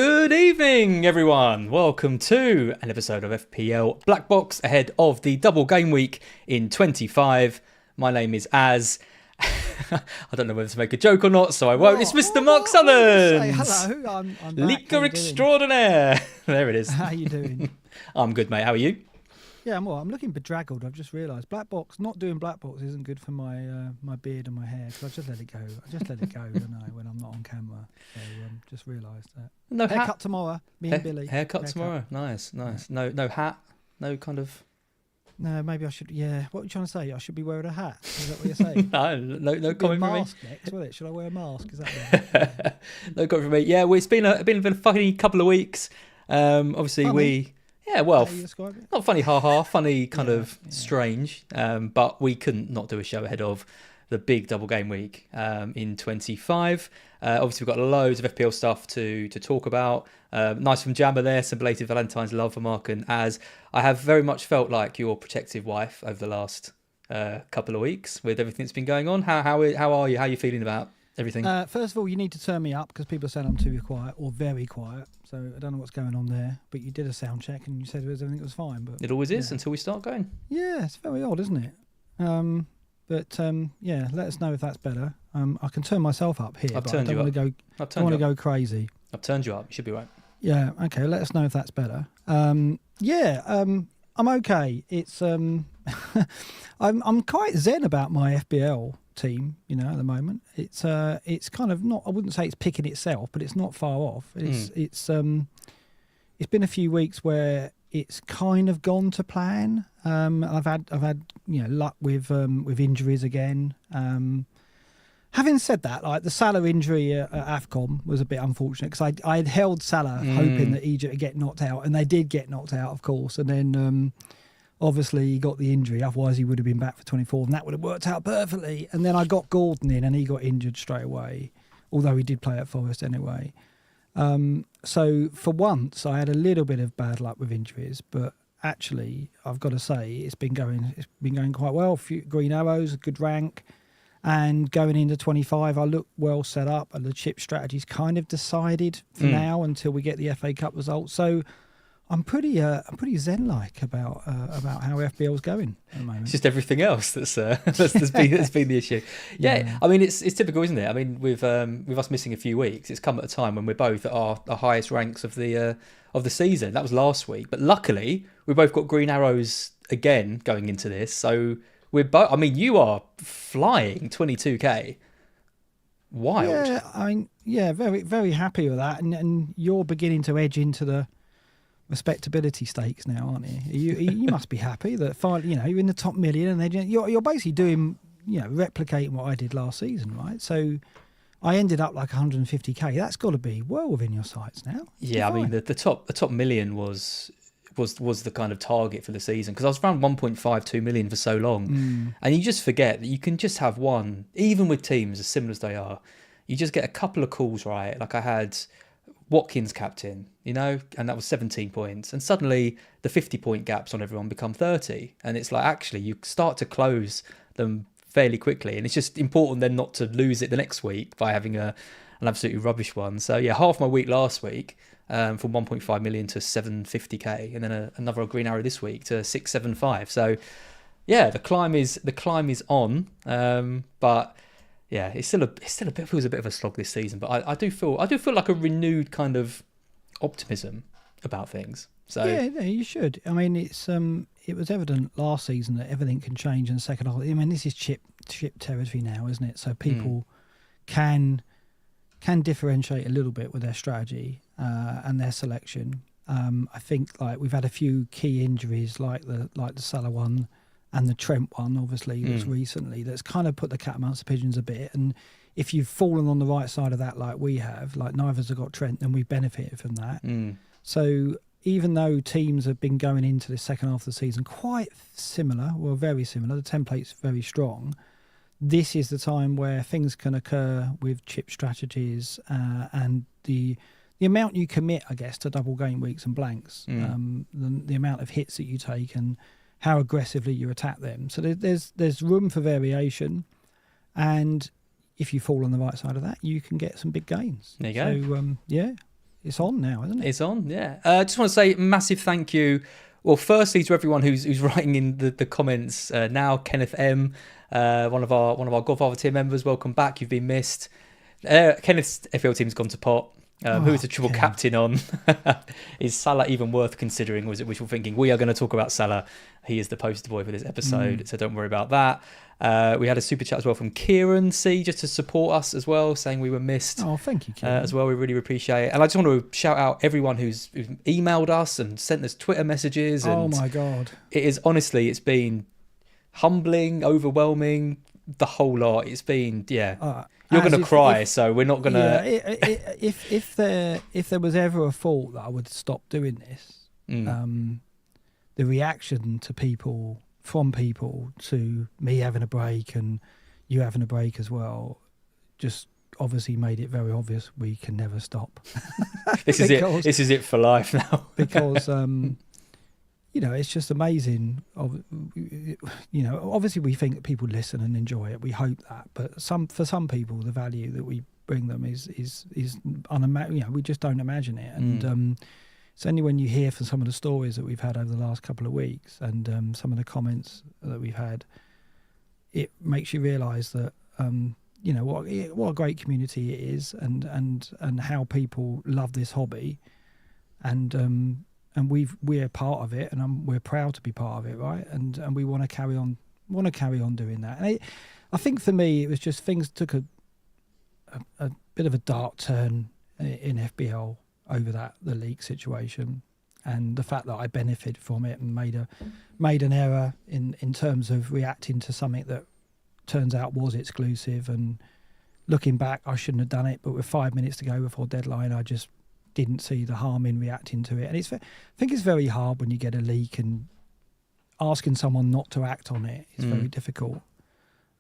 Good evening, everyone. Welcome to an episode of FPL BlackBox ahead of the double game week in 25. My name is Az. I don't know whether to make a joke or not, so I won't. It's Mr. Mark Sutherland. Hello, I'm Leaker extraordinaire. There it is. How you doing? I'm good, mate. How are you? Yeah, I'm looking bedraggled. I've just realised BlackBox, not doing BlackBox isn't good for my my beard and my hair, because I just let it go. When I'm not on camera. So just realised that. No haircut hat tomorrow. Me and Billy. Haircut tomorrow. Nice. No hat. No kind of. No, maybe I should. Yeah, what are you trying to say? I should be wearing a hat. Is that what you're saying? no comment from me. Mask next, will it? Should I wear a mask? Is that no comment from me. Yeah, well, it's been a funny couple of weeks. Obviously funny. Yeah, well, how you describe it? Not funny, funny, kind of strange. But we couldn't not do a show ahead of the big double game week in 25. Obviously, we've got loads of FPL stuff to talk about. Nice from Jammer there, some belated Valentine's love for Mark and Az. I have very much felt like your protective wife over the last couple of weeks with everything that's been going on. How are you? How are you feeling about everything? First of all, you need to turn me up because people are saying I'm too quiet or very quiet. So I don't know what's going on there. But you did a sound check and you said everything was fine. But it always is until we start going. Yeah, it's very odd, isn't it? Yeah, let us know if that's better. I can turn myself up here. I've turned you up. I don't want to go crazy. I've turned you up. You should be right. Yeah. Okay. Let us know if that's better. I'm okay. It's I'm quite zen about my FPL team. At the moment, it's kind of not. I wouldn't say it's picking itself, but it's not far off. It's been a few weeks where it's kind of gone to plan. I've had luck with injuries again. Having said that, like the Salah injury at AFCON was a bit unfortunate because I had held Salah hoping that Egypt would get knocked out, and they did get knocked out, of course. And then obviously he got the injury, otherwise he would have been back for 24, and that would have worked out perfectly. And then I got Gordon in, and he got injured straight away, although he did play at Forest anyway. So for once, I had a little bit of bad luck with injuries, but actually, I've got to say it's been going quite well. A few green arrows, a good rank. And going into 25, I look well set up, and the chip strategy's kind of decided for now until we get the FA Cup results. So I'm pretty zen-like about how FPL's going at the moment. It's just everything else that's been the issue. Yeah, I mean it's typical, isn't it? I mean with us missing a few weeks, it's come at a time when we're both at our highest ranks of the season. That was last week, but luckily we both got green arrows again going into this. So we're both. I mean, you are flying 22k. Wild. Yeah, very very happy with that, and you're beginning to edge into the respectability stakes now, aren't you? You must be happy that finally, you're in the top million, and you're basically doing, replicating what I did last season, right? So I ended up like 150k. That's got to be well within your sights now. Yeah, I mean the top million was the kind of target for the season, because I was around 1.52 million for so long, and you just forget that you can just have one, even with teams as similar as they are. You just get a couple of calls right. Like I had Watkins captain, and that was 17 points, and suddenly the 50-point gaps on everyone become 30, and it's like actually you start to close them fairly quickly, and it's just important then not to lose it the next week by having an absolutely rubbish one. So yeah, half my week last week from 1.5 million to 750k, and then another green arrow this week to 675. So yeah, the climb is on, but yeah, it feels a bit of a slog this season, but I do feel like a renewed kind of optimism about things. So yeah, you should. I mean, it was evident last season that everything can change in the second half. I mean, this is chip territory now, isn't it? So people can differentiate a little bit with their strategy and their selection. I think like we've had a few key injuries like the Salah one and the Trent one, obviously, was recently, that's kind of put the cat amongst the pigeons a bit. And if you've fallen on the right side of that like we have, like neither of us have got Trent, then we've benefited from that. So even though teams have been going into the second half of the season quite similar, well, very similar, the template's very strong, this is the time where things can occur with chip strategies and the amount you commit, I guess, to double game weeks and blanks, the amount of hits that you take and how aggressively you attack them. So there's room for variation, and if you fall on the right side of that, you can get some big gains. There you go. So yeah. it's on now, isn't it? It's on, yeah. Just want to say massive thank you. Well, firstly to everyone who's writing in the comments now. Kenneth M, one of our Godfather tier members. Welcome back. You've been missed. Kenneth's FPL team's gone to pot. Who is the triple captain on? Is Salah even worth considering? Was it wishful thinking? We are going to talk about Salah. He is the poster boy for this episode, so don't worry about that. We had a super chat as well from Kieran C, just to support us as well, saying we were missed. Oh, thank you, Kieran. As well. We really appreciate it. And I just want to shout out everyone who's emailed us and sent us Twitter messages. And oh my God. It is honestly, it's been humbling, overwhelming, the whole lot. It's been, you're going to cry, so we're not going to... If there was ever a thought that I would stop doing this, the reaction to people, from people, to me having a break and you having a break as well, just obviously made it very obvious we can never stop. This is it for life now. Because... it's just amazing. Obviously we think that people listen and enjoy it. We hope that, but for some people, the value that we bring them is unimaginable. We just don't imagine it. And it's only when you hear from some of the stories that we've had over the last couple of weeks and some of the comments that we've had, it makes you realise that what a great community it is, and how people love this hobby, and we're part of it, and we're proud to be part of it, right? And we want to carry on doing that. And I think for me, it was just things took a bit of a dark turn in FBL over the leak situation, and the fact that I benefited from it and made an error in terms of reacting to something that turns out was exclusive. And looking back, I shouldn't have done it, but with 5 minutes to go before deadline, I just didn't see the harm in reacting to it. And I think it's very hard when you get a leak, and asking someone not to act on it is very difficult.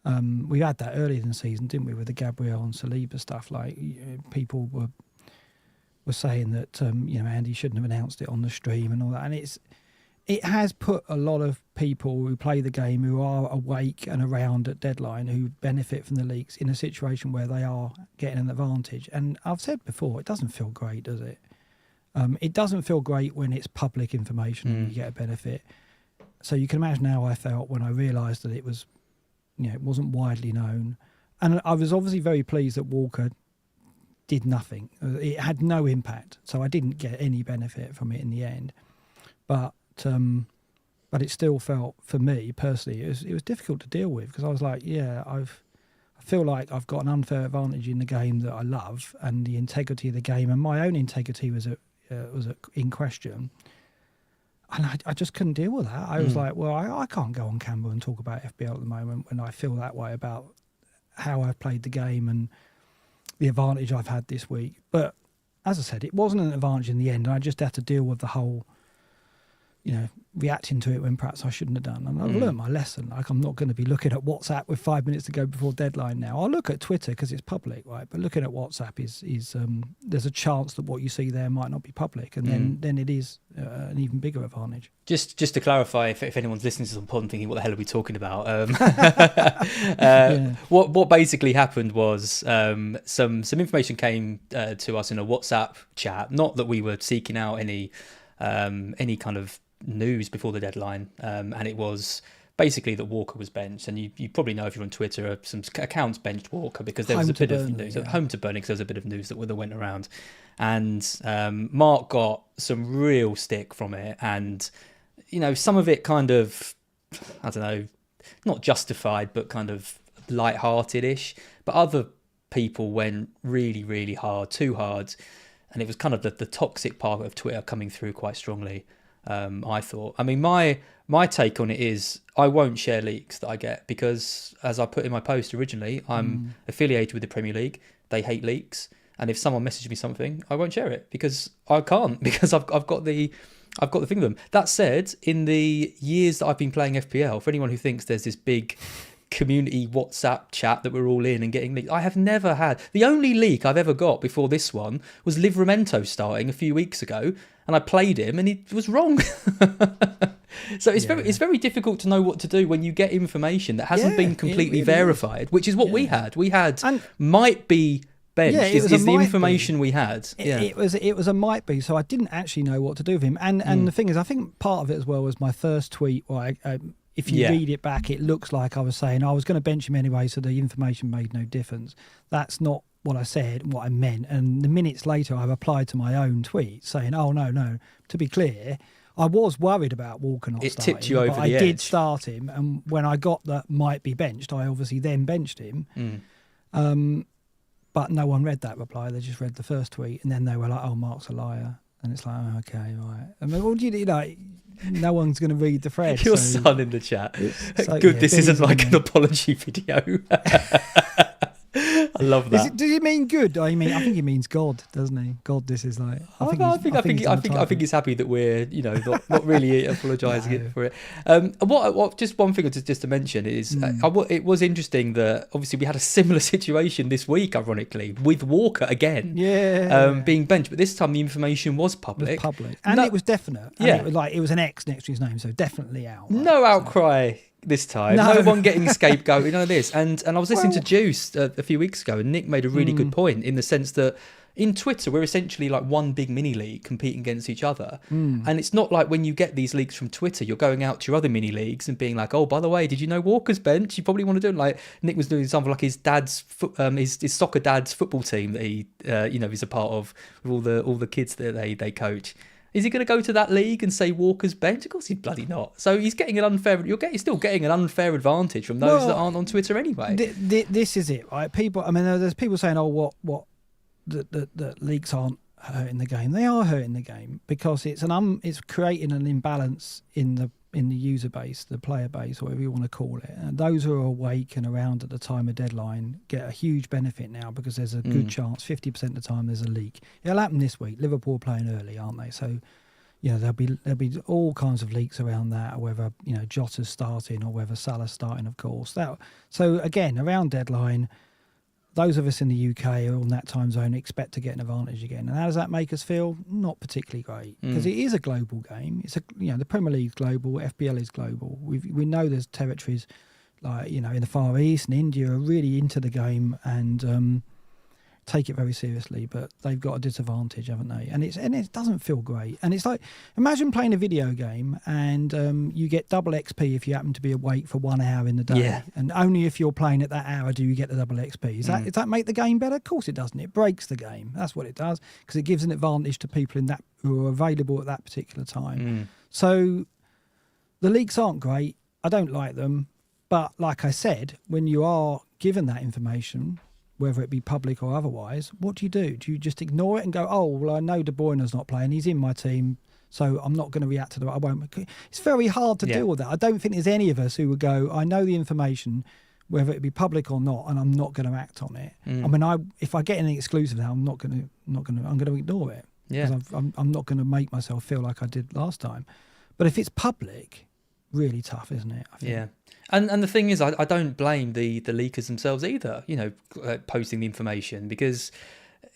We had that earlier in the season, didn't we, with the Gabriel and Saliba stuff? Like, people were saying that Andy shouldn't have announced it on the stream and all that. And it has put a lot of people who play the game, who are awake and around at deadline, who benefit from the leaks, in a situation where they are getting an advantage. And I've said before, it doesn't feel great, does it? It doesn't feel great when it's public information and you get a benefit. So you can imagine how I felt when I realised that it was, it wasn't widely known. And I was obviously very pleased that Walker did nothing. It had no impact, so I didn't get any benefit from it in the end. But it still felt, for me personally, it was difficult to deal with, because I was like, I feel like I've got an unfair advantage in the game that I love, and the integrity of the game, and my own integrity was in question, and I just couldn't deal with that. I was like, well, I can't go on camera and talk about FBL at the moment when I feel that way about how I've played the game and the advantage I've had this week. But as I said, it wasn't an advantage in the end, and I just had to deal with the whole, reacting to it when perhaps I shouldn't have done. And I've learned my lesson. Like, I'm not going to be looking at WhatsApp with 5 minutes to go before deadline now. I'll look at Twitter because it's public, right? But looking at WhatsApp is there's a chance that what you see there might not be public, and then it is an even bigger advantage. Just to clarify, if anyone's listening to some pod and thinking, what the hell are we talking about? What basically happened was some information came to us in a WhatsApp chat. Not that we were seeking out any kind of news before the deadline, and it was basically that Walker was benched. And you probably know, if you're on Twitter, some accounts benched Walker because there was a bit of news, home to burning, because there was a bit of news that went around, and Mark got some real stick from it, and some of it kind of, I don't know, not justified, but kind of light-hearted-ish, but other people went really, really hard, too hard, and it was kind of the toxic part of Twitter coming through quite strongly. I thought. I mean, my take on it is I won't share leaks that I get, because, as I put in my post originally, I'm affiliated with the Premier League. They hate leaks, and if someone messages me something, I won't share it, because I can't, because I've got the thing with them. That said, in the years that I've been playing FPL, for anyone who thinks there's this big community WhatsApp chat that we're all in and getting leaks, I have never had. The only leak I've ever got before this one was Livramento starting a few weeks ago, and I played him and he was wrong. So it's very difficult to know what to do when you get information that hasn't been completely verified, which is what we had. We had might be benched? Yeah, Is the information we had? It was a might be. So I didn't actually know what to do with him. And the thing is, I think part of it as well was my first tweet. Where if you read it back, it looks like I was saying I was going to bench him anyway, so the information made no difference. That's not what I said, what I meant. And the minutes later, I replied to my own tweet saying, "Oh no. To be clear, I was worried about Walker not starting. It tipped you over the edge. I did start him, and when I got that might be benched, I obviously then benched him. But no one read that reply. They just read the first tweet, and then they were like, "Oh, Mark's a liar." And it's like, oh, okay, right. I mean, what do you like? No one's going to read the thread. Your son in the chat. Good, this isn't like an apology video. I love that. Does he mean good? I think he means God, doesn't he? God, this is like. I think he's happy that we're not really apologising for it. What just one thing just to mention is it was interesting that obviously we had a similar situation this week, ironically, with Walker again. Being benched, but this time the information was public. And it was definite. And it was an X next to his name, so definitely out. Right? No outcry. This time, no one getting scapegoated, none of this. And I was listening to Juice a few weeks ago, and Nick made a really good point in the sense that in Twitter, we're essentially like one big mini league competing against each other. And it's not like when you get these leaks from Twitter, you're going out to your other mini leagues and being like, oh, by the way, did you know Walker's bench? You probably want to do it. Like Nick was doing something like his dad's, his soccer dad's football team that he, is a part of with all the kids that they coach. Is he going to go to that league and say Walker's bench? Of course he's bloody not. So he's getting an unfair. You're still getting an unfair advantage from those that aren't on Twitter anyway. This is it, right? People. I mean, there's people saying, "Oh, what? The leagues aren't hurting the game." They are hurting the game because it's creating an imbalance in the user base, the player base, whatever you want to call it. And those who are awake and around at the time of deadline get a huge benefit now because there's a good chance 50% of the time there's a leak. It'll happen this week. Liverpool are playing early, aren't they? So there'll be all kinds of leaks around that, whether Jota's starting or whether Salah's starting, of course. So again, around deadline, those of us in the UK or on that time zone expect to get an advantage again. And how does that make us feel? Not particularly great, because it is a global game. It's the Premier League's global, FPL is global. We know there's territories like in the Far East and India are really into the game and take it very seriously, but they've got a disadvantage, haven't they? And it doesn't feel great. And it's like, imagine playing a video game and you get double XP if you happen to be awake for 1 hour in the day, and only if you're playing at that hour do you get the double XP. Does that make the game better? Of course it doesn't. It breaks the game. That's what it does, because it gives an advantage to people who are available at that particular time. So the leaks aren't great. I don't like them, but like I said, when you are given that information, whether it be public or otherwise, what do? Do you just ignore it and go, oh, well, I know De Bruyne's not playing, he's in my team, so I'm not going to react to that. I won't. It's very hard to deal with that. I don't think there's any of us who would go, I know the information, whether it be public or not, and I'm not going to act on it. I mean, if I get anything exclusive now, I'm going to ignore it. Because I'm not going to make myself feel like I did last time. But if it's public, really tough, isn't it? I think. And the thing is, I don't blame the leakers themselves either, posting the information, because,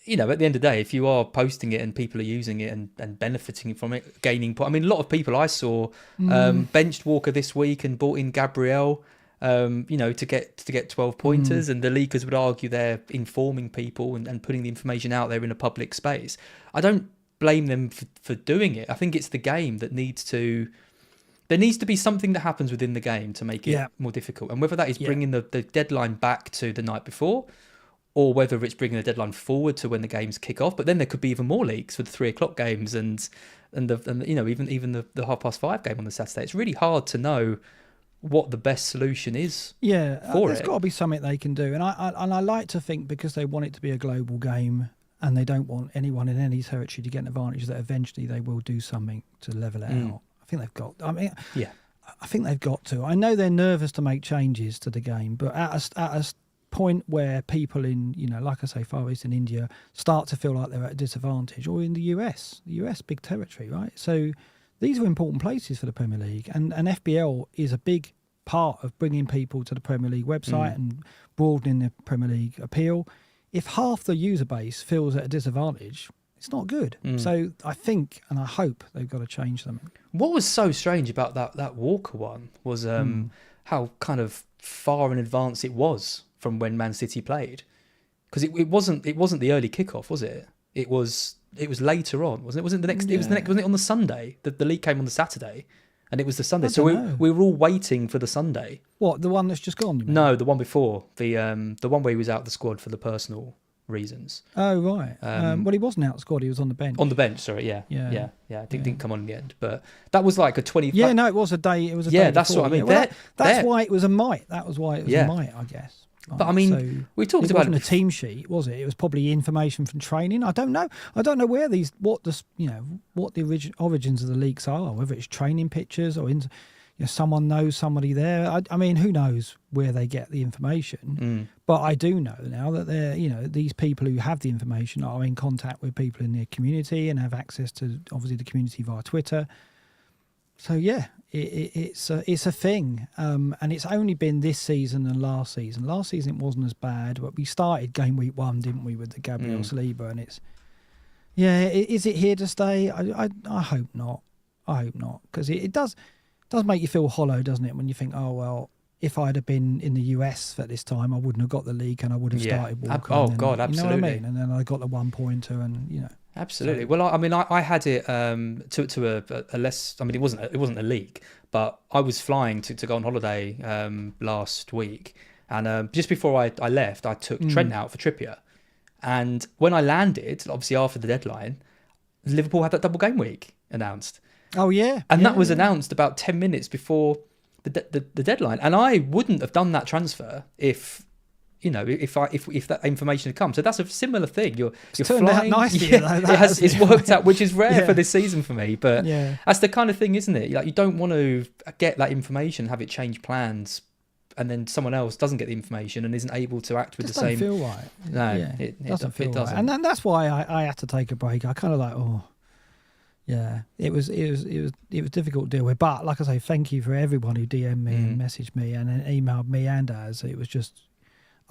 at the end of the day, if you are posting it and people are using it and benefiting from it, gaining point. I mean, a lot of people I saw benched Walker this week and bought in Gabriel, to get 12 pointers, and the leakers would argue they're informing people and putting the information out there in a public space. I don't blame them for doing it. I think it's the game that there needs to be something that happens within the game to make it more difficult. And whether that is bringing the deadline back to the night before, or whether it's bringing the deadline forward to when the games kick off. But then there could be even more leaks for the 3:00 games and even the 5:30 game on the Saturday. It's really hard to know what the best solution is. There's got to be something they can do. And I like to think, because they want it to be a global game and they don't want anyone in any territory to get an advantage, that eventually they will do something to level it out. I think they've got. I think they've got to. I know they're nervous to make changes to the game, but at a point where people in, like I say, Far East and India start to feel like they're at a disadvantage, or in the US, big territory, right? So these are important places for the Premier League, and FPL is a big part of bringing people to the Premier League website and broadening the Premier League appeal. If half the user base feels at a disadvantage, it's not good. So I think and I hope they've got to change something. What was so strange about that Walker one was how kind of far in advance it was from when Man City played. because it wasn't the early kickoff, was it? It was later on, wasn't it? Wasn't the next? Yeah. It was the next. Wasn't it on the Sunday? The leak came on the Saturday, and it was the Sunday. So know. we were all waiting for the Sunday. What, the one that's just gone? You mean? No, the one before, the one where he was out of the squad for the personal reasons. Oh right. Well, he wasn't out of the squad. He was on the bench. On the bench, sorry. Yeah. Didn't come on in the end, but that was like a 20. Yeah, no, it was a day. It was a day. Yeah, that's before. what I mean. Yeah, well, that's why it was a might. That was why it was Yeah. a might, I guess. But I mean, we talked it about wasn't a team sheet, was it? It was probably information from training. I don't know. I don't know where what the origins of the leaks are. Whether it's training pictures or someone knows somebody there. I mean, who knows where they get the information? But I do know now that these people who have the information are in contact with people in their community and have access to obviously the community via Twitter. So yeah, it's a thing, and it's only been this season and last season. Last season it wasn't as bad, but we started game week 1, didn't we, with the Gabriel Saliba, and is it here to stay? I hope not. I hope not, because it does make you feel hollow, doesn't it, when you think, oh well, if I'd have been in the US at this time, I wouldn't have got the league and I would have started Walker. Oh God, absolutely. You know what I mean? And then I got the 1 pointer, and Absolutely. So, well, I mean, I had it to a less. I mean, it wasn't a leak, but I was flying to go on holiday last week, and just before I left, I took Trent out for Trippier, and when I landed, obviously after the deadline, Liverpool had that double game week announced. Oh yeah, and that was announced about 10 minutes before the deadline, and I wouldn't have done that transfer if that information had come. So that's a similar thing. You're turned flying. Out nicely, It's worked out, which is rare for this season for me. But that's the kind of thing, isn't it? Like, you don't want to get that information, have it change plans, and then someone else doesn't get the information and isn't able to act with the same. Doesn't feel right. No, it doesn't feel right. And that's why I had to take a break. I kind of like, yeah, it was difficult to deal with. But like I say, thank you for everyone who DM'd me and messaged me and then emailed me and as it was just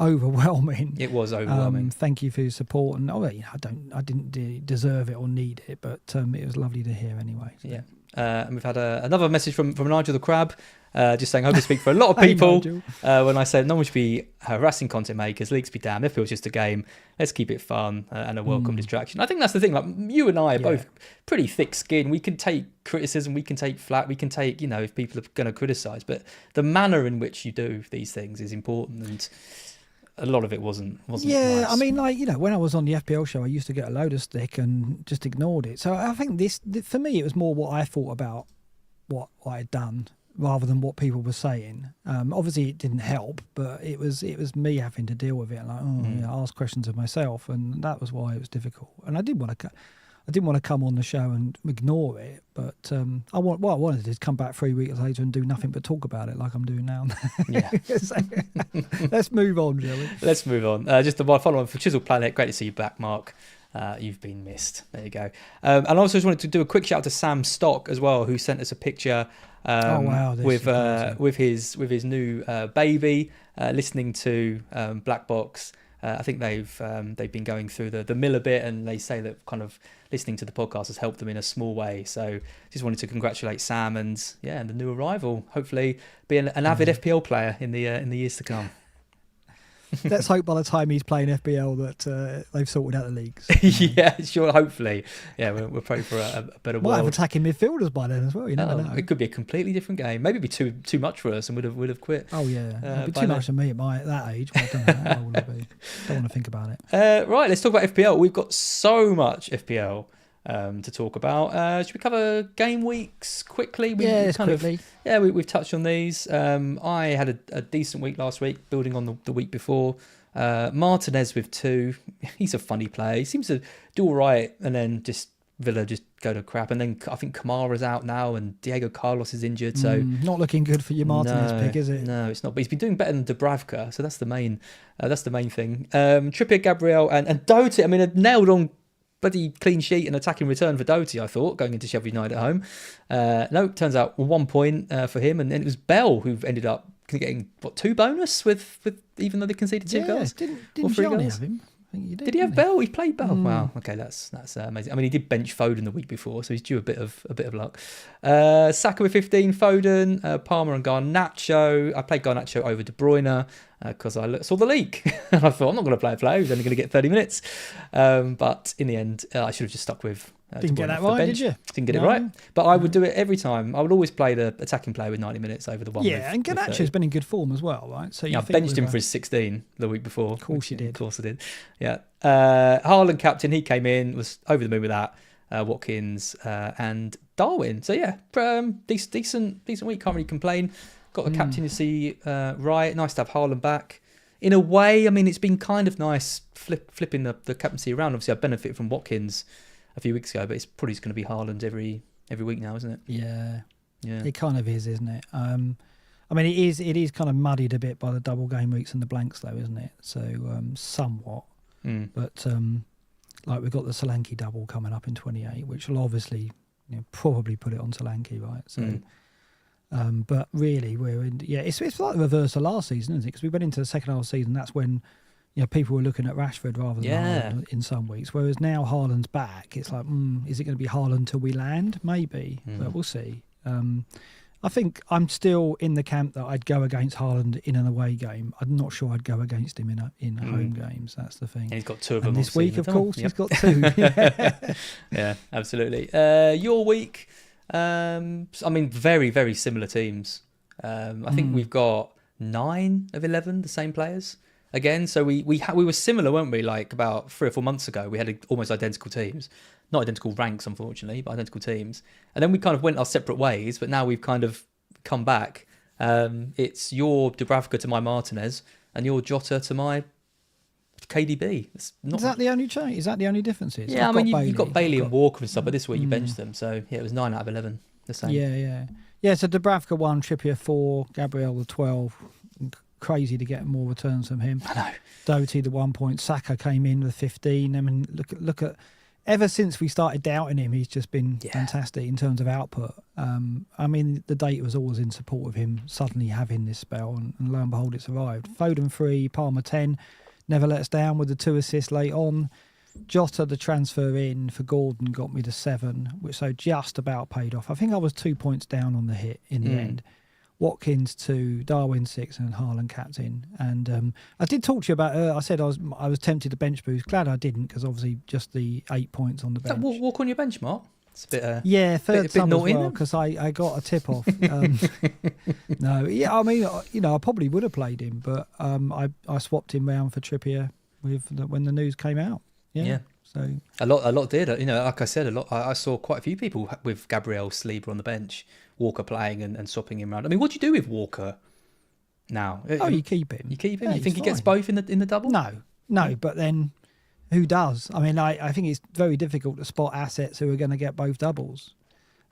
overwhelming. It was overwhelming. Thank you for your support, and I didn't deserve it or need it, but it was lovely to hear anyway. So. Yeah. And we've had another message from Nigel the Crab, just saying, I hope to speak for a lot of people when I said no one should be harassing content makers, leagues be damned, FPL's just a game, let's keep it fun and a welcome distraction. I think that's the thing, like, you and I are both pretty thick-skinned. We can take criticism, we can take flack, we can take, if people are going to criticise, but the manner in which you do these things is important, and a lot of it wasn't nice. I mean, when I was on the FPL show, I used to get a load of stick and just ignored it. So I think for me, it was more what I thought about what I had done rather than what people were saying. Obviously, it didn't help, but it was me having to deal with it, and ask questions of myself, and that was why it was difficult. And I didn't want to come on the show and ignore it, but what I wanted to do is come back 3 weeks later and do nothing but talk about it like I'm doing now. Yeah. So, let's move on, shall we? Let's move on. Just a follow on for Chisel Planet. Great to see you back, Mark. You've been missed. There you go. And I also just wanted to do a quick shout out to Sam Stock as well, who sent us a picture with his new baby, listening to BlackBox. I think they've been going through the mill a bit, and they say that kind of listening to the podcast has helped them in a small way. So just wanted to congratulate Sam and the new arrival. Hopefully be an avid FPL player in the years to come. Let's hope by the time he's playing FPL that they've sorted out the leagues. Yeah, sure. Hopefully, we're praying for a better world. Might have attacking midfielders by then as well. You never know. It could be a completely different game. Maybe it'd be too much for us, and would have quit. Oh yeah, it'd be too much for me at that age. But I don't know how old I'll be. Don't want to think about it. Right, let's talk about FPL. We've got so much FPL to talk about. Should we cover game weeks quickly? Quickly. We've touched on these. I had a decent week last week, building on the week before. Martinez with 2. He's a funny player. He seems to do all right, and then Villa just go to crap. And then I think Kamara's out now, and Diego Carlos is injured. So not looking good for your Martinez pick, is it? No, it's not. But he's been doing better than Dubravka, so that's the main thing. Trippier, Gabriel, and Doty. I mean, a nailed on bloody clean sheet and attacking return for Doty, I thought, going into Sheffield United at home. No, turns out 1 point for him, and it was Bell who ended up getting 2 bonus with even though they conceded 2 goals. Didn't Johnny have him? think you did. Did he have didn't Bell? He played Bell. Wow. Okay, that's amazing. I mean, he did bench Foden the week before, so he's due a bit of luck. Saka with 15, Foden, Palmer and Garnacho. I played Garnacho over De Bruyne because I saw the leak and I thought I'm not going to play a player who's only going to get 30 minutes. But in the end, I should have just stuck with. Didn't get that right, did you? Didn't get it right. But I would do it every time. I would always play the attacking player with 90 minutes over the one. Yeah, and Garnacho's been in good form as well, right? So I benched him for his 16 the week before. Of course you did. Of course I did. Yeah. Haaland captain, he came in, was over the moon with that. Watkins and Darwin. So yeah, decent week. Can't really complain. Got the captaincy right. Nice to have Haaland back. In a way, I mean, it's been kind of nice flipping the captaincy around. Obviously, I benefited from Watkins a few weeks ago, but it's probably just going to be Haaland every week now, isn't it? Yeah. It kind of is, isn't it? I mean, it is kind of muddied a bit by the double game weeks and the blanks, though, isn't it? So somewhat, but like we've got the Solanke double coming up in 28, which will obviously probably put it on Solanke, right? So, but really, we're in. Yeah, it's like the reverse of last season, isn't it? Because we went into the second half of the season. That's when people were looking at Rashford rather than Haaland in some weeks. Whereas now Haaland's back, it's like, is it going to be Haaland till we land? Maybe, but we'll see. I think I'm still in the camp that I'd go against Haaland in an away game. I'm not sure I'd go against him in home games. That's the thing. And he's got two of and them this week, of course. Yep. He's got two. Yeah, absolutely. Your week, I mean, very, very similar teams. I think we've got 9 of 11 the same players again. So we were similar, weren't we? Like about 3 or 4 months ago, we had almost identical teams. Not identical ranks, unfortunately, but identical teams. And then we kind of went our separate ways, but now we've kind of come back. It's your Dubravka to my Martinez and your Jota to my KDB. Is that the only change? Is that the only differences? Yeah, you've got Bailey and Walker and stuff, but this week you benched them. So, yeah, it was 9 out of 11, the same. Yeah, so Dubravka 1, Trippier 4, Gabriel the 12. Crazy to get more returns from him. I know. Doherty the 1 point. Saka came in with 15. I mean, look at ever since we started doubting him, he's just been fantastic in terms of output. I mean, the data was always in support of him suddenly having this spell, and lo and behold, it's arrived. Foden 3, Palmer 10, never let us down with the 2 assists late on. Jota, the transfer in for Gordon, got me to 7, which so just about paid off. I think I was 2 points down on the hit in the end. Watkins 2, Darwin 6, and Haaland captain. And I did talk to you about. I said I was tempted to bench boost. Glad I didn't, because obviously just the 8 points on the bench. Walk on your bench, Mark. It's a bit. Third sub as well, because I got a tip off. No, I mean, I probably would have played him, but I swapped him round for Trippier when the news came out. Yeah. So a lot did. Like I said, a lot. I saw quite a few people with Gabriel Sleeper on the bench, Walker playing and swapping him around. I mean, what do you do with Walker now? Oh, you keep him. You keep him. Yeah, you think he gets both in the double? No. But then, who does? I mean, I think it's very difficult to spot assets who are going to get both doubles.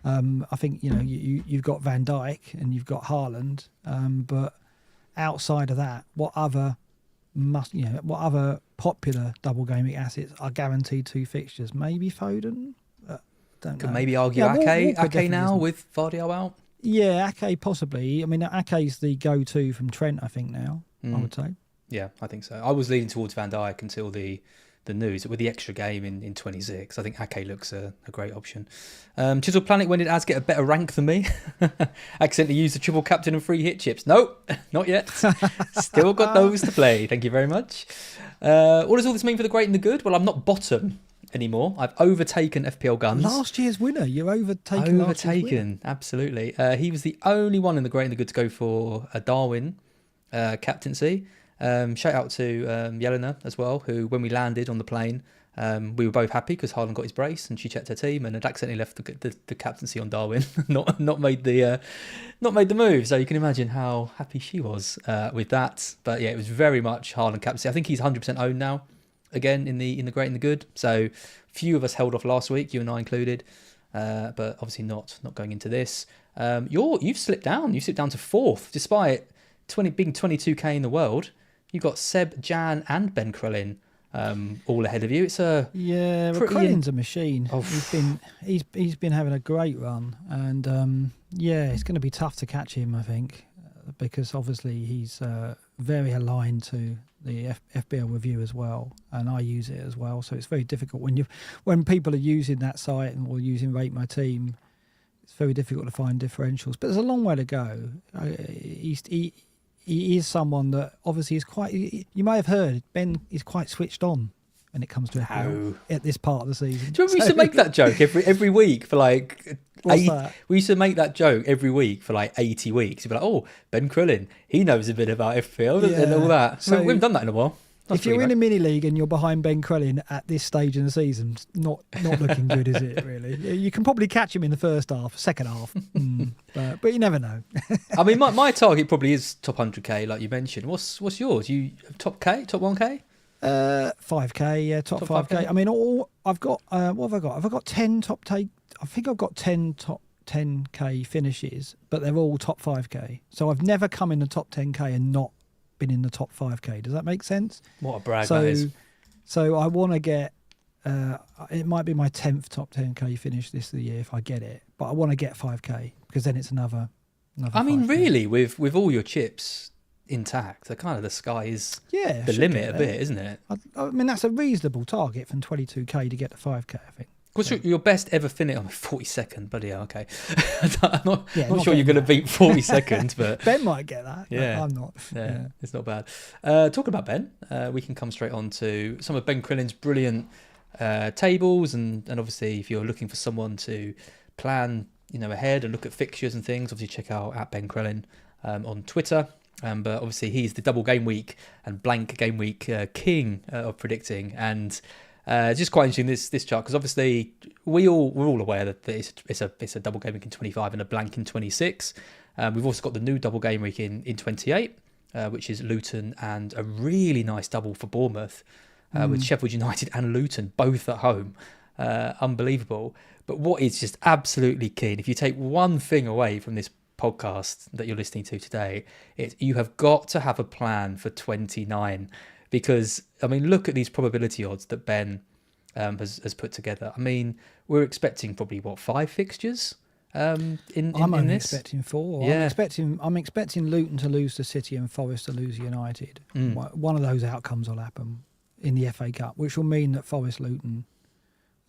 I think you've got Van Dijk and you've got Haaland, but outside of that, what other popular double gaming assets are guaranteed 2 fixtures? Maybe Foden. Could maybe argue Ake now with Vardy out. Yeah, Ake possibly. I mean, Ake's the go-to from Trent, I think now. I would say. Yeah, I think so. I was leaning towards Van Dijk until the news with the extra game in 26. I think Ake looks a great option. Chisel Planet, when did Az get a better rank than me? Accidentally used the triple captain and 3 hit chips. Nope, not yet. Still got those to play. Thank you very much. What does all this mean for the great and the good? Well, I'm not bottom anymore. I've overtaken FPL Guns. Last year's winner. You're overtaken. Overtaken, absolutely. He was the only one in the great and the good to go for a Darwin captaincy. Shout out to Yelena as well, who, when we landed on the plane, we were both happy because Haaland got his brace and she checked her team and had accidentally left the captaincy on Darwin, not made the move. So you can imagine how happy she was with that. But yeah, it was very much Haaland captaincy. I think he's 100% owned now, again in the great and the good. So few of us held off last week, you and I included, but obviously not going into this. You've slipped down. You slipped down to 4th, despite being 22k in the world. You've got Seb, Jan, and Ben Krellin all ahead of you. It's Krellin's a machine. Oh. He's been having a great run, and it's going to be tough to catch him, I think, because obviously he's very aligned to the FBL review as well, and I use it as well. So it's very difficult when people are using that site or using Rate My Team. It's very difficult to find differentials, but there's a long way to go. He is someone that obviously is quite. You may have heard Ben is quite switched on when it comes to FPL at this part of the season. Do you remember we used to make that joke every week for like? We used to make that joke every week for like 80 weeks. You'd be like, "Oh, Ben Crillin, he knows a bit about FPL and all that." So we haven't done that in a while. If you're in a mini league and you're behind Ben Crellin at this stage in the season, it's not looking good, is it? Really, you can probably catch him in the first half, second half, but you never know. I mean, my target probably is top 100k, like you mentioned. What's yours? You top 1k? 5k, yeah, top 5k. I mean, I've got what have I got? I've got 10 top take. I think I've got 10 top 10k finishes, but they're all top 5k. So I've never come in the top 10k and not been in the top 5k. Does that make sense? What a brag that is. So I want to get it might be my 10th top 10k finish this year if I get it, but I want to get 5k because then it's another I mean 5K. really with all your chips intact, the sky is the limit a bit, isn't it? I mean that's a reasonable target from 22k to get to 5k, I think. What's your best ever finish? 42nd, bloody hell, okay. I'm not sure you're going to beat 42nd, but... Ben might get that, yeah. I'm not. Yeah, it's not bad. Talking about Ben, we can come straight on to some of Ben Crillin's brilliant tables, and obviously if you're looking for someone to plan ahead and look at fixtures and things, obviously check out at Ben Crillin on Twitter. But obviously he's the double game week and blank game week king of predicting, and... it's just quite interesting this chart because obviously we're all aware that it's a double game week in 25 and a blank in 26. We've also got the new double game week in 28, which is Luton and a really nice double for Bournemouth with Sheffield United and Luton both at home. Unbelievable. But what is just absolutely keen, if you take one thing away from this podcast that you're listening to today, it's you have got to have a plan for 29. Because, I mean, look at these probability odds that Ben has put together. I mean, we're expecting probably, 5 fixtures in only this? expecting 4. Yeah. I'm expecting Luton to lose to City and Forest to lose United. One of those outcomes will happen in the FA Cup, which will mean that Forest, Luton,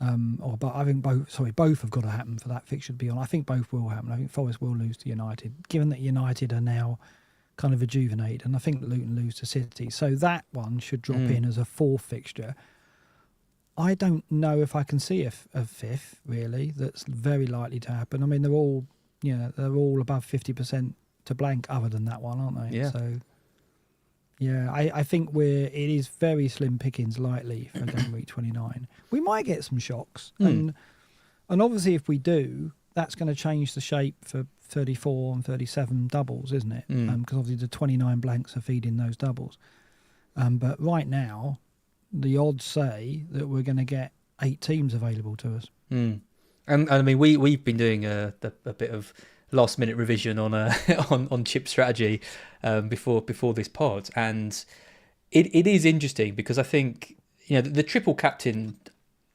I think both have got to happen for that fixture to be on. I think both will happen. I think Forest will lose to United, given that United are now... kind of rejuvenate, and I think Luton lose to City, so that one should drop in as a 4th fixture. I don't know if I can see a 5th really. That's very likely to happen. I mean, they're all above 50% to blank, other than that one, aren't they? Yeah. So I think it is very slim pickings likely for game week 29. We might get some shocks, and obviously if we do, that's going to change the shape for 34 and 37 doubles, isn't it? Because obviously the 29 blanks are feeding those doubles. But right now, the odds say that we're going to get 8 teams available to us. And I mean, we've been doing a bit of last minute revision on on chip strategy before this pod, and it is interesting because I think the triple captain.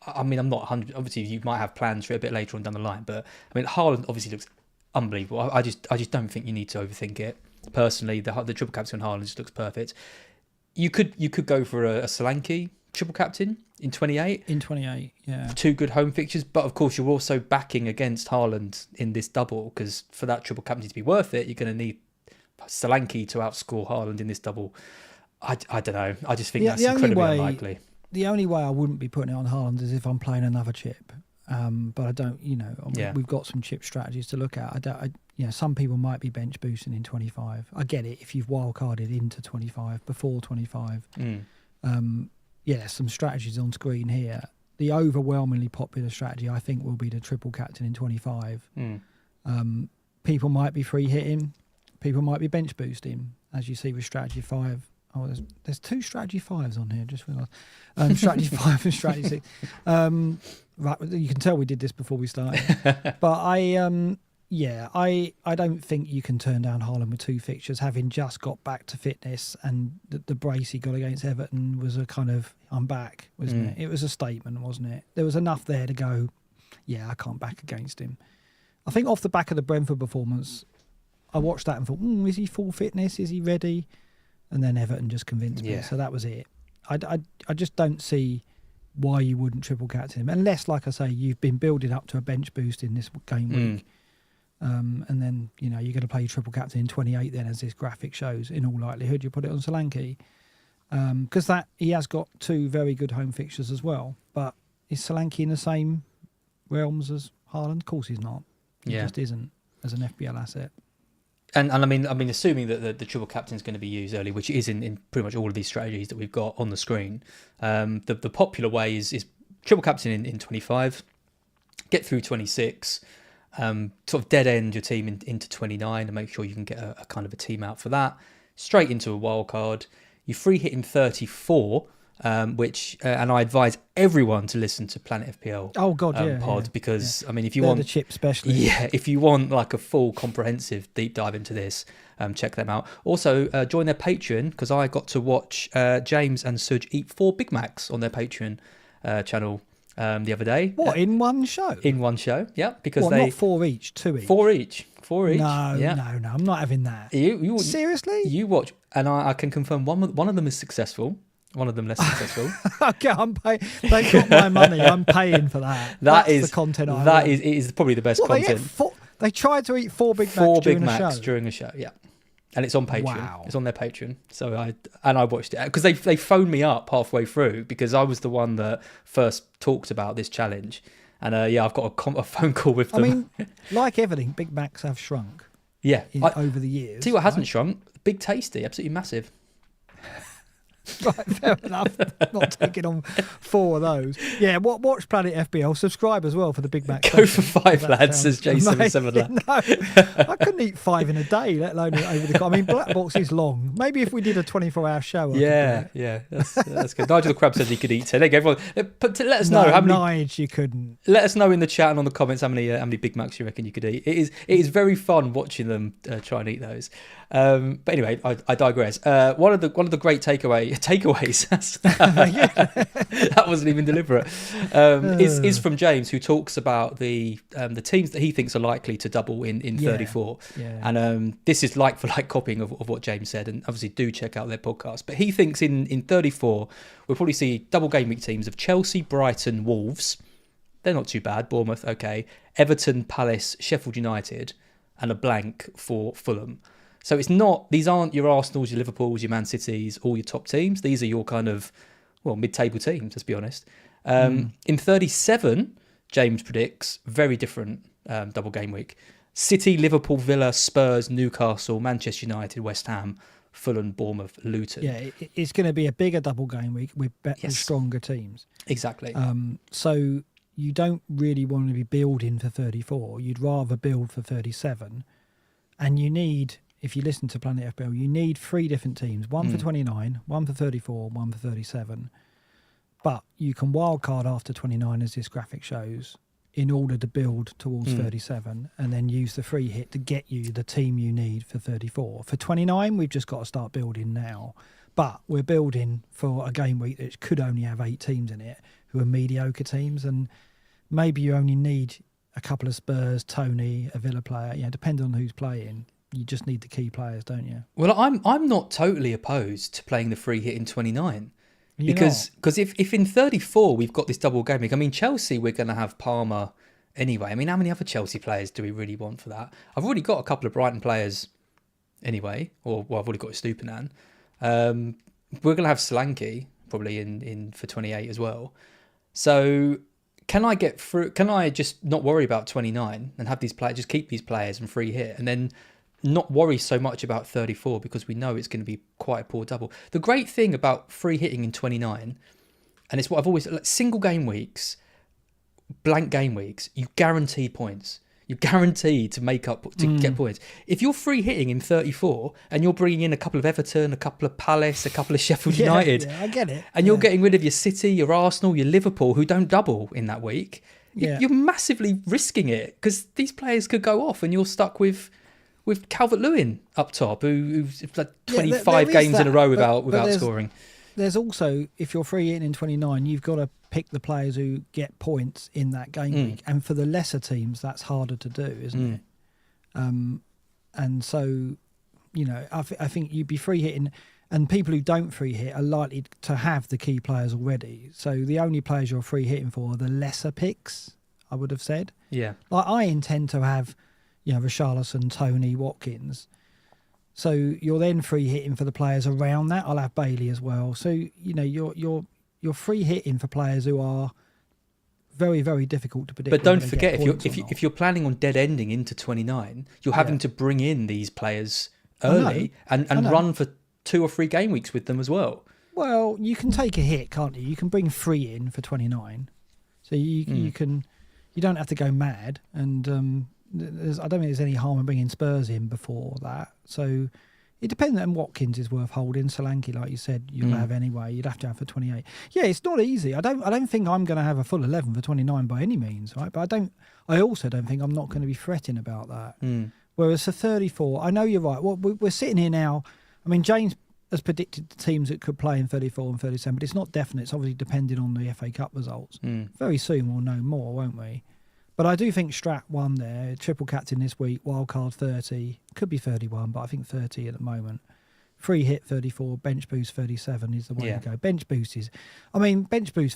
I mean, I'm not 100. Obviously, you might have plans for it a bit later on down the line, but I mean, Haaland obviously looks unbelievable. I just don't think you need to overthink it. Personally, the triple captain on Haaland just looks perfect. You could go for a Solanke triple captain in 28. In 28, yeah. 2 good home fixtures, but of course you're also backing against Haaland in this double, because for that triple captain to be worth it, you're going to need Solanke to outscore Haaland in this double. I don't know. I just think that's incredibly unlikely. The only way I wouldn't be putting it on Haaland is if I'm playing another chip. But I don't, we've got some chip strategies to look at. Some people might be bench boosting in 25. I get it if you've wildcarded into 25, before 25. Some strategies on screen here. The overwhelmingly popular strategy, I think, will be the triple captain in 25. People might be free hitting. People might be bench boosting, as you see with strategy 5. Oh, there's 2 strategy 5s on here, just realised. Strategy 5 and strategy 6. Right, you can tell we did this before we started. But I don't think you can turn down Haaland with 2 fixtures, having just got back to fitness, and the brace he got against Everton was a kind of, I'm back, wasn't it? It was a statement, wasn't it? There was enough there to go, I can't back against him. I think off the back of the Brentford performance, I watched that and thought, is he full fitness? Is he ready? and then Everton just convinced me. So that was it. I just don't see why you wouldn't triple captain him, unless, like I say, you've been building up to a bench boost in this game week. And then, you're going to play triple captain in 28 then, as this graphic shows. In all likelihood, you put it on Solanke. Because he has got 2 very good home fixtures as well. But is Solanke in the same realms as Haaland? Of course he's not. He just isn't as an FPL asset. And I mean, assuming that the triple captain is going to be used early, which it is in pretty much all of these strategies that we've got on the screen, the popular way is triple captain in 25, get through 26, sort of dead end your team into 29 and make sure you can get a kind of a team out for that, straight into a wild card. You free hit in 34, which and I advise everyone to listen to Planet FPL. Oh God, pod because I mean, if you They're want the chip specialist, if you want like a full comprehensive deep dive into this, check them out. Also, join their Patreon because I got to watch James and Suj eat 4 Big Macs on their Patreon channel the other day. What, in one show? In one show, yeah. Because not 4 each, 2 each. 4 each. 4 each. No, I'm not having that. You seriously? You watch, and I can confirm one of them is successful. One of them less successful. Okay, I'm paying. They got my money. I'm paying for that. That's the content. It is probably the best content. They tried to eat 4 Big Macs. 4 Big during Macs a show. during a show. Yeah, and it's on Patreon. Wow. It's on their Patreon. So I watched it because they phoned me up halfway through because I was the one that first talked about this challenge, and I've got a phone call with them. I mean, like everything, Big Macs have shrunk. Yeah, over the years. See what hasn't shrunk? Big Tasty, absolutely massive. Right, fair enough. Not taking on 4 of those. Yeah, watch Planet FBL. Subscribe as well for the Big Mac. Go for 5, lads, says J77. No, I couldn't eat 5 in a day, let alone over the. I mean, BlackBox is long. Maybe if we did a 24-hour show. Yeah, that's good. Nigel the Crab said he could eat 10. Everyone, let us know how many. Nige, you couldn't. Let us know in the chat and on the comments how many Big Macs you reckon you could eat. It is very fun watching them try and eat those. But anyway, I digress. One of the great takeaways that wasn't even deliberate. Is from James, who talks about the teams that he thinks are likely to double in 34. And this is like for like copying of what James said. And obviously do check out their podcast. But he thinks in 34 we'll probably see double game week teams of Chelsea, Brighton, Wolves. They're not too bad. Bournemouth, okay. Everton, Palace, Sheffield United, and a blank for Fulham. So these aren't your Arsenals, your Liverpools, your Man Cities, all your top teams. These are your kind of, mid-table teams, let's be honest. In 37, James predicts very different double game week. City, Liverpool, Villa, Spurs, Newcastle, Manchester United, West Ham, Fulham, Bournemouth, Luton. Yeah, it's going to be a bigger double game week with better, stronger teams. Exactly. So you don't really want to be building for 34. You'd rather build for 37. And you need... If you listen to Planet FPL, you need 3 different teams. One for 29, one for 34, one for 37. But you can wildcard after 29, as this graphic shows, in order to build towards 37 and then use the free hit to get you the team you need for 34. For 29, we've just got to start building now. But we're building for a game week that could only have 8 teams in it who are mediocre teams. And maybe you only need a couple of Spurs, Tony, a Villa player, depending on who's playing. You just need the key players, don't you? Well, I'm not totally opposed to playing the free hit in 29. Because if in 34 we've got this double game week, I mean, Chelsea, we're going to have Palmer anyway. I mean, how many other Chelsea players do we really want for that? I've already got a couple of Brighton players anyway, I've already got a Stupinan. We're going to have Solanke probably in for 28 as well. So can I get through? Can I just not worry about 29 and have these players, just keep these players and free hit, and then not worry so much about 34 because we know it's going to be quite a poor double. The great thing about free hitting in 29, and it's what I've always, single game weeks, blank game weeks, you guarantee points. You're guaranteed to make up, to get points. If you're free hitting in 34 and you're bringing in a couple of Everton, a couple of Palace, a couple of Sheffield United, I get it. And you're getting rid of your City, your Arsenal, your Liverpool, who don't double in that week, you're massively risking it because these players could go off and you're stuck with Calvert-Lewin up top, who's like 25 games in a row without scoring. There's also, if you're free hitting in 29, you've got to pick the players who get points in that game week. And for the lesser teams, that's harder to do, isn't it? And so, I think you'd be free hitting. And people who don't free hit are likely to have the key players already. So the only players you're free hitting for are the lesser picks, I would have said. Yeah. Like I intend to have, Richarlison, Tony, Watkins. So you're then free hitting for the players around that. I'll have Bailey as well. So you're free hitting for players who are very, very difficult to predict. But don't forget, if you're planning on dead ending into 29, you're having to bring in these players early and run for 2 or 3 game weeks with them as well. Well, you can take a hit, can't you? You can bring 3 in for 29, so you can. You don't have to go mad, and I don't think there's any harm in bringing Spurs in before that. So it depends. And Watkins is worth holding. Solanke, like you said, you'll have anyway. You'd have to have for 28. Yeah, it's not easy. I don't think I'm going to have a full 11 for 29 by any means, right? But I also don't think I'm not going to be fretting about that. Whereas for 34, I know you're right. Well, we're sitting here now. I mean, James has predicted the teams that could play in 34 and 37, but it's not definite. It's obviously depending on the FA Cup results. Very soon we'll know more, won't we? But I do think Strat won there. Triple captain this week, wildcard 30. Could be 31, but I think 30 at the moment. Free hit 34, bench boost 37 is the way to go. Bench boost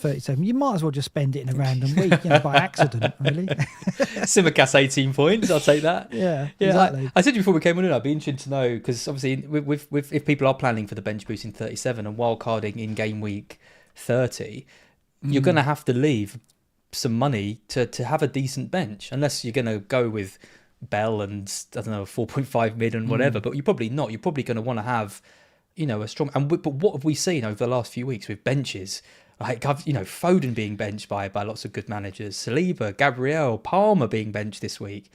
37. You might as well just spend it in a random week, by accident, really. Simicast 18 points, I'll take that. Yeah, exactly. I said before we came on in, I'd be interested to know, because obviously with if people are planning for the bench boost in 37 and wildcarding in game week 30, you're going to have to leave some money to have a decent bench, unless you're going to go with Bell and, I don't know, 4.5 mid and whatever, but you're probably not. You're probably going to want to have, a strong... But what have we seen over the last few weeks with benches? Like, Foden being benched by lots of good managers, Saliba, Gabriel, Palmer being benched this week.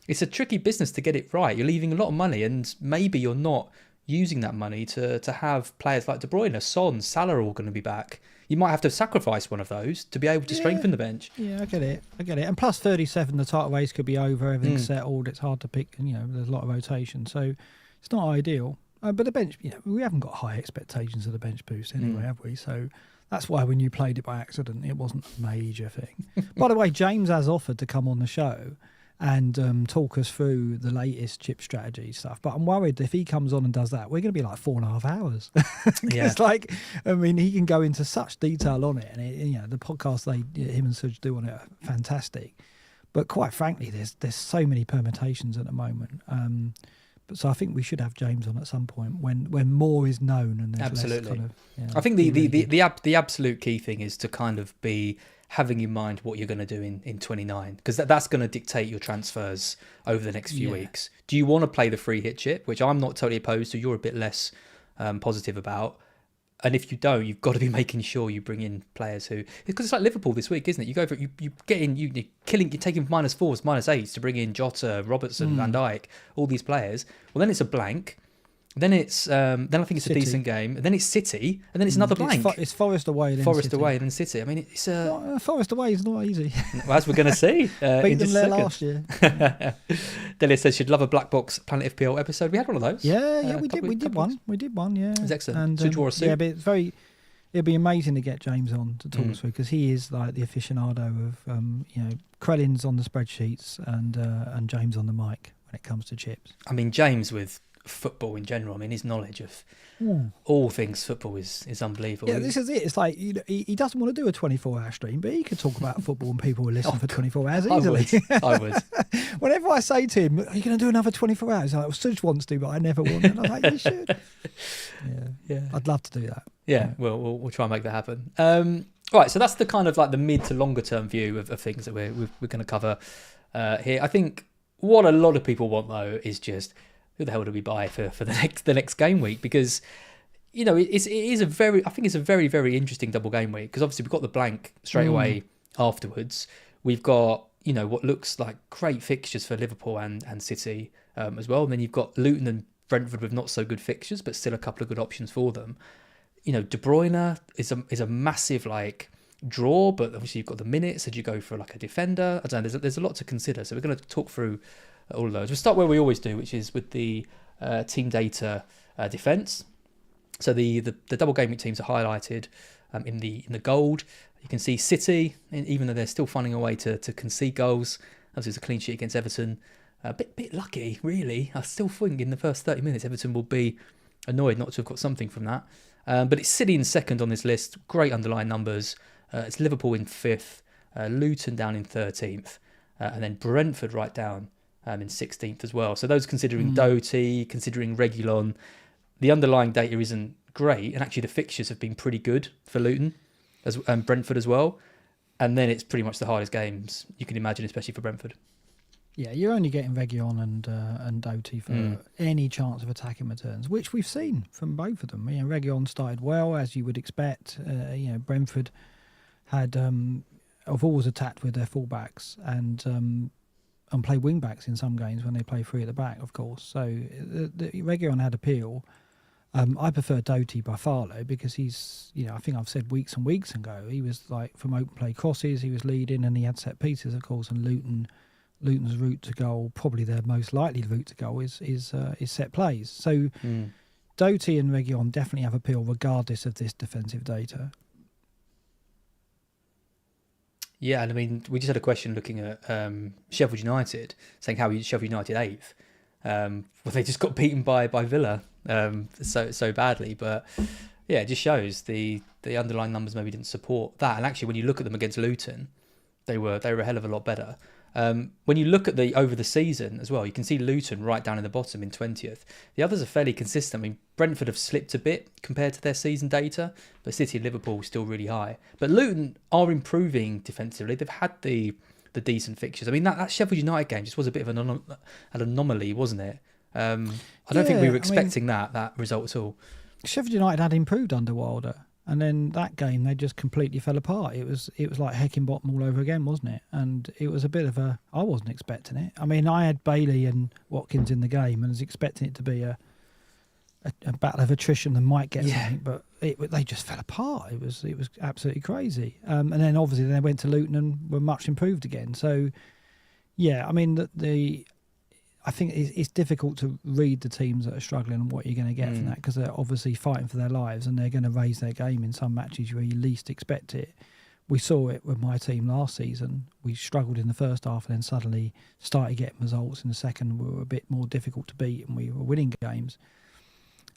It's a tricky business to get it right. You're leaving a lot of money, and maybe you're not using that money to have players like De Bruyne, Son, Salah all going to be back. You might have to sacrifice one of those to be able to strengthen the bench. Yeah, I get it. And plus 37, the title race could be over, everything's settled, it's hard to pick, there's a lot of rotation. So it's not ideal. But the bench, we haven't got high expectations of the bench boost anyway, have we? So that's why when you played it by accident, it wasn't a major thing. By the way, James has offered to come on the show and talk us through the latest chip strategy stuff. But I'm worried if he comes on and does that, we're going to be like 4.5 hours. He can go into such detail on it, and the podcast him and Suj do on it are fantastic. But quite frankly, there's so many permutations at the moment. So I think we should have James on at some point when more is known and there's less kind of. I think the absolute key thing is to kind of be having in mind what you're going to do in 29, because that's going to dictate your transfers over the next few weeks. Do you want to play the free hit chip, which I'm not totally opposed to, you're a bit less positive about? And if you don't, you've got to be making sure you bring in players who, because it's like Liverpool this week, isn't it? You go for you get in, you're taking -4s, -8s to bring in Jota, Robertson, Van Dijk, all these players. Well, then it's a blank. Then it's then I think it's City. A decent game. And then it's City, and then it's another blank. It's Forest away. Then Forest City. away, and then City. I mean, it's Forest away is not easy. Well, as we're going to see, beat them there last year. Delia says she'd love a Black Box Planet FPL episode. We had one of those. Yeah, we did one. Yeah, it was excellent. And, Such wore a suit. Yeah, but it'd be amazing to get James on to talk us through, because he is like the aficionado of Krellin's on the spreadsheets and James on the mic when it comes to chips. I mean, James with football in general, I mean, his knowledge of all things football is unbelievable. Yeah, this is it. It's like he doesn't want to do a 24-hour stream, but he could talk about football and people will listen for 24 hours easily. I would. Whenever I say to him, "Are you going to do another 24 hours?" He's like, "Well, Suj wants to, but I never want." And I'm like, "You should." Yeah, I'd love to do that. Yeah. We'll try and make that happen. Right, so that's the kind of like the mid to longer term view of things that we're going to cover here. I think what a lot of people want though is just, who the hell do we buy for the next game week? Because it is a very very interesting double game week, because obviously we've got the blank straight away afterwards. We've got what looks like great fixtures for Liverpool and City as well, and then you've got Luton and Brentford with not so good fixtures, but still a couple of good options for them. De Bruyne is a massive draw, but obviously you've got the minutes. Did you go for a defender? I don't know. There's a lot to consider. So we're going to talk through all of those. We'll start where we always do, which is with the team data defense. So the double game week teams are highlighted in the gold. You can see City, even though they're still finding a way to concede goals. Obviously, it's a clean sheet against Everton. A bit lucky, really. I still think in the first 30 minutes, Everton will be annoyed not to have got something from that. But it's City in second on this list. Great underlying numbers. It's Liverpool in fifth, Luton down in 13th, and then Brentford right down in 16th as well. So those considering Doty, considering Reguilon, the underlying data isn't great, and actually the fixtures have been pretty good for Luton and Brentford as well. And then it's pretty much the hardest games you can imagine, especially for Brentford. Yeah, you're only getting Reguilon and Doty for any chance of attacking returns, which we've seen from both of them. Reguilon started well, as you would expect. Brentford had have always attacked with their fullbacks and play wing backs in some games when they play three at the back, of course. So the Reguilon had appeal. I prefer Doty by far, though, because he's, I think I've said weeks and weeks ago, he was like from open play crosses, he was leading, and he had set pieces, of course, and Luton's route to goal, probably their most likely route to goal, is set plays. So Doty and Reguilon definitely have appeal regardless of this defensive data. Yeah, and I mean, we just had a question looking at Sheffield United, saying how Sheffield United 8th. Well, they just got beaten by Villa so badly, but yeah, it just shows the underlying numbers maybe didn't support that. And actually, when you look at them against Luton, they were a hell of a lot better. When you look at the over the season as well, you can see Luton right down in the bottom in 20th. The others are fairly consistent. I mean, Brentford have slipped a bit compared to their season data, but City and Liverpool still really high. But Luton are improving defensively. They've had the decent fixtures. I mean, that Sheffield United game just was a bit of an anomaly, wasn't it? I don't think we were expecting that result at all. Sheffield United had improved under Wilder, and then that game they just completely fell apart. It was like Heckingbottom all over again, wasn't it? And it was a bit of I wasn't expecting it. I mean, I had Bailey and Watkins in the game and was expecting it to be a battle of attrition and might get something, but they just fell apart. It was absolutely crazy. And then obviously they went to Luton and were much improved again. So yeah, I mean I think it's difficult to read the teams that are struggling and what you're going to get from that, because they're obviously fighting for their lives and they're going to raise their game in some matches where you least expect it. We saw it with my team last season. We struggled in the first half and then suddenly started getting results in the second. We were a bit more difficult to beat and we were winning games.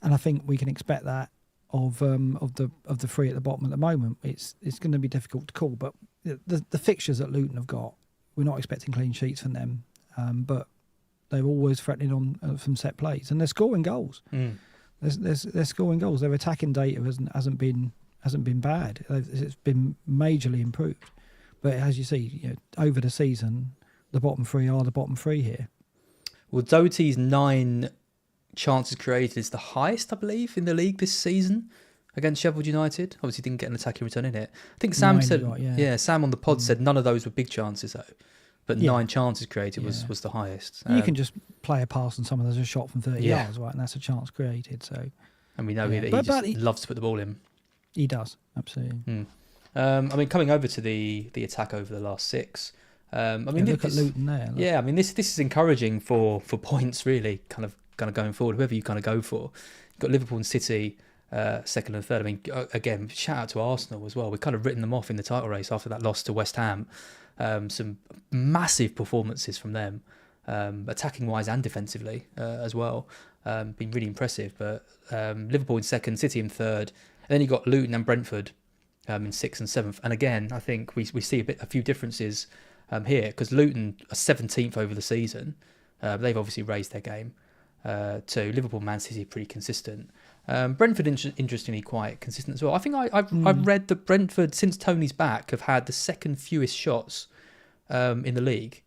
And I think we can expect that of the three at the bottom at the moment. It's going to be difficult to call, but the fixtures that Luton have got, we're not expecting clean sheets from them, but they're always threatening on from set plays, and they're scoring goals. They're scoring goals. Their attacking data hasn't been bad. It's been majorly improved. But as you see, over the season, the bottom three are the bottom three here. Well, Doty's 9 chances created is the highest, I believe, in the league this season against Sheffield United. Obviously, didn't get an attacking return in it. I think Sam said, Sam on the pod said none of those were big chances though. But 9 chances created was the highest. You can just play a pass and someone does a shot from 30 yards, right? And that's a chance created. So, and we know that he loves to put the ball in. He does, absolutely. I mean, coming over to the attack over the last 6. I mean, look at Luton there. Look. Yeah, I mean, this is encouraging for points, really, kind of going forward, whoever you kind of go for. You've got Liverpool and City second and third. I mean, again, shout out to Arsenal as well. We've kind of written them off in the title race after that loss to West Ham. Some massive performances from them, attacking wise and defensively as well. Been really impressive. But Liverpool in second, City in third, and then you got Luton and Brentford in 6th and 7th. And again, I think we see a few differences here, because Luton are 17th over the season. They've obviously raised their game. To Liverpool, Man City, pretty consistent. Brentford, interestingly, quite consistent as well. I think I've read that Brentford, since Tony's back, have had the second fewest shots in the league,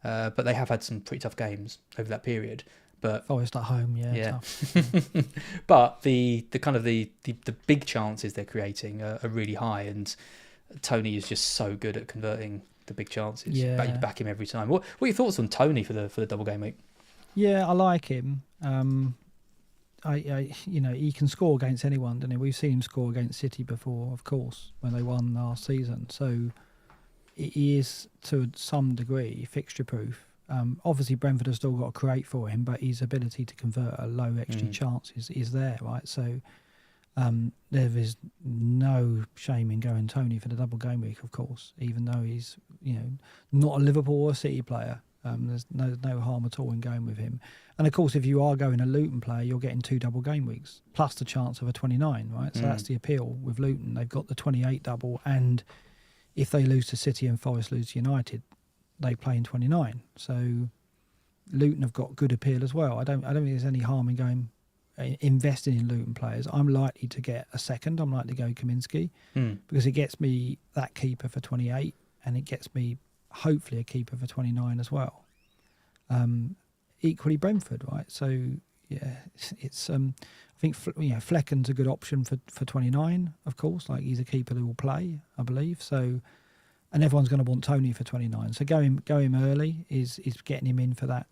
but they have had some pretty tough games over that period. But Forest at home, tough. But the kind of the big chances they're creating are really high, and Tony is just so good at converting the big chances. You back him every time. What are your thoughts on Tony for the double game week? Yeah, I like him. He can score against anyone, doesn't he? We've seen him score against City before, of course, when they won last season. So he is, to some degree, fixture proof. Obviously, Brentford have still got to create for him, but his ability to convert a low XG chance is there, right? So there is no shame in going Tony for the double game week, of course, even though he's not a Liverpool or City player. There's no harm at all in going with him. And of course, if you are going a Luton player, you're getting 2 double game weeks plus the chance of a 29, right? So that's the appeal with Luton. They've got the 28 double, and if they lose to City and Forest lose to United, they play in 29. So Luton have got good appeal as well. I don't think there's any harm in investing in Luton players. I'm likely to get a second. I'm likely to go Kaminsky because it gets me that keeper for 28, and it gets me hopefully a keeper for 29 as well. Equally Brentford, right? So yeah, it's I think Flecken's a good option for 29, of course. Like, he's a keeper who will play, I believe. So, and everyone's going to want Tony for 29. So go him early is getting him in for that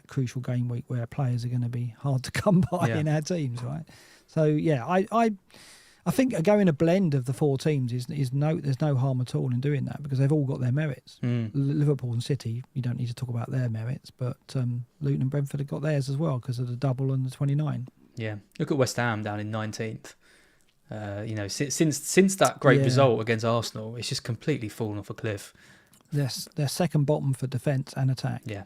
crucial game week where players are going to be hard to come by in our teams, right? So yeah, I think going a blend of the 4 teams there's no harm at all in doing that, because they've all got their merits. Liverpool and City, you don't need to talk about their merits, but Luton and Brentford have got theirs as well because of the double and the 29. Yeah, look at West Ham down in 19th. Since that great result against Arsenal, it's just completely fallen off a cliff. They're second bottom for defence and attack. Yeah.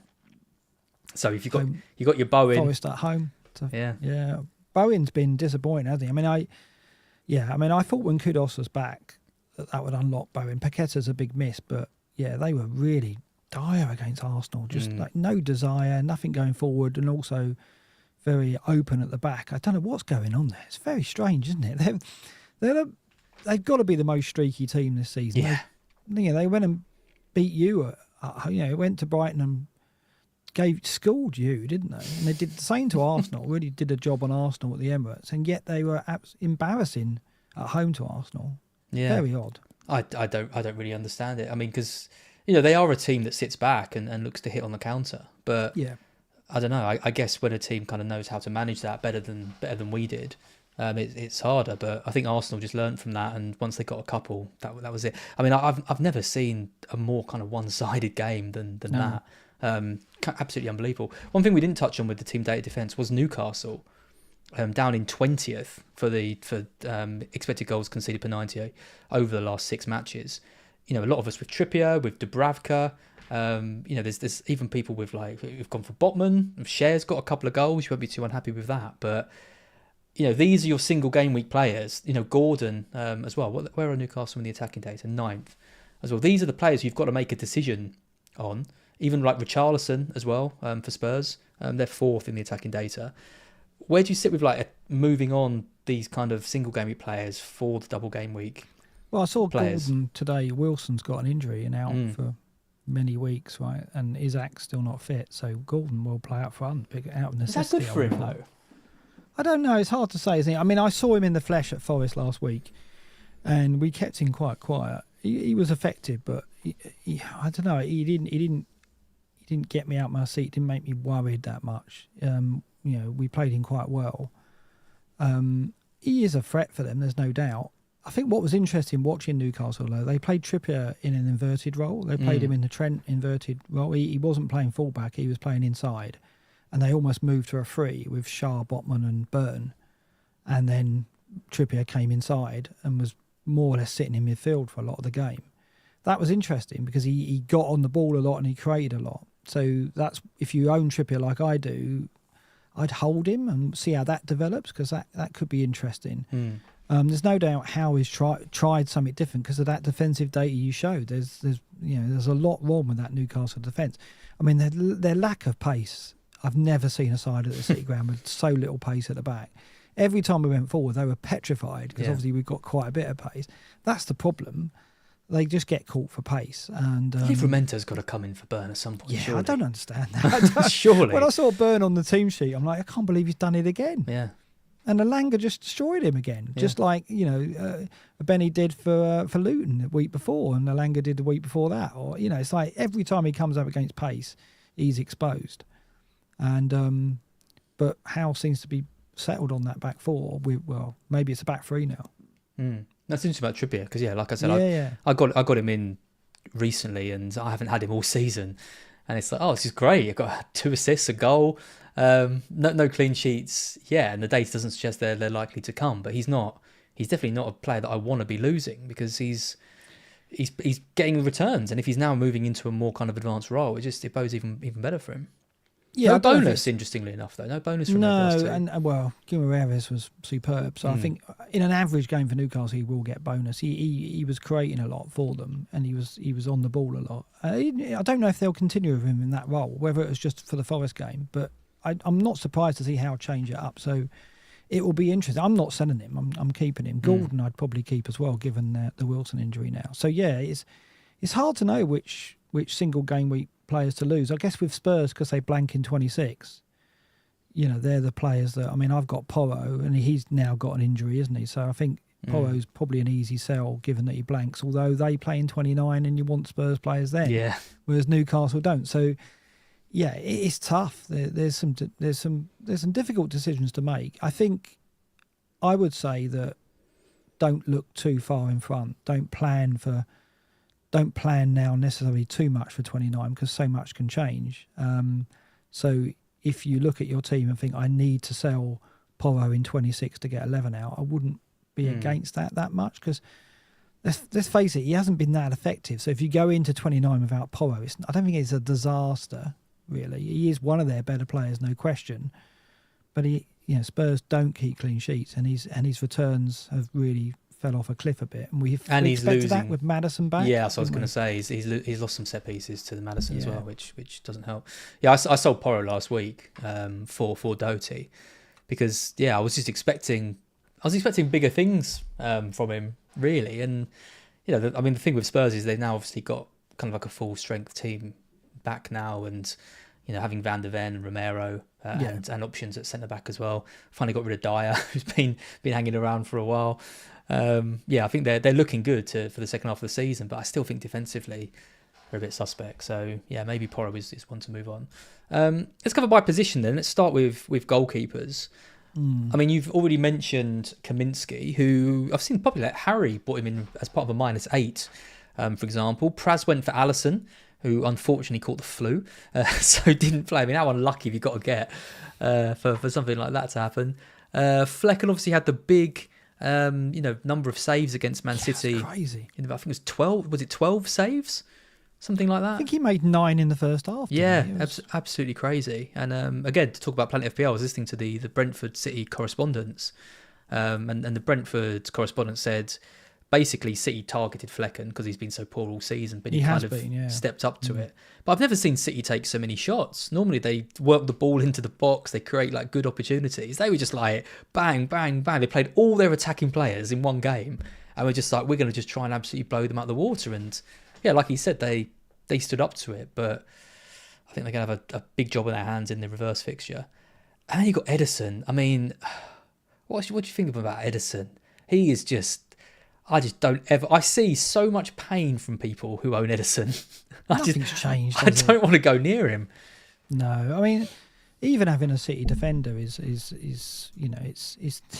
So if you got your Bowen, Forest at home. Yeah. Bowen's been disappointing, hasn't he? I thought when Kudos was back that would unlock Bowen. Paqueta's a big miss, but yeah, they were really dire against Arsenal. Just like no desire, nothing going forward, and also very open at the back. I don't know what's going on there. It's very strange, isn't it? They've got to be the most streaky team this season. Yeah. They went and beat you. Went to Brighton and schooled you, didn't they? And they did the same to Arsenal. Really did a job on Arsenal at the Emirates, and yet they were embarrassing at home to Arsenal. Yeah, very odd. I don't really understand it. I mean, because they are a team that sits back and looks to hit on the counter, but yeah. I don't know. I guess when a team kind of knows how to manage that better than we did, it's harder. But I think Arsenal just learned from that, and once they got a couple, that was it. I mean, I've never seen a more kind of one-sided game than that. Absolutely unbelievable. One thing we didn't touch on with the team data defence was Newcastle, down in 20th for expected goals conceded per 90 over the last 6 matches. A lot of us with Trippier, with Dubravka. There's even people with who've gone for Botman. Cher's got a couple of goals. You won't be too unhappy with that. But these are your single game week players. Gordon as well. Where are Newcastle in the attacking data? 9th as well. These are the players you've got to make a decision on. Even like Richarlison as well for Spurs. They're 4th in the attacking data. Where do you sit with moving on these kind of single game week players for the double game week? Well, I saw players. Gordon today. Wilson's got an injury and out for many weeks, right? And Isaac's still not fit, so Gordon will play out front, out of necessity. Is that good for him though? I don't know. It's hard to say, isn't it? I mean, I saw him in the flesh at Forest last week, and we kept him quite quiet. He was effective, but I don't know. He didn't get me out my seat. Didn't make me worried that much. We played him quite well. He is a threat for them. There's no doubt. I think what was interesting watching Newcastle, though, they played Trippier in an inverted role. They played him in the Trent inverted role. He wasn't playing fullback. He was playing inside. And they almost moved to a 3 with Shah, Botman and Burton. And then Trippier came inside and was more or less sitting in midfield for a lot of the game. That was interesting because he got on the ball a lot and he created a lot. So that's, if you own Trippier like I do, I'd hold him and see how that develops, because that could be interesting. There's no doubt how he's tried something different because of that defensive data you showed. There's a lot wrong with that Newcastle defence. I mean, their lack of pace. I've never seen a side at the City Ground with so little pace at the back. Every time we went forward, they were petrified because obviously we've got quite a bit of pace. That's the problem. They just get caught for pace. And Livramento's got to come in for Burn at some point. Yeah, surely. I don't understand that. Surely. When I saw Burn on the team sheet, I'm like, I can't believe he's done it again. Yeah. And Alanga just destroyed him again, just like Benny did for Luton the week before, and Alanga did the week before that. Or it's like every time he comes up against pace, he's exposed. And but Howe seems to be settled on that back 4. Maybe it's a back 3 now. That's interesting about Trippier because like I said, I got him in recently, and I haven't had him all season. And it's like, this is great. I've got 2 assists, a goal. No clean sheets, and the data doesn't suggest they're likely to come. But he's definitely not a player that I want to be losing because he's he's getting the returns, and if he's now moving into a more kind of advanced role, it bodes even better for him. Yeah, No bonus, interestingly enough, though. No bonus from those two. And well, Guimaraes was superb. So I think in an average game for Newcastle, he will get bonus. He was creating a lot for them, and he was on the ball a lot. I don't know if they'll continue with him in that role, whether it was just for the Forest game, but I'm not surprised to see how change it up. So it will be interesting. I'm not selling him. I'm keeping him. Gordon, I'd probably keep as well, given the Wilson injury now. So yeah, it's hard to know which single game week players to lose. I guess with Spurs, because they blank in 26, they're the players that, I've got Porro, and he's now got an injury, isn't he? So I think Porro's probably an easy sell, given that he blanks, although they play in 29 and you want Spurs players then. Yeah. Whereas Newcastle don't. So yeah, it's tough. There's some difficult decisions to make. I think I would say that don't look too far in front. Don't plan now necessarily too much for 29, because so much can change. So if you look at your team and think, I need to sell Porro in 26 to get 11 out, I wouldn't be against that much, because let's face it, he hasn't been that effective. So if you go into 29 without Porro, I don't think it's a disaster, really. He is one of their better players, no question. But Spurs don't keep clean sheets, and his returns have really fell off a cliff a bit, and we expected losing that with Maddison back. Yeah, so I was going to say he's lost some set pieces to the Maddison as well, which doesn't help. Yeah, I sold Porro last week for Doty, because I was expecting bigger things from him, really. And the thing with Spurs is they've now obviously got kind of like a full strength team back now, and having Van der Ven and Romero and options at centre back as well. Finally got rid of Dyer, who's been hanging around for a while. I think they're looking good for the second half of the season, but I still think defensively they're a bit suspect. So maybe Porro is one to move on. Let's cover by position then. Let's start with goalkeepers. You've already mentioned Kaminsky, who I've seen popular. Harry bought him in as part of a -8, for example. Praz went for Alisson, who unfortunately caught the flu, so didn't play. How unlucky have you got to get for something like that to happen? Flecken obviously had the big number of saves against Man City. That's crazy. I think it was 12. Was it 12 saves? Something like that. I think he made 9 in the first half. Yeah, absolutely crazy. And again, to talk about Planet FPL, I was listening to the Brentford City correspondence, and the Brentford correspondent said basically City targeted Flecken because he's been so poor all season, but he kind of stepped up to it. But I've never seen City take so many shots. Normally they work the ball into the box, they create like good opportunities. They were just like bang, bang, bang. They played all their attacking players in one game, and we're just like, we're going to just try and absolutely blow them out of the water. And like he said, they stood up to it, but I think they're going to have a big job on their hands in the reverse fixture. And then you got Ederson. What do you think about Ederson? He is just... I see so much pain from people who own Ederson. Nothing's changed. I don't want to go near him. No, even having a City defender is it's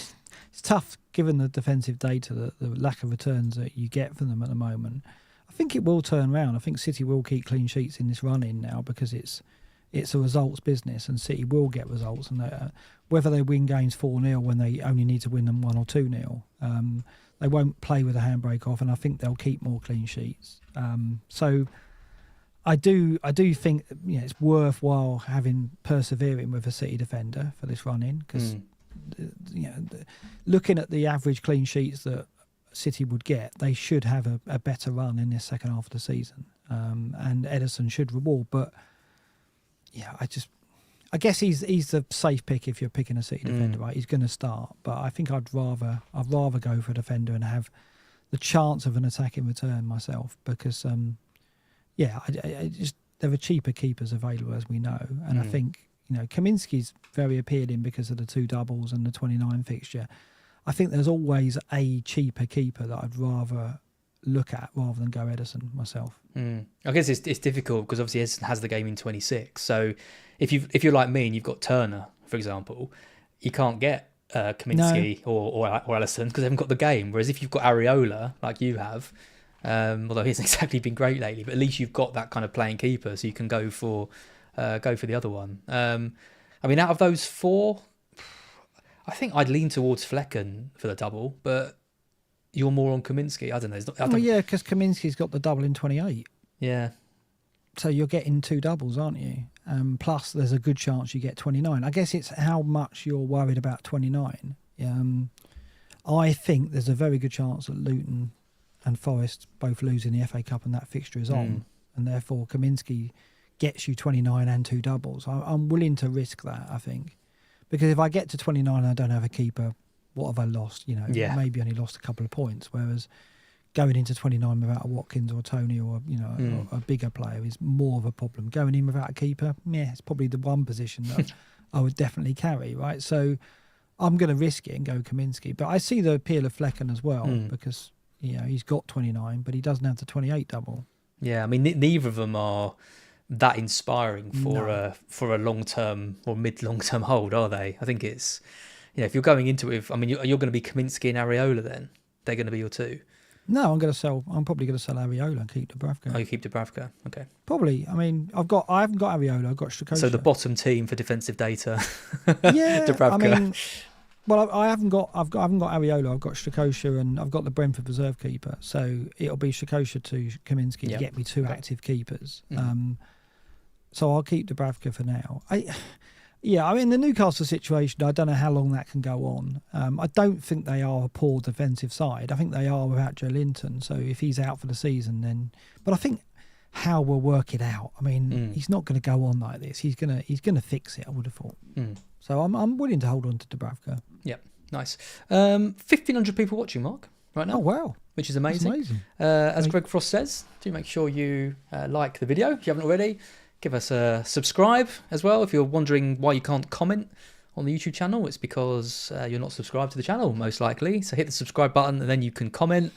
tough given the defensive data, the lack of returns that you get from them at the moment. I think it will turn around. I think City will keep clean sheets in this run-in now, because it's a results business, and City will get results. And whether they win games 4-0 when they only need to win them 1 or 2-0, they won't play with a handbrake off, and I think they'll keep more clean sheets. So I do think it's worthwhile persevering with a City defender for this run-in, because looking at the average clean sheets that City would get, they should have a better run in this second half of the season, and Ederson should reward. But I guess he's the safe pick if you're picking a City defender, right? He's going to start, but I think I'd rather go for a defender and have the chance of an attacking return myself, because there are cheaper keepers available, as we know, and I think Kaminsky's very appealing because of the 2 doubles and the 29 fixture. I think there's always a cheaper keeper that I'd rather look at rather than go Ederson myself. I guess it's difficult because obviously Ederson has the game in 26. So if you're like me and you've got Turner, for example, you can't get Kaminsky or Alisson because they haven't got the game. Whereas if you've got Areola, like you have, although he hasn't exactly been great lately, but at least you've got that kind of playing keeper, so you can go for the other one. Out of those 4, I think I'd lean towards Flecken for the double, but you're more on Kaminsky. I don't know. I don't, Well, yeah, because Kaminsky's got the double in 28. yeah. So you're getting 2 doubles, aren't you? Plus, there's a good chance you get 29. I guess it's how much you're worried about 29. I think there's a very good chance that Luton and Forest both lose in the FA Cup and that fixture is on. And therefore, Kaminsky gets you 29 and 2 doubles. I'm willing to risk that, I think. Because if I get to 29 and I don't have a keeper, what have I lost? Maybe only lost a couple of points. Whereas going into 29 without a Watkins or Tony or a bigger player is more of a problem. Going in without a keeper, it's probably the one position that I would definitely carry, right? So I'm going to risk it and go Kaminsky. But I see the appeal of Flecken as well because he's got 29, but he doesn't have the 28 double. Yeah, I mean, neither of them are that inspiring for a long-term or mid-long-term hold, are they? I think it's, if you're going into it with, I mean, you're going to be Kaminsky and Areola then. They're going to be your two. No, I'm probably going to sell Areola and keep Dubravka. Oh, you keep Dubravka, okay. Probably. I mean, I haven't got Areola, I've got Strakosha. So the bottom team for defensive data. Yeah, Dubravka. I mean, well, I haven't got Areola, I've got Strakosha and I've got the Brentford reserve keeper. So it'll be Strakosha to Kaminsky to get me 2 active keepers. So I'll keep Dubravka for now. I mean, the Newcastle situation, I don't know how long that can go on. I don't think they are a poor defensive side. I think they are without Joe Linton. So if he's out for the season, then... But I think Howe will work it out. I mean, he's not going to go on like this. He's gonna fix it, I would have thought. So I'm willing to hold on to Dubravka. Yep, nice. 1,500 people watching, Mark, right now. Oh, wow. Which is amazing. That's amazing. As Greg Frost says, do make sure you like the video if you haven't already. Give us a subscribe as well. If you're wondering why you can't comment on the YouTube channel, it's because you're not subscribed to the channel, most likely. So hit the subscribe button and then you can comment.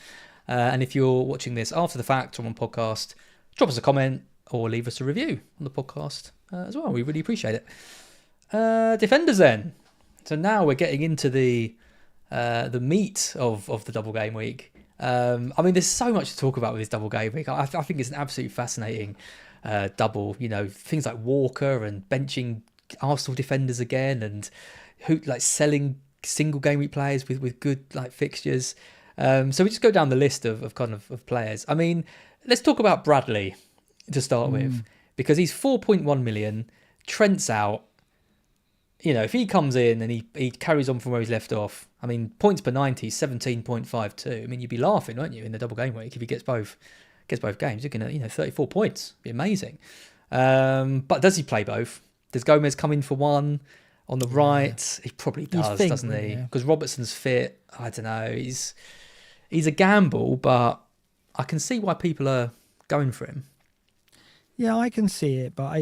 And if you're watching this after the fact or on podcast, drop us a comment or leave us a review on the podcast as well. We really appreciate it. Defenders then. So now we're getting into the meat of the double game week. I mean, there's so much to talk about with this double game week. I think it's an absolutely fascinating double, things like Walker and benching Arsenal defenders again and selling single game week players with good fixtures. So we just go down the list of players. I mean, let's talk about Bradley to start with, because he's 4.1 million. Trent's out. If he comes in and he carries on from where he's left off, I mean, points per 90, 17.52. I mean, you'd be laughing, wouldn't you, in the double game week if he gets both games? You're going to, 34 points. It'd be amazing. But does he play both? Does Gomez come in for one on the right? He probably does, doesn't he? Because Robertson's fit. I don't know. He's a gamble, but I can see why people are going for him. Yeah, I can see it, but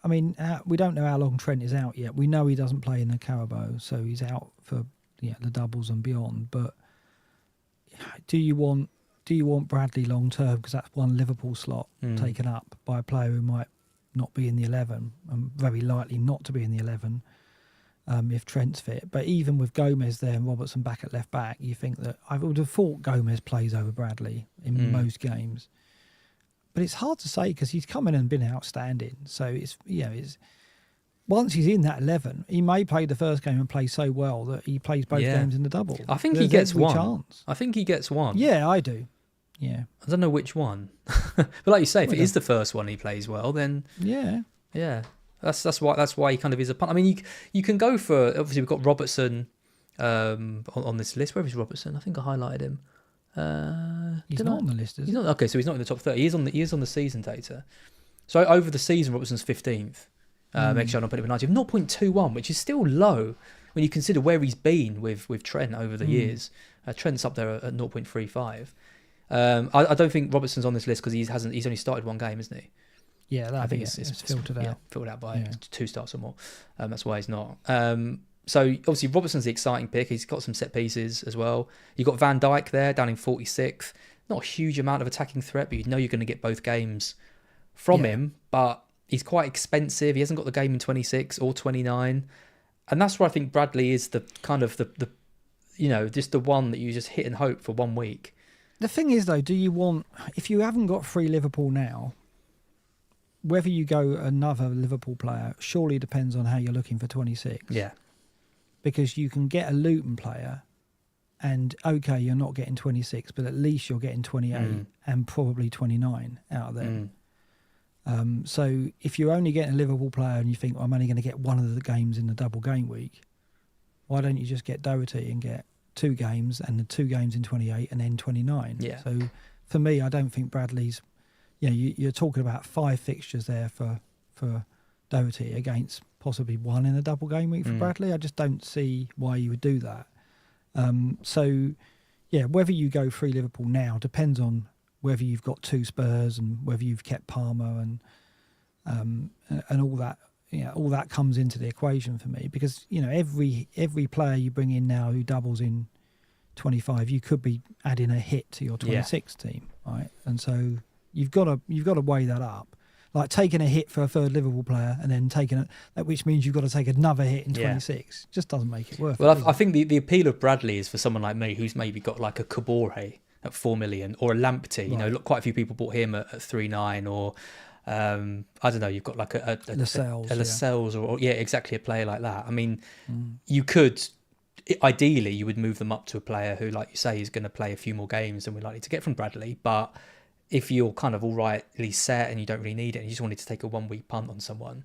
I mean, we don't know how long Trent is out yet. We know he doesn't play in the Carabao, so he's out for the doubles and beyond. But do you want Bradley long term, because that's one Liverpool slot taken up by a player who might not be in the 11 and very likely not to be in the 11 if Trent's fit. But even with Gomez there and Robertson back at left back, you think that I would have thought Gomez plays over Bradley in most games. But it's hard to say because he's come in and been outstanding. So it's once he's in that 11, he may play the first game and play so well that he plays both games in the double. I think he gets one. Chance. I think he gets one. Yeah, I do. Yeah. I don't know which one. But like you say, if it is the first one he plays well, then... Yeah. That's why he kind of is a punt. I mean, you can go for... Obviously, we've got Robertson on this list. Where is Robertson? I think I highlighted him. He's not on the list, is he? He's not, okay, so he's not in the top 30. He is on the season data. So over the season, Robertson's 15th. Makes sure I don't put him at 90. 0.21, which is still low when you consider where he's been with Trent over the years. Trent's up there at 0.35. I don't think Robertson's on this list because he's only started one game, isn't he? Yeah, I think it's filtered out. Yeah, filtered out by 2 starts or more. That's why he's not. So obviously Robertson's the exciting pick. He's got some set pieces as well. You've got Van Dijk there down in 46th. Not a huge amount of attacking threat, but you know you're going to get both games from him. But he's quite expensive. He hasn't got the game in 26 or 29. And that's where I think Bradley is the kind of the just the one that you just hit and hope for 1 week. The thing is, though, if you haven't got free Liverpool now, whether you go another Liverpool player surely depends on how you're looking for 26. Yeah. Because you can get a Luton player And okay, you're not getting 26, but at least you're getting 28 and probably 29 out of them. So if you're only getting a Liverpool player and you think, well, I'm only going to get one of the games in the double game week, why don't you just get Doherty and get 2 games and the 2 games in 28 and then 29? Yeah. So for me, I don't think Bradley's, you're talking about 5 fixtures there for Doherty against possibly 1 in a double game week for Bradley. I just don't see why you would do that. So whether you go 3 Liverpool now depends on whether you've got 2 Spurs and whether you've kept Palmer and all that. All that comes into the equation for me, because every player you bring in now who doubles in 25, you could be adding a hit to your 26 team, right? And so you've got to weigh that up. Like taking a hit for a third Liverpool player and then taking which means you've got to take another hit in 26, just doesn't make it worth it. Well, I think the appeal of Bradley is for someone like me who's maybe got like a Kabore at 4 million or a Lamptey. Right. Quite a few people bought him at 3.9, or I don't know. You've got like a Lascelles, or exactly, a player like that. I mean, you could ideally you would move them up to a player who, like you say, is going to play a few more games than we're likely to get from Bradley, but if you're kind of all rightly set and you don't really need it and you just wanted to take a 1 week punt on someone,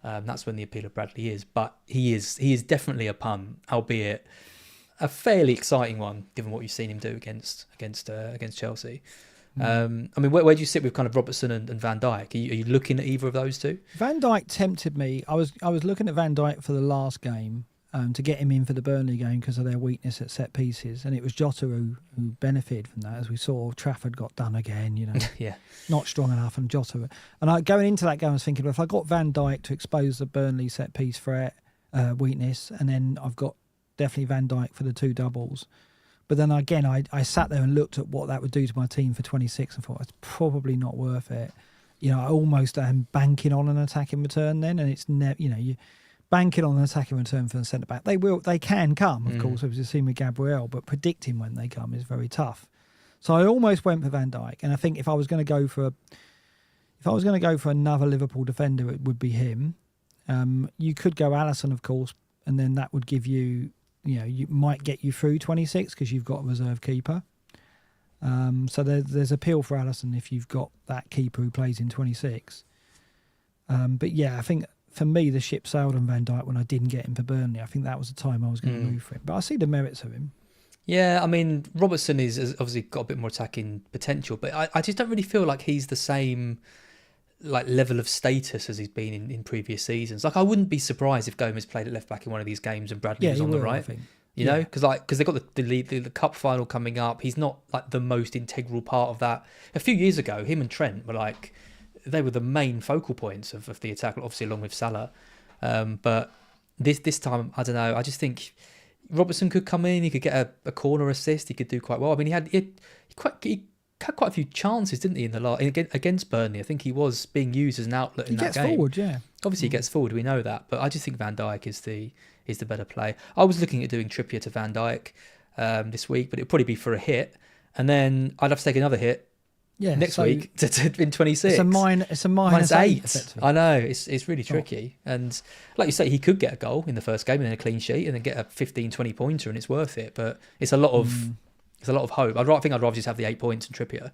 that's when the appeal of Bradley is. But he is definitely a punt, albeit a fairly exciting one given what you've seen him do against Chelsea. I mean, where do you sit with kind of Robertson and Van Dijk? Are you looking at either of those two? Van Dijk tempted me. I was looking at Van Dijk for the last game to get him in for the Burnley game because of their weakness at set pieces, and it was Jota who benefited from that. As we saw, Trafford got done again, not strong enough, and Jota. And going into that game, I was thinking, well, if I got Van Dijk to expose the Burnley set piece threat weakness, and then I've got definitely Van Dijk for the 2 doubles. But then again, I sat there and looked at what that would do to my team for 26 and thought it's probably not worth it. I almost am banking on an attacking return then, and it's never, you banking on an attacking return for the centre back. They can come, of course, as we've seen with Gabriel, but predicting when they come is very tough. So I almost went for Van Dijk, and I think if I was going to go for another Liverpool defender, it would be him. You could go Alisson, of course, and then that would give you. You might get you through 26 because you've got a reserve keeper. So there's appeal for Alisson if you've got that keeper who plays in 26. But I think for me, the ship sailed on Van Dijk when I didn't get him for Burnley. I think that was the time I was going to move for him. But I see the merits of him. Yeah, I mean, Robertson has obviously got a bit more attacking potential, but I just don't really feel like he's the same like level of status as he's been in previous seasons. Like, I wouldn't be surprised if Gomez played at left back in one of these games and Bradley was on the right. You know, because they've got the cup final coming up. He's not like the most integral part of that. A few years ago, him and Trent were they were the main focal points of the attack, obviously along with Salah. But this time, I don't know. I just think Robertson could come in. He could get a corner assist. He could do quite well. I mean, he had quite a few chances, didn't he, against Burnley? I think he was being used as an outlet in that game. He gets forward, yeah. Obviously, he gets forward. We know that, but I just think Van Dijk is the better play. I was looking at doing Trippier to Van Dijk this week, but it'd probably be for a hit, and then I'd have to take another hit next week in 26. It's a minus 8. I know, it's really tricky. And like you say, he could get a goal in the first game and then a clean sheet and then get a 15-20 pointer, and it's worth it. But it's a lot of hope. I think I'd rather just have the 8 points in Trippier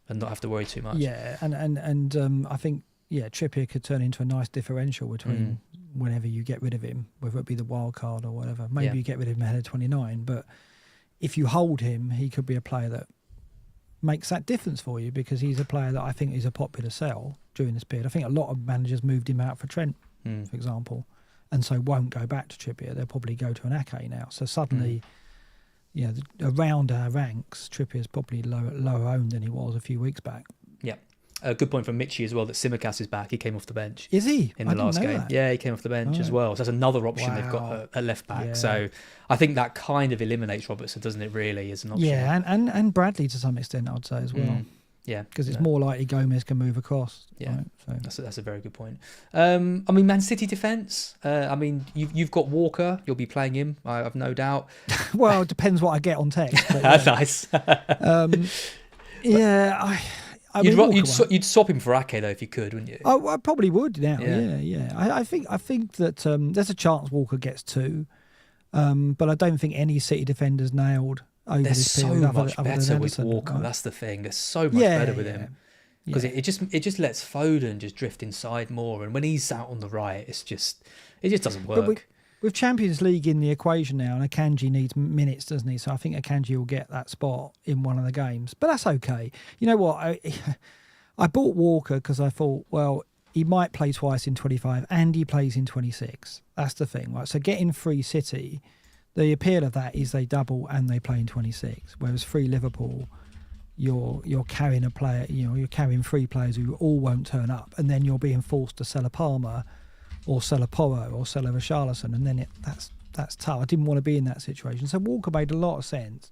and not have to worry too much. Yeah, and I think Trippier could turn into a nice differential between whenever you get rid of him, whether it be the wild card or whatever. Maybe you get rid of him ahead of 29, but if you hold him, he could be a player that makes that difference for you, because he's a player that I think is a popular sell during this period. I think a lot of managers moved him out for Trent, for example, and so won't go back to Trippier. They'll probably go to an Ake now. So suddenly, around our ranks, Trippier's probably lower owned than he was a few weeks back. Yeah. A good point from Mitchie as well, that Simicast is back. He came off the bench. Is he? In the last game. That. Yeah, he came off the bench as well. So that's another option they've got at left back. Yeah. So I think that kind of eliminates Robertson, doesn't it, really, as an option? Yeah, and Bradley to some extent, I'd say, as well. Yeah. Because it's more likely Gomez can move across. Yeah, right? So that's a very good point. I mean, Man City defence, I mean, you've got Walker. You'll be playing him, I have no doubt. Well, it depends what I get on text. But, nice. You'd swap him for Ake though if you could, wouldn't you? I probably would now. Yeah. I think that there's a chance Walker gets 2, but I don't think any City defenders nailed over They're this so period. much other better than with Ederson, Walker. right? That's the thing. They're so much better with him. Because Yeah. it just lets Foden just drift inside more, and when he's out on the right, it just doesn't work. But with Champions League in the equation now, and Akanji needs minutes, doesn't he? So I think Akanji will get that spot in one of the games. But that's okay. You know what? I bought Walker because I thought, well, he might play twice in 25 and he plays in 26. That's the thing, right? So getting free City, the appeal of that is they double and they play in 26. Whereas free Liverpool, you're carrying a player, you're carrying 3 players who all won't turn up, and then you're being forced to sell a Palmer or sell a Porro or sell a Richarlison, and then that's tough. I didn't want to be in that situation. So Walker made a lot of sense.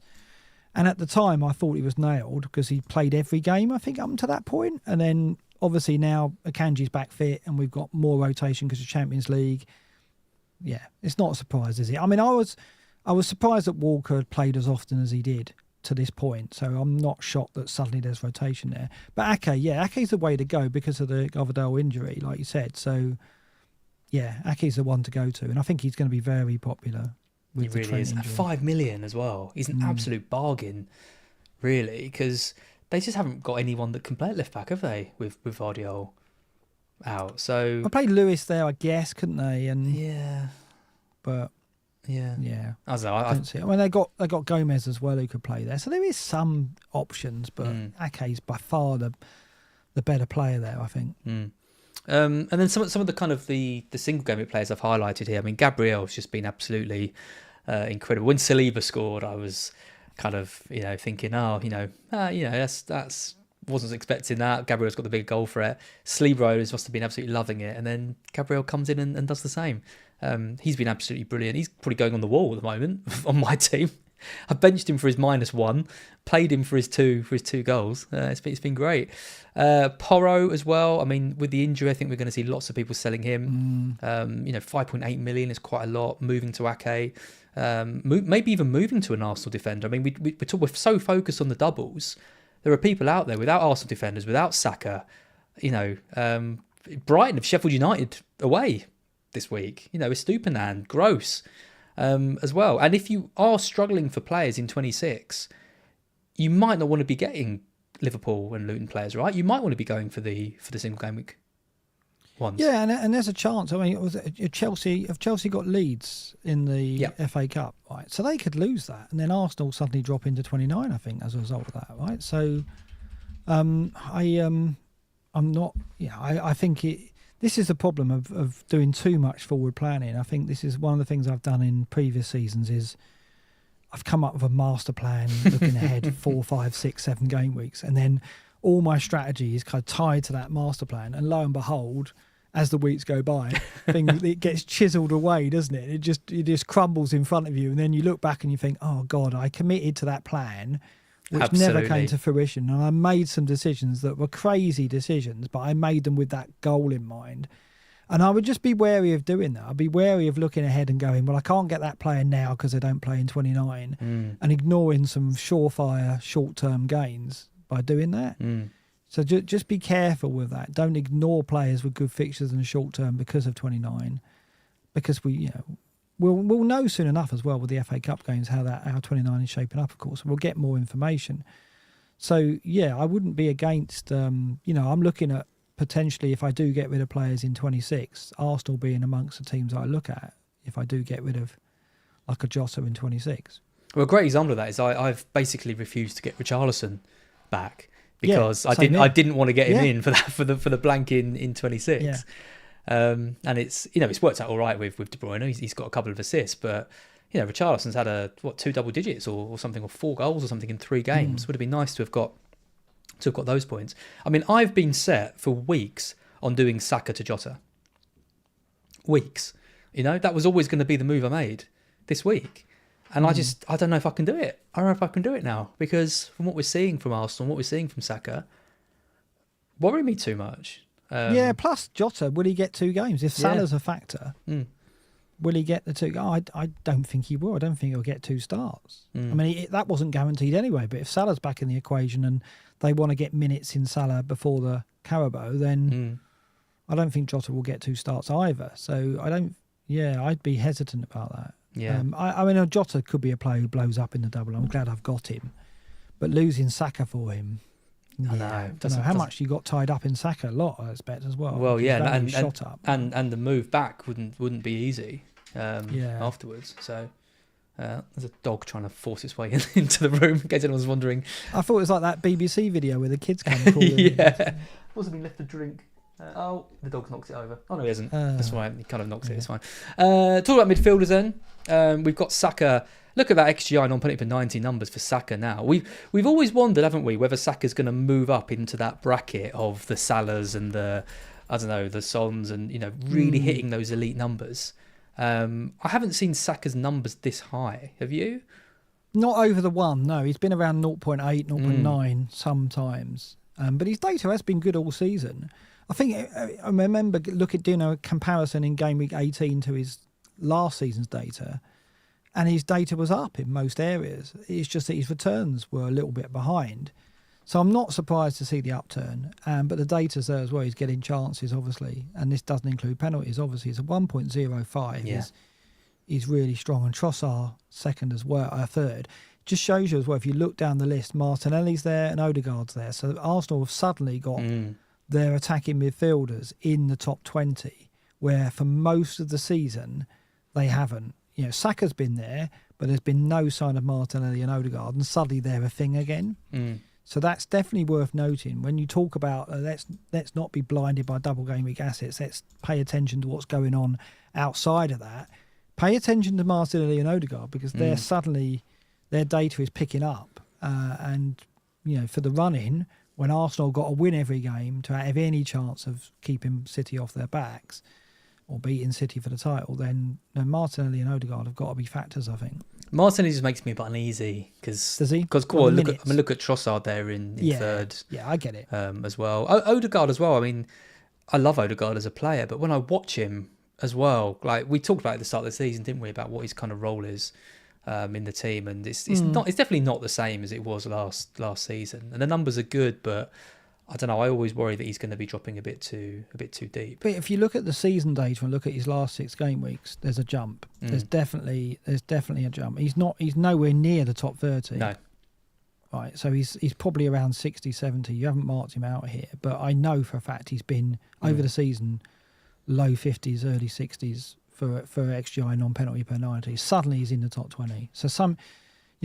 And at the time, I thought he was nailed because he played every game, I think, up to that point. And then, obviously, now Akanji's back fit and we've got more rotation because of Champions League. Yeah, it's not a surprise, is it? I mean, I was surprised that Walker had played as often as he did to this point. So I'm not shocked that suddenly there's rotation there. But Ake's the way to go because of the Gvardiol injury, like you said. So, yeah, Ake's the one to go to. And I think he's going to be very popular. He really is. At 5 million as well. He's an absolute bargain, really, because they just haven't got anyone that can play at left back, have they? With Gvardiol out, so I played Lewis there, I guess, couldn't they? And yeah, but yeah. I don't see it. I mean, they got Gomez as well who could play there, so there is some options. But Ake's by far the better player there, I think. And then some of the kind of the single game players I've highlighted here. I mean, Gabriel's just been absolutely incredible. When Saliba scored, I was kind of thinking, that's wasn't expecting that. Gabriel's got the big goal for it. Sleeve must have been absolutely loving it, and then Gabriel comes in and does the same. He's been absolutely brilliant. He's probably going on the wall at the moment on my team. I benched him for his -1, played him for his two goals. It's been great. Porro as well. I mean, with the injury, I think we're going to see lots of people selling him. 5.8 million is quite a lot. Moving to Ake, maybe even moving to an Arsenal defender. I mean, we're so focused on the doubles. There are people out there without Arsenal defenders, without Saka. Brighton of Sheffield United away this week. With Stupinan, Gross. As well. And if you are struggling for players in 26, you might not want to be getting Liverpool and Luton players, right? You might want to be going for the single game week ones. Yeah, and there's a chance. I mean, Chelsea got Leeds in the FA Cup, right? So they could lose that, and then Arsenal suddenly drop into 29, I think, as a result of that, right? So, I'm not. Yeah, I think it. This is the problem of doing too much forward planning. I think this is one of the things I've done in previous seasons is I've come up with a master plan looking ahead 4, 5, 6, 7 game weeks. And then all my strategy is kind of tied to that master plan. And lo and behold, as the weeks go by, it gets chiseled away, doesn't it? It just crumbles in front of you. And then you look back and you think, oh, God, I committed to that plan, which Absolutely. never came to fruition. And I made some decisions that were crazy decisions, but I made them with that goal in mind. And I would just be wary of doing that. I'd be wary of looking ahead and going, well, I can't get that player now because they don't play in 29, and ignoring some surefire short-term gains by doing that. So just be careful with that. Don't ignore players with good fixtures in the short term because of 29, because we'll know soon enough as well with the FA Cup games how 29 is shaping up. Of course, we'll get more information. So yeah, I wouldn't be against. I'm looking at potentially if I do get rid of players in 26, Arsenal being amongst the teams I look at. If I do get rid of like a Jota in 26. Well, a great example of that is I've basically refused to get Richarlison back because I didn't want to get him in for the blank in 26. Yeah. And it's it's worked out all right with De Bruyne. He's got a couple of assists, but Richarlison's had 2 double digits or something, or 4 goals or something in 3 games. Would have been nice to have got those points. I mean, I've been set for weeks on doing Saka to Jota. Weeks, that was always going to be the move I made this week, and I don't know if I can do it. I don't know if I can do it now because from what we're seeing from Arsenal, what we're seeing from Saka, worry me too much. Plus Jota, will he get 2 games? If Salah's a factor, will he get the 2? I don't think he will. I don't think he'll get 2 starts. I mean, that wasn't guaranteed anyway, but if Salah's back in the equation and they want to get minutes in Salah before the Carabao, then I don't think Jota will get 2 starts either. So I'd be hesitant about that. Yeah. I mean, Jota could be a player who blows up in the double. I'm glad I've got him. But losing Saka for him, I know. Don't know how much you got tied up in Saka. A lot, I expect, as well. Well, yeah, and shot up. And the move back wouldn't be easy afterwards. So there's a dog trying to force its way into the room, in case anyone's wondering. I thought it was like that BBC video where the kids come calling. Yeah. Wasn't being left a drink. The dog's knocked it over. Oh, no, he hasn't. That's right. He kind of knocks it. It's fine. Talk about midfielders then. We've got Saka. Look at that XGI non-penalty for 90 numbers for Saka now. We've always wondered, haven't we, whether Saka's going to move up into that bracket of the Salahs and the Sons and, really hitting those elite numbers. I haven't seen Saka's numbers this high. Have you? Not over the 1, no. He's been around 0.8, 0.9 sometimes. But his data has been good all season. I think I remember doing a comparison in Game Week 18 to his last season's data, and his data was up in most areas. It's just that his returns were a little bit behind. So I'm not surprised to see the upturn, but the data's there as well. He's getting chances, obviously, and this doesn't include penalties. Obviously, it's a 1.05. Yeah. He's really strong, and Trossard second as well, third. Just shows you as well, if you look down the list, Martinelli's there and Odegaard's there. So Arsenal have suddenly got their attacking midfielders in the top 20, where for most of the season they haven't. Saka's been there, but there's been no sign of Martinelli and Odegaard, and suddenly they're a thing again. So that's definitely worth noting. When you talk about let's not be blinded by double game week assets, let's pay attention to what's going on outside of that. Pay attention to Martinelli and Odegaard, because they're suddenly their data is picking up, and for the run-in, when Arsenal got to win every game to have any chance of keeping City off their backs or beating City for the title, then Martinelli and Odegaard have got to be factors, I think. Martinelli just makes me a bit uneasy because does he? Because look at Trossard there in third. Yeah, I get it. As well, Odegaard as well. I mean, I love Odegaard as a player, but when I watch him as well, like we talked about at the start of the season, didn't we, about what his kind of role is in the team, and it's definitely not the same as it was last season. And the numbers are good, but I don't know. I always worry that he's going to be dropping a bit too deep. But if you look at the season data and look at his last 6 game weeks, there's a jump. There's definitely a jump. He's nowhere near the top 30. No. Right, so he's probably around 60, 70. You haven't marked him out here, but I know for a fact he's been over the season low 50s, early 60s for XGI non-penalty per 90. Suddenly he's in the top 20. So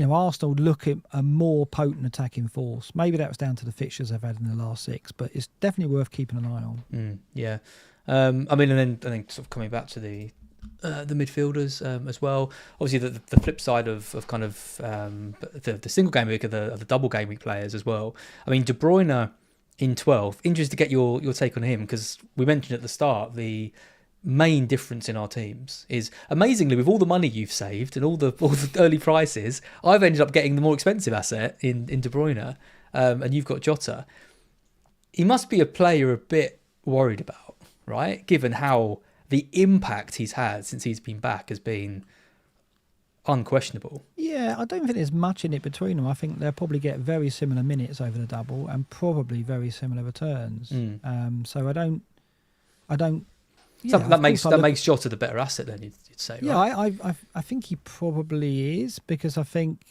Arsenal look at a more potent attacking force. Maybe that was down to the fixtures they've had in the last 6, but it's definitely worth keeping an eye on. Yeah. I mean, and then sort of coming back to the midfielders as well. Obviously, the flip side of kind of the single game week of the double game week players as well. I mean, De Bruyne in 12th. Interested to get your take on him, because we mentioned at the start the main difference in our teams is, amazingly, with all the money you've saved and all the early prices, I've ended up getting the more expensive asset in De Bruyne, and you've got Jota. He must be a player you're a bit worried about, right? Given how the impact he's had since he's been back has been unquestionable. Yeah, I don't think there's much in it between them. I think they'll probably get very similar minutes over the double and probably very similar returns. So I don't. Yeah, so that makes Jota the better asset, then you'd say. Yeah, right? I think he probably is, because I think,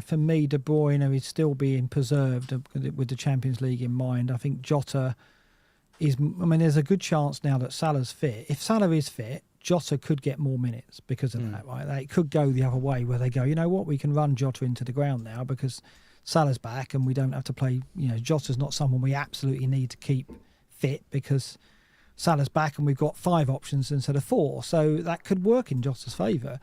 for me, De Bruyne is still being preserved with the Champions League in mind. I think Jota is. I mean, there's a good chance now that Salah's fit. If Salah is fit, Jota could get more minutes because of that, right? It could go the other way, where they go, you know what, we can run Jota into the ground now because Salah's back and we don't have to play. Jota's not someone we absolutely need to keep fit because Salah's back and we've got 5 options instead of 4. So that could work in Jota's favour.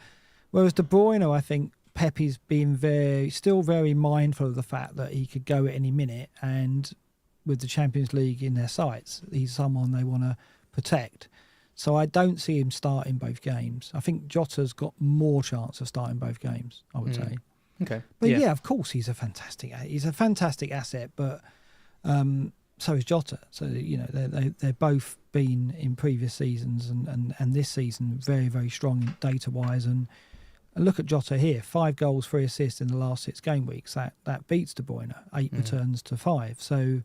Whereas De Bruyne, I think Pep is being still very mindful of the fact that he could go at any minute, and with the Champions League in their sights, he's someone they want to protect. So I don't see him starting both games. I think Jota's got more chance of starting both games, I would say. Okay. But yeah, of course he's a fantastic asset, but so is Jota. So they've both been in previous seasons and this season very, very strong data wise. And look at Jota here, 5 goals, 3 assists in the last 6 game weeks. That beats De Bruyne, 8 returns to 5. So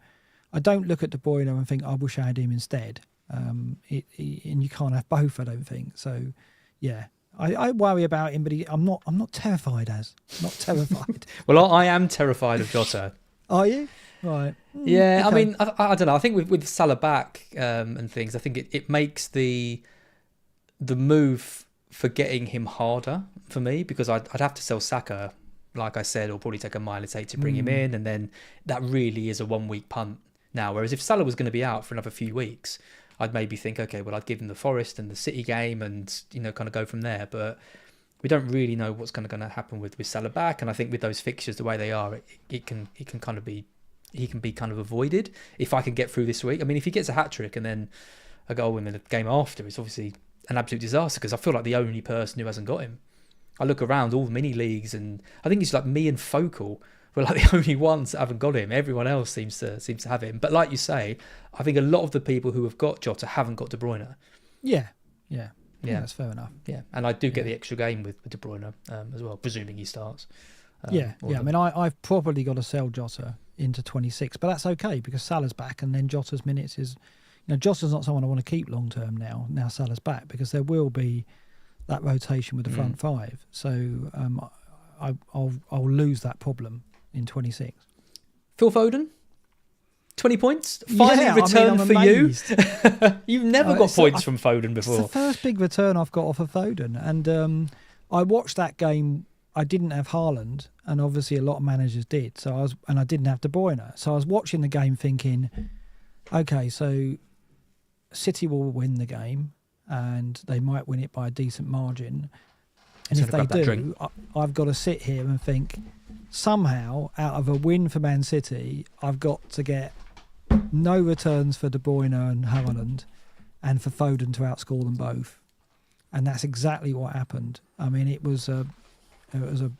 I don't look at De Bruyne and think I wish I had him instead. And you can't have both, I don't think. So yeah, I worry about him, but I'm not terrified. Not terrified. Well, I am terrified of Jota. Are you? Right. Yeah, okay. I mean, I don't know. I think with Salah back and things, I think it makes the move for getting him harder for me, because I'd have to sell Saka, like I said, or probably take a -8 to bring him in, and then that really is a 1 week punt now. Whereas if Salah was going to be out for another few weeks, I'd maybe think, okay, well, I'd give him the Forest and the City game and, kind of go from there. But we don't really know what's going to happen with Salah back. And I think with those fixtures, the way they are, it can kind of be, he can be kind of avoided if I can get through this week. I mean, if he gets a hat-trick and then a goal in the game after, it's obviously an absolute disaster, because I feel like the only person who hasn't got him. I look around all the mini leagues and I think it's like me and Focal were like the only ones that haven't got him. Everyone else seems to have him. But like you say, I think a lot of the people who have got Jota haven't got De Bruyne. Yeah. That's fair enough. Yeah, and I do get the extra game with De Bruyne as well, presuming he starts. I mean, I've probably got to sell Jota into 26, but that's okay because Salah's back, and then Jota's minutes is, Jota's not someone I want to keep long term now. Now Salah's back, because there will be that rotation with the front five. So I'll lose that problem in 26. Phil Foden, 20 points, finally returned for amazed. you. You've never got points from Foden before. It's the first big return I've got off of Foden, and I watched that game. I didn't have Haaland, and obviously a lot of managers did. And I didn't have De Bruyne, so I was watching the game thinking, okay, so City will win the game, and they might win it by a decent margin. And if they do, I've got to sit here and think, somehow, out of a win for Man City, I've got to get no returns for De Bruyne and Haaland, and for Foden to outscore them both. And that's exactly what happened. I mean, it was a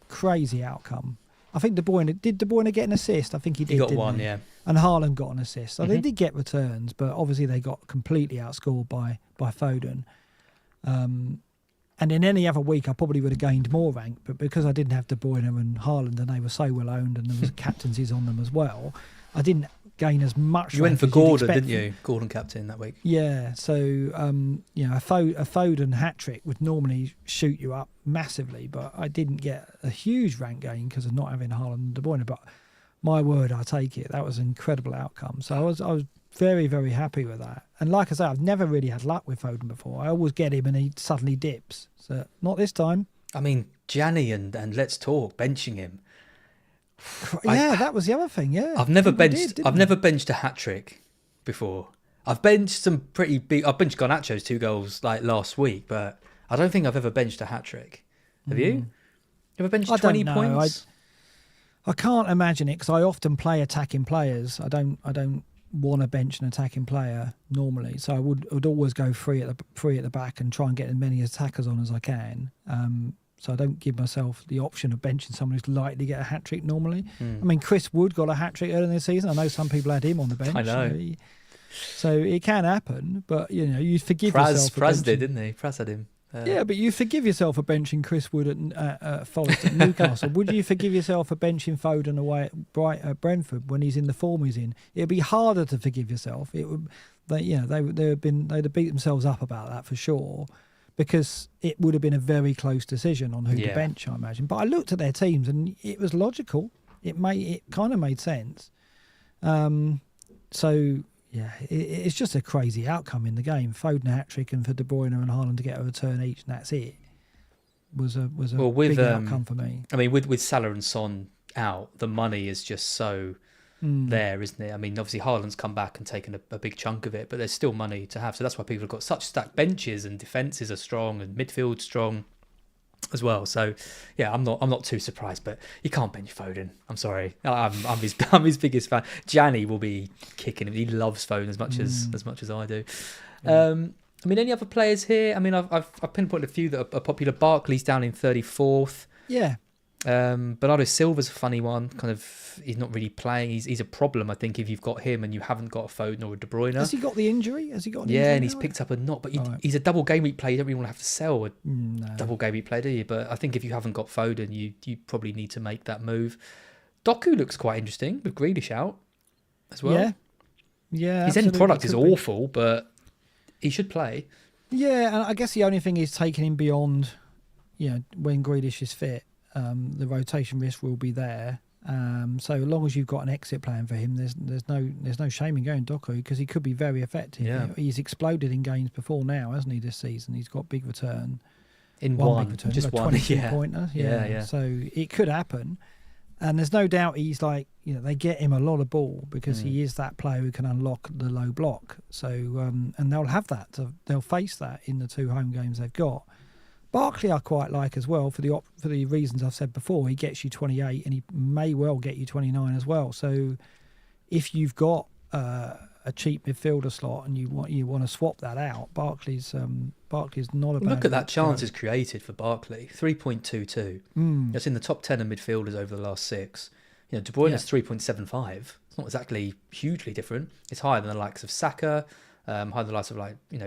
crazy outcome. I think De Bruyne get an assist? I think he did. He got one, yeah. And Haaland got an assist. So they did get returns, but obviously they got completely outscored by Foden. And in any other week, I probably would have gained more rank, but because I didn't have De Bruyne and Haaland, and they were so well owned, and there was captaincies on them as well, I didn't gain as much. You went for Gordon, didn't you? Gordon captain that week. Yeah. So a Foden hat trick would normally shoot you up massively, but I didn't get a huge rank gain because of not having Haaland and De Bruyne. But my word, I take it. That was an incredible outcome. So I was very, very happy with that. And like I say, I've never really had luck with Foden before. I always get him and he suddenly dips. So not this time. I mean, Gianni and Let's Talk benching him. Yeah, that was the other thing. Yeah, I've never benched a hat trick before. I've benched some pretty big. I benched Garnacho's 2 goals like last week, but I don't think I've ever benched a hat trick. Have you? You ever benched 20 points? I can't imagine it because I often play attacking players. I don't want to bench an attacking player normally, so I would always go free at the back and try and get as many attackers on as I can. So I don't give myself the option of benching someone who's likely to get a hat trick normally. I mean, Chris Wood got a hat trick earlier in the season. I know some people had him on the bench. I know. So it can happen, but you forgive yourself. Praz did, didn't he? Praz had him. Yeah, but you forgive yourself for benching Chris Wood at Forest at Newcastle. Would you forgive yourself for benching Foden away at Brentford when he's in the form he's in? It'd be harder to forgive yourself. It would, they'd have beat themselves up about that for sure, because it would have been a very close decision on who to bench, I imagine. But I looked at their teams and it was logical. It kind of made sense. So. Yeah, it's just a crazy outcome in the game. Foden a hat-trick and for De Bruyne and Haaland to get a return each, and that's it. Was a big outcome for me. I mean, with Salah and Son out, the money is just so there, isn't it? I mean, obviously Haaland's come back and taken a big chunk of it, but there's still money to have. So that's why people have got such stacked benches, and defences are strong and midfield strong as well. So yeah, I'm not too surprised, but you can't bench Foden. I'm sorry. I'm his biggest fan. Gianni will be kicking him. He loves Foden as much as I do. I mean, any other players here? I mean, I've pinpointed a few that are popular. Barkley's down in 34th. Yeah. Bernardo Silva's a funny one. Kind of, he's not really playing. He's a problem, I think, if you've got him and you haven't got a Foden or a De Bruyne. Has he got the injury? Yeah, and he's picked up a knot. But he's a double game week player. You don't really want to have to sell a double game week player, do you? But I think if you haven't got Foden, you probably need to make that move. Doku looks quite interesting with Grealish out as well. Yeah. His end product is awful, but he should play. Yeah, and I guess the only thing is taking him beyond when Grealish is fit, the rotation risk will be there. So as long as you've got an exit plan for him, there's no shame in going Doku, because he could be very effective. Yeah. He's exploded in games before now, hasn't he? This season, he's got big return. In Big return, just one, 22 pointer. Yeah. So it could happen, and there's no doubt he's like, they get him a lot of ball because he is that player who can unlock the low block. So and they'll have that. They'll face that in the 2 home games they've got. Barkley I quite like as well for the reasons I've said before. He gets you 28 and he may well get you 29 as well. So if you've got a cheap midfielder slot and you want to swap that out, Barkley's not a bad. Look at that chances created for Barkley, 3.22. That's in the top 10 of midfielders over the last 6. De Bruyne is 3.75. It's not exactly hugely different. It's higher than the likes of Saka, higher than the likes of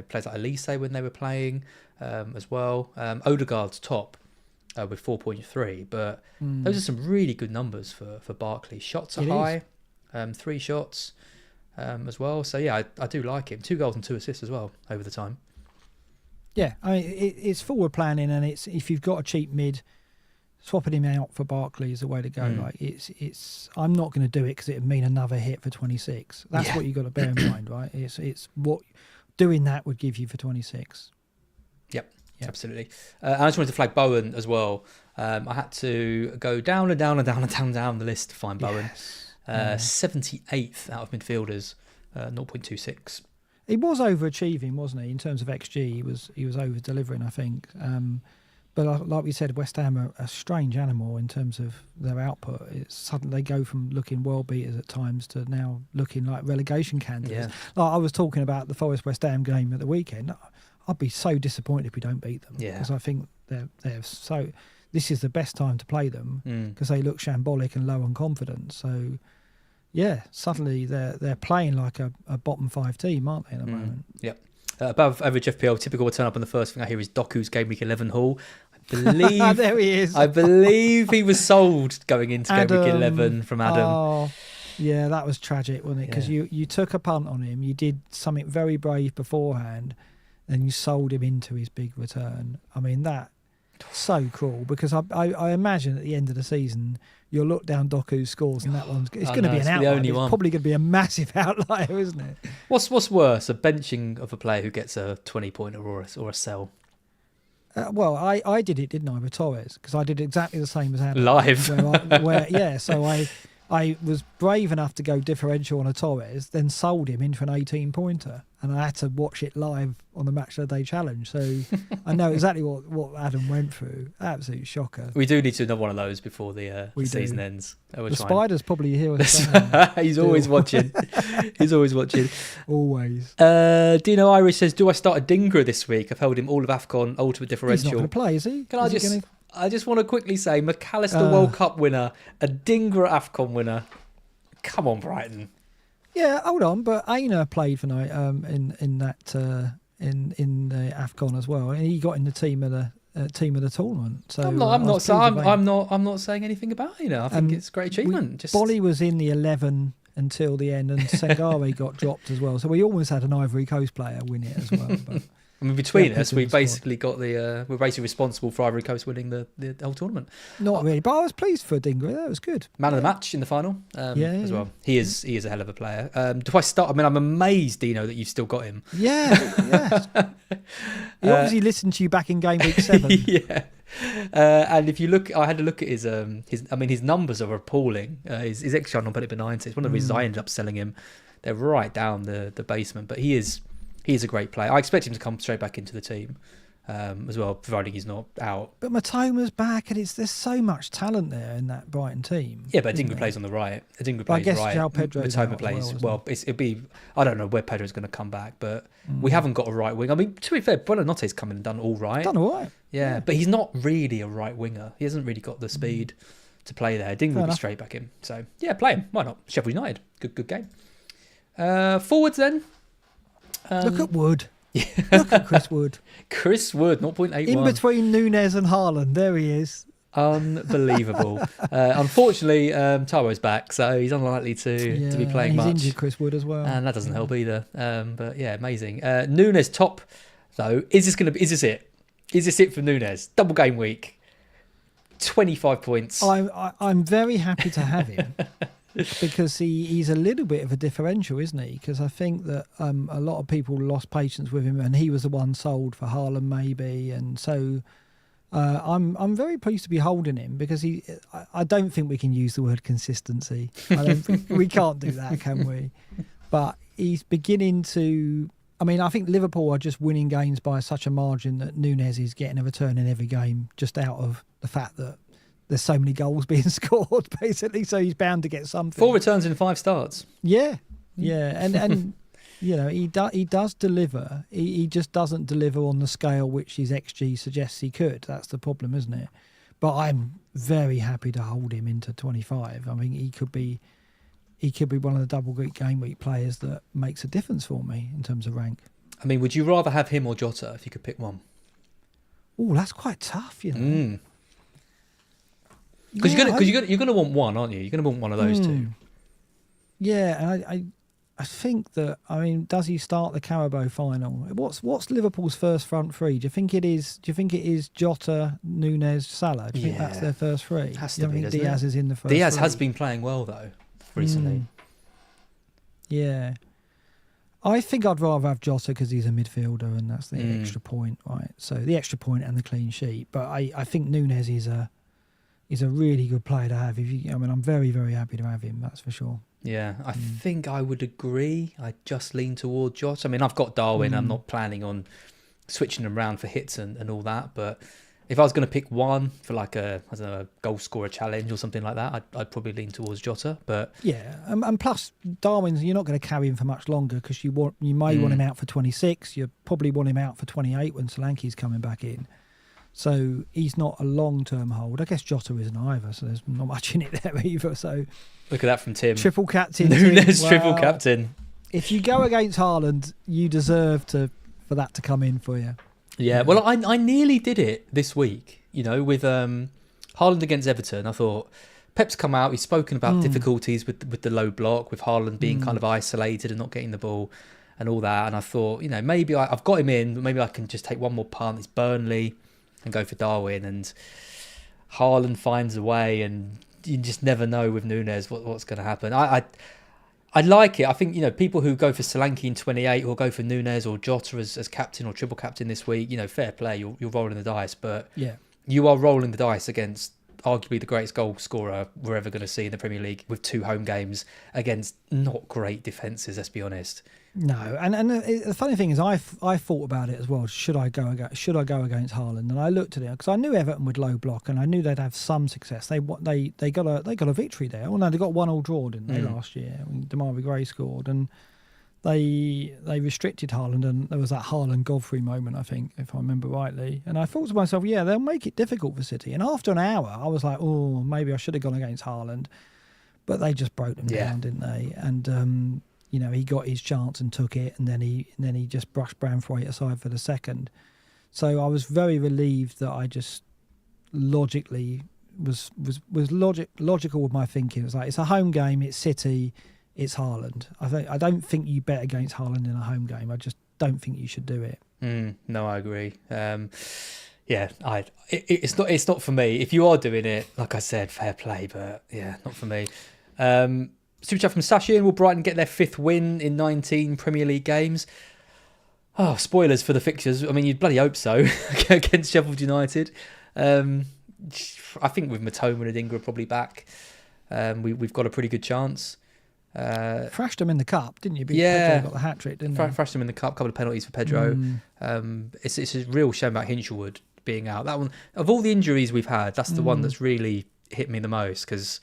players like Elise when they were playing as well. Odegaard's top with 4.3, but those are some really good numbers for Barkley. Shots are high, 3 shots as well. So yeah, I do like him. 2 goals and 2 assists as well over the time. Yeah, I mean it's forward planning, and it's if you've got a cheap mid, swapping him out for Barkley is the way to go. Like it's I'm not going to do it because it would mean another hit for 26. That's what you've got to bear in mind, right? It's what doing that would give you for 26. Yep. Absolutely. I just wanted to flag Bowen as well. I had to go down and down and down and down down the list to find Bowen. 78th out of midfielders, 0.26. He was overachieving, wasn't he? In terms of XG, he was over delivering, I think. But like we said, West Ham are a strange animal in terms of their output. It's suddenly they go from looking world beaters at times to now looking like relegation candidates. Yeah. Like I was talking about the Forest West Ham game at the weekend. I'd be so disappointed if we don't beat them. Because I think they're so. This is the best time to play them because they look shambolic and low on confidence. So. Yeah, suddenly they're playing like a bottom 5 team, aren't they, at the moment? Yep. Above average FPL, typical will turn up, and the first thing I hear is Doku's Gameweek 11 haul. I believe there he is. I believe he was sold going into Gameweek 11 from Adam. Oh, yeah, that was tragic, wasn't it? Because you took a punt on him, you did something very brave beforehand, and you sold him into his big return. I mean, that so cruel, because I imagine at the end of the season you'll look down Doku's scores and that one's it's going to be an outlier. It's probably going to be a massive outlier, isn't it? What's worse, a benching of a player who gets a 20-pointer or a sell? Well, I did it, didn't I, with Torres? Because I did exactly the same as Adam. Live. So I was brave enough to go differential on a Torres, then sold him into an 18-pointer, and I had to watch it live on the Match of the Day challenge. So I know exactly what Adam went through. Absolute shocker. We do need to do another one of those before the season ends. The Spider's probably here. He's always watching. He's always watching. Always. Dino Irish says, do I start a Dingra this week? I've held him all of AFCON Ultimate Differential. He's not going to play, is he? I just want to quickly say, McAllister World Cup winner, a Dingra AFCON winner. Come on, Brighton. Yeah, hold on, but Aina played for night in the AFCON as well, and he got in the team of the tournament. So I'm not saying anything about it. I think it's a great achievement. Bolly was in the 11 until the end, and Sengare got dropped as well. So we almost had an Ivory Coast player win it as well. But I mean, between us, we basically got we're basically responsible for Ivory Coast winning the whole tournament. Not really, but I was pleased for Dingra. That was good. Man of the match in the final as well. He is a hell of a player. Do I start? I mean, I'm amazed, Dino, that you've still got him. Yeah. He obviously listened to you back in game week 7. Yeah. And if you look, I had to look at his numbers are appalling. His XG on bet 90. It's one of the reasons I ended up selling him. They're right down the basement, but he is a great player. I expect him to come straight back into the team as well, providing he's not out. But Matoma's back, and there's so much talent there in that Brighton team. Yeah, but Dingra plays on the right. Dingra plays right. Matoma plays well. It'd be. I don't know where Pedro's going to come back, but we haven't got a right wing. I mean, to be fair, Buonanotte's come in and done all right. Yeah, but he's not really a right winger. He hasn't really got the speed to play there. Dingra will be straight back in. So yeah, play him. Why not? Sheffield United, good game. Forwards then. Look at Wood. Look at Chris Wood. Chris Wood, 0.81. In between Nunes and Haaland, there he is. Unbelievable. Unfortunately, Taro's back, so he's unlikely to be playing much. He's injured, Chris Wood, as well. And that doesn't help either. But yeah, amazing. Nunes top, though. Is this it? Is this it for Nunes? Double game week, 25 points. I'm very happy to have him because he's a little bit of a differential, isn't he? Because I think that a lot of people lost patience with him, and he was the one sold for Haaland maybe, and so I'm very pleased to be holding him because I don't think we can use the word consistency. I don't think we can't do that, can we? But he's beginning to. I mean, I think Liverpool are just winning games by such a margin that Nunes is getting a return in every game just out of the fact that there's so many goals being scored, basically. So he's bound to get something. 4 returns in 5 starts. Yeah. And you know, he does deliver. He just doesn't deliver on the scale which his XG suggests he could. That's the problem, isn't it? But I'm very happy to hold him into 25. I mean, he could be one of the double game week players that makes a difference for me in terms of rank. I mean, would you rather have him or Jota if you could pick one? Oh, that's quite tough, you know. Because you're gonna want one, aren't you? You're gonna want one of those two. Yeah, and I think that, I mean, does he start the Carabao final? What's Liverpool's first front three? Do you think it is Jota, Nunes, Salah? Do you think that's their first three? Has to be, doesn't Diaz it? is in the first Diaz three? has been playing well though recently. Yeah. I think I'd rather have Jota because he's a midfielder and that's the extra point, right? So the extra point and the clean sheet. But I think Nunes is a really good player to have. I'm very, very happy to have him, that's for sure. Yeah, I think I would agree. I just lean toward Jota. I mean, I've got Darwin. I'm not planning on switching them around for hits and all that. But if I was going to pick one for like a goal scorer challenge or something like that, I'd probably lean towards Jota. But yeah, and plus Darwin's, you're not going to carry him for much longer because you may want him out for 26. You probably want him out for 28 when Solanke's coming back in. So he's not a long-term hold. I guess Jota isn't either, so there's not much in it there either. So look at that from Tim. Triple captain. Nunes, triple captain. If you go against Haaland, you deserve for that to come in for you. Yeah, well, I nearly did it this week, with Haaland against Everton. I thought, Pep's come out, he's spoken about difficulties with the low block, with Haaland being kind of isolated and not getting the ball and all that. And I thought, maybe I've got him in, but maybe I can just take one more punt. It's Burnley and go for Darwin. And Haaland finds a way, and you just never know with Nunes what's going to happen. I like it. I think, people who go for Solanke in 28 or go for Nunes or Jota as captain or triple captain this week, fair play. You're rolling the dice, but you are rolling the dice against arguably the greatest goal scorer we're ever going to see in the Premier League with 2 home games against not great defences, let's be honest. No, and the funny thing is, I thought about it as well. Should I go against Haaland? And I looked at it because I knew Everton would low block, and I knew they'd have some success. They got a victory there. Well, no, they got 1-1 draw, didn't they, last year? I mean, Damari Gray scored, and they restricted Haaland, and there was that Haaland Godfrey moment, I think, if I remember rightly. And I thought to myself, they'll make it difficult for City. And after an hour, I was like, oh, maybe I should have gone against Haaland, but they just broke them down, didn't they? And he got his chance and took it, and then he just brushed Branthwaite aside for the second. So I was very relieved that I just logically was logical with my thinking. It was like, it's a home game, it's City, it's Haaland. I don't think you bet against Haaland in a home game. I just don't think you should do it. No, I agree. It's not for me. If you are doing it, like I said, fair play, but not for me. Super chat from Sashin. Will Brighton get their 5th win in 19 Premier League games? Oh, spoilers for the fixtures. I mean, you'd bloody hope so against Sheffield United. I think with Matoma and Adingra probably back, we've got a pretty good chance. Thrashed them in the cup, didn't you? Pedro got the hat-trick, didn't he? Thrashed them in the cup, couple of penalties for Pedro. It's a real shame about Hinshelwood being out. That one, of all the injuries we've had, that's the one that's really hit me the most because...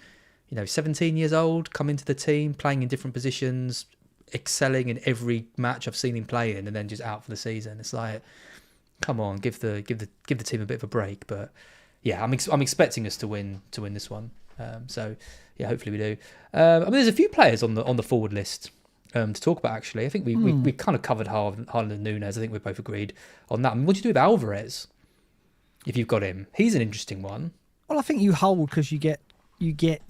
17 years old, come into the team, playing in different positions, excelling in every match I've seen him play in, and then just out for the season. It's like, come on, give the team a bit of a break. But I'm expecting us to win this one. Hopefully we do. There's a few players on the forward list to talk about. Actually, I think we kind of covered Haaland and Nunes. I think we're both agreed on that. What do you do with Alvarez if you've got him? He's an interesting one. Well, I think you hold because you get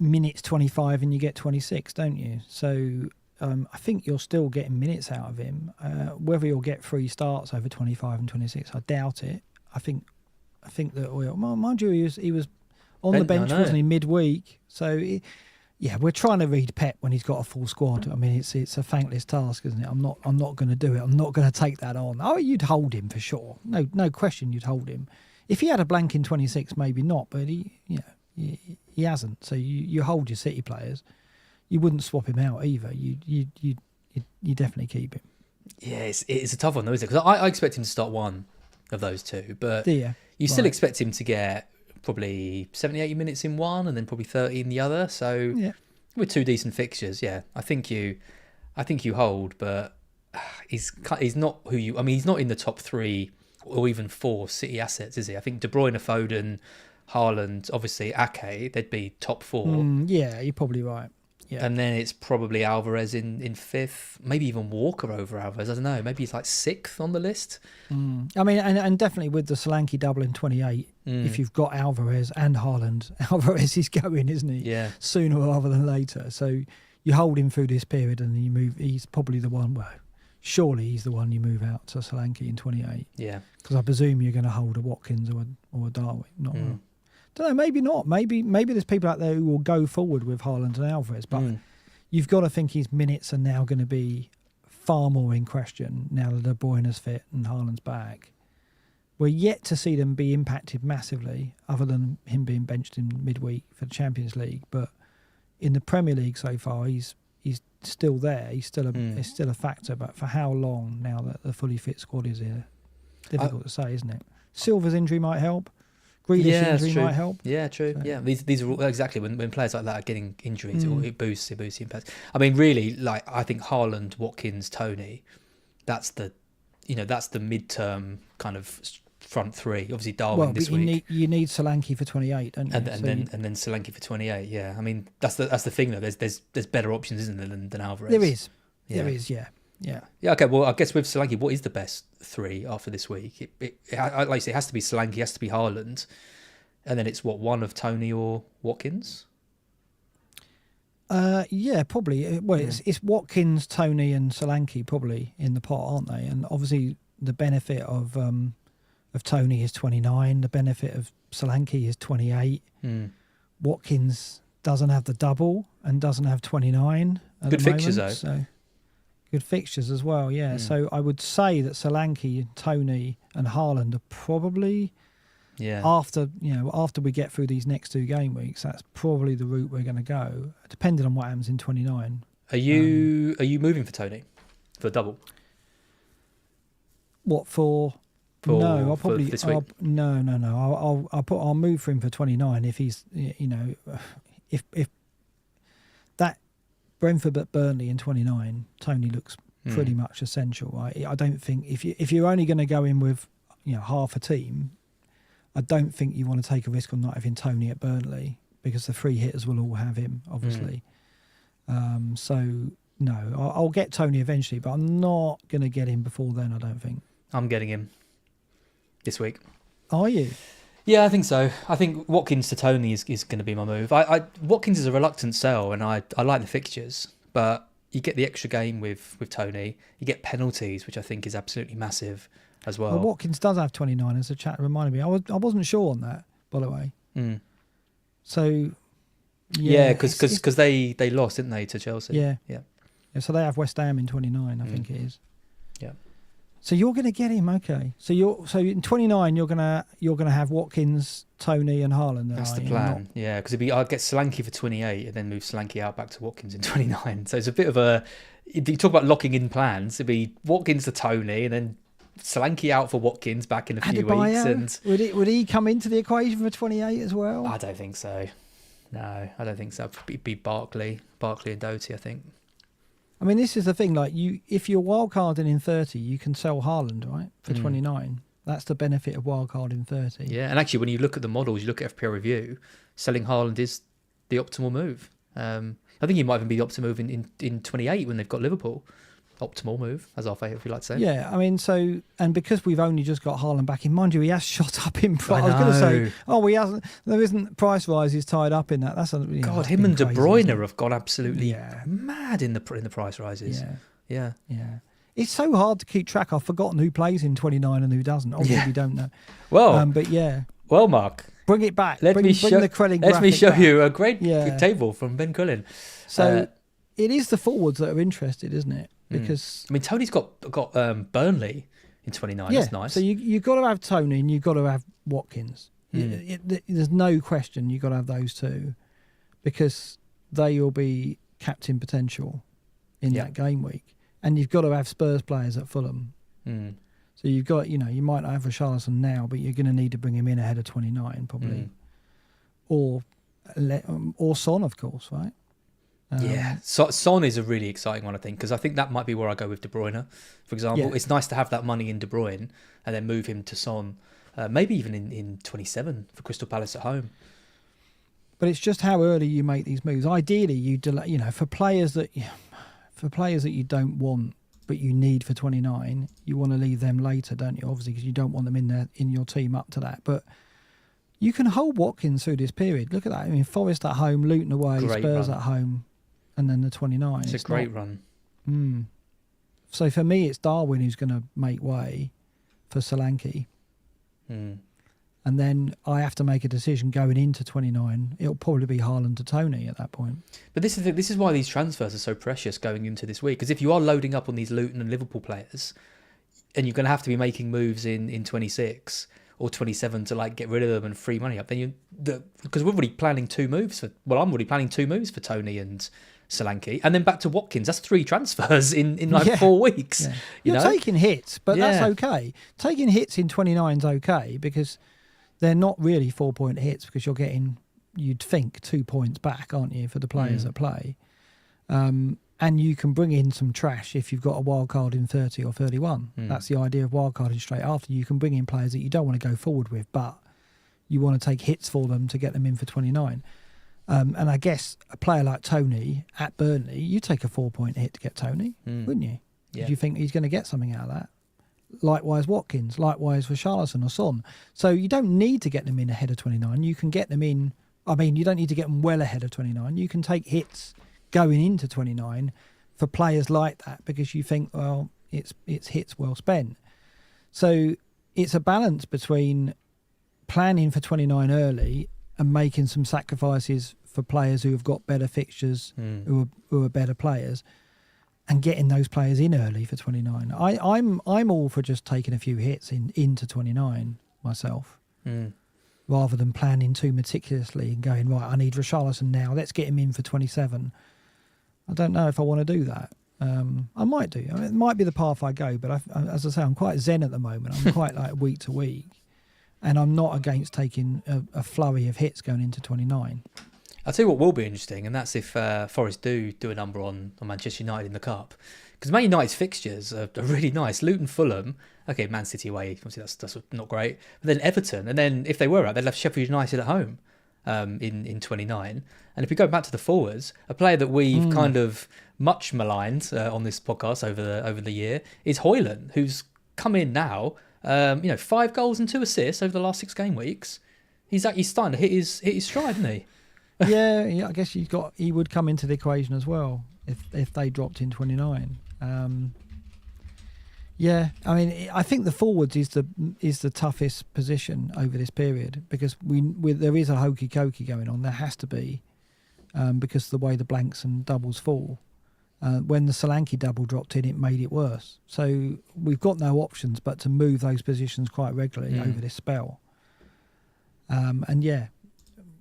minutes 25 and you get 26, don't you? So I think you're still getting minutes out of him. Whether you'll get 3 starts over 25 and 26, I doubt it. I think that, well, mind you, he was on the bench, wasn't he, midweek? So, we're trying to read Pep when he's got a full squad. I mean, it's a thankless task, isn't it? I'm not going to do it. I'm not going to take that on. Oh, you'd hold him for sure. No question, you'd hold him. If he had a blank in 26, maybe not, but he hasn't. So you hold your City players. You wouldn't swap him out either. You definitely keep him. Yeah, it's a tough one though, isn't it? Because I expect him to start one of those two, but you still expect him to get probably 70, 80 minutes in one, and then probably 30 in the other. So with two decent fixtures, I think you hold, but he's not who you. I mean, he's not in the top 3 or even 4 City assets, is he? I think De Bruyne, Foden, Haaland, obviously Ake, they'd be top 4. You're probably right. Yeah. And then it's probably Alvarez in 5th, maybe even Walker over Alvarez. I don't know. Maybe he's like 6th on the list. I mean, and definitely with the Solanke double in 28, if you've got Alvarez and Haaland, Alvarez is going, isn't he? Yeah. Sooner rather than later. So you hold him through this period and then you move. He's probably the one, surely he's the one you move out to Solanke in 28. Yeah. Because I presume you're going to hold a Watkins or a Darwin. Not don't know, maybe not. Maybe there's people out there who will go forward with Haaland and Alvarez, but you've got to think his minutes are now going to be far more in question now that De Bruyne's fit and Haaland's back. We're yet to see them be impacted massively, other than him being benched in midweek for the Champions League. But in the Premier League so far, he's still there. He's still a factor. But for how long now that the fully fit squad is here? Difficult to say, isn't it? Silva's injury might help. Grealish injury might help. Yeah, true. So. Yeah, these are all, exactly when players like that are getting injuries, it boosts the impact. I mean, really, like I think Haaland, Watkins, Tony, that's the midterm kind of front 3. Obviously, Darwin this week. You need Solanke for 28, don't you? And then Solanke for 28. Yeah, I mean that's the thing though. There's better options, isn't there, than Alvarez? There is. Yeah. There is. Yeah. Yeah. Okay. Well, I guess with Solanke, what is the best 3 after this week? Like you say, it has to be Solanke, it has to be Haaland, and then it's one of Tony or Watkins. Probably. Well, it's Watkins, Tony, and Solanke probably in the pot, aren't they? And obviously, the benefit of Tony is 29. The benefit of Solanke is 28. Watkins doesn't have the double and doesn't have 29. Good fixtures though. So. Good fixtures as well, yeah. So I would say that Solanke, Tony, and Haaland are probably after we get through these next 2 game weeks. That's probably the route we're going to go, depending on what happens in 29. Are you moving for Tony for a double? What for? No, I'll probably this week? No. I'll move for him for 29 if he's if that. Brentford at Burnley in 29, Tony looks pretty much essential. Right? I don't think if you're only going to go in with half a team, I don't think you want to take a risk on not having Tony at Burnley because the 3 hitters will all have him, obviously. So no, I'll get Tony eventually, but I'm not going to get him before then. I don't think. I'm getting him this week. Are you? Yeah, I think so. I think Watkins to Tony is going to be my move. Watkins is a reluctant sell, and I like the fixtures, but you get the extra game with Tony. You get penalties, which I think is absolutely massive as well. Well, Watkins does have 29, as the chat reminded me. I wasn't sure on that, by the way. So, because they lost, didn't they, to Chelsea? Yeah. So they have West Ham in 29, I think it is. Yeah. So you're going to get him, okay? So in 29 you're going to have Watkins, Tony, and Haaland. That's the plan. Yeah, because I'll get Solanke for 28 and then move Solanke out back to Watkins in 29. So it's a bit of a. You talk about locking in plans. It'd be Watkins to Tony and then Solanke out for Watkins back in a few weeks. And would he come into the equation for 28 as well? I don't think so. No, I don't think so. It'd be Barkley and Doty, I think. I mean, this is the thing. Like if you're wildcarding in 30, you can sell Haaland, right, for 29. That's the benefit of wildcard in 30. Yeah, and actually, when you look at the models, you look at FPL Review, selling Haaland is the optimal move. I think he might even be the optimal move in 28 when they've got Liverpool. Optimal move, as our favourite, if you like to say. Yeah, I mean, and because we've only just got Haaland back in, mind you, he has shot up in price. I was going to say, he hasn't. There isn't price rises tied up in that. That's him and De Bruyne have gone absolutely mad in the price rises. Yeah. It's so hard to keep track. I've forgotten who plays in 29 and who doesn't. Obviously, we don't know. Well, but yeah. Well, Mark, bring it back. Let me show back. you a great table from Ben Quillen. So it is the forwards that are interested, isn't it? Because I mean, Tony's got Burnley in 29. That's nice. So you've got to have Tony and you've got to have Watkins. There's no question you've got to have those two, because they will be captain potential in that game week. And you've got to have Spurs players at Fulham. So you've got, you might not have Richarlison now, but you're going to need to bring him in ahead of 29 probably. Or Son, of course, right? Son is a really exciting one, I think, because I think that might be where I go with De Bruyne, for example. Yeah. It's nice to have that money in De Bruyne and then move him to Son, maybe even in 27 for Crystal Palace at home. But it's just how early you make these moves. Ideally, you delay, for players that you don't want but you need for 29, you want to leave them later, don't you? Obviously, because you don't want them in your team up to that. But you can hold Watkins through this period. Look at that. I mean, Forest at home, Luton away, Spurs at home, and then the 29. It's a great run. So for me, it's Darwin who's going to make way for Solanke. And then I have to make a decision going into 29. It'll probably be Haaland to Tony at that point. But this is why these transfers are so precious going into this week. Because if you are loading up on these Luton and Liverpool players, and you're going to have to be making moves in 26 or 27 to get rid of them and free money up, then because we're already planning two moves I'm already planning two moves for Tony and Solanke, and then back to Watkins. That's 3 transfers in 4 weeks. Yeah. You're taking hits, but that's okay. Taking hits in 29 is okay, because they're not really 4-point hits, because you're getting, you'd think, 2 points back, aren't you, for the players that play. And you can bring in some trash if you've got a wild card in 30 or 31. That's the idea of wild carding straight after. You can bring in players that you don't want to go forward with, but you want to take hits for them to get them in for 29. And I guess a player like Tony at Burnley, you take a 4-point hit to get Tony, wouldn't you? Yeah. Do you think he's going to get something out of that? Likewise Watkins, likewise for Richarlison or Son. So you don't need to get them in ahead of 29. You can get them in, you don't need to get them well ahead of 29. You can take hits going into 29 for players like that, because you think, well, it's hits well spent. So it's a balance between planning for 29 early and making some sacrifices for players who have got better fixtures, who are better players, and getting those players in early for 29. I'm all for just taking a few hits into 29 myself, rather than planning too meticulously and going, right, I need Richarlison now, let's get him in for 27. I don't know if I want to do that. I might do. It might be the path I go, but as I say, I'm quite zen at the moment. I'm quite week to week, and I'm not against taking a flurry of hits going into 29. I'll tell you what will be interesting, and that's if Forest do a number on Manchester United in the Cup. Because Man United's fixtures are really nice. Luton, Fulham, okay, Man City away, obviously that's not great. But then Everton, and then if they were out, they'd have Sheffield United at home in 29. And if we go back to the forwards, a player that we've kind of much maligned on this podcast over the year is Højlund, who's come in now, 5 goals and 2 assists over the last 6 game weeks. He's starting to hit his stride, isn't he? Yeah, I guess he would come into the equation as well if they dropped in 29. I think the forwards is the toughest position over this period, because there is a hokey cokey going on. There has to be, because of the way the blanks and doubles fall. When the Solanke double dropped in, it made it worse. So we've got no options but to move those positions quite regularly over this spell.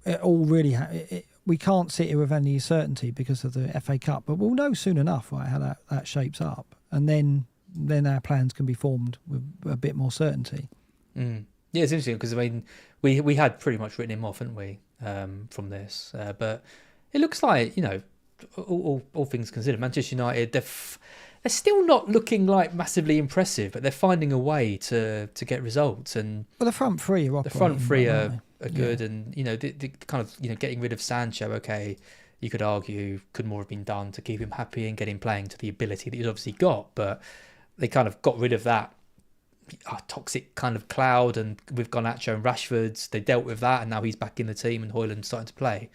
It all really we can't sit here with any certainty because of the FA Cup, but we'll know soon enough, right, how that shapes up, and then our plans can be formed with a bit more certainty. Yeah, it's interesting, because we had pretty much written him off, hadn't we, from this, but it looks like, all things considered, Manchester United, they're still not looking massively impressive, but they're finding a way to get results. And the front three are good, and the kind of getting rid of Sancho. Okay, you could argue could more have been done to keep him happy and get him playing to the ability that he's obviously got, but they kind of got rid of that toxic kind of cloud, and with Garnacho and Rashford, they dealt with that, and now he's back in the team and Højlund's starting to play.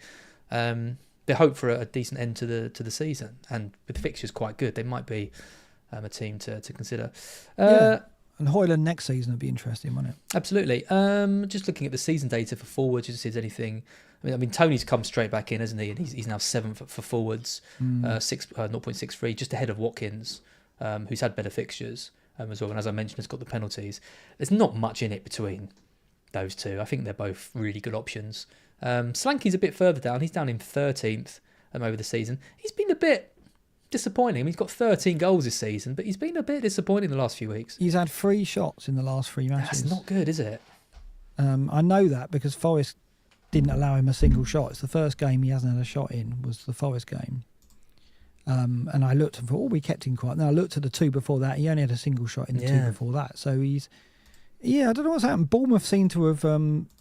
They hope for a decent end to the season, and with fixtures quite good, they might be a team to consider. Yeah. And Højlund next season would be interesting, wouldn't it? Absolutely. Just looking at the season data for forwards, just to see if there's anything. I mean, Tony's come straight back in, hasn't he? And he's now 7th for forwards, 0.63, just ahead of Watkins, who's had better fixtures as well. And as I mentioned, has got the penalties. There's not much in it between those two. I think they're both really good options. Slanky's a bit further down. He's down in 13th over the season. He's been a bit disappointing. I mean, he's got 13 goals this season, but he's been a bit disappointing the last few weeks. He's had 3 shots in the last 3 matches. That's not good, is it? I know that because Forest didn't allow him a single shot. It's the first game he hasn't had a shot in, was the Forest game. And I looked and thought, we kept him quiet. Then I looked at the 2 before that. He only had a single shot in the 2 before that. So he's... Yeah, I don't know what's happened. Bournemouth seem to have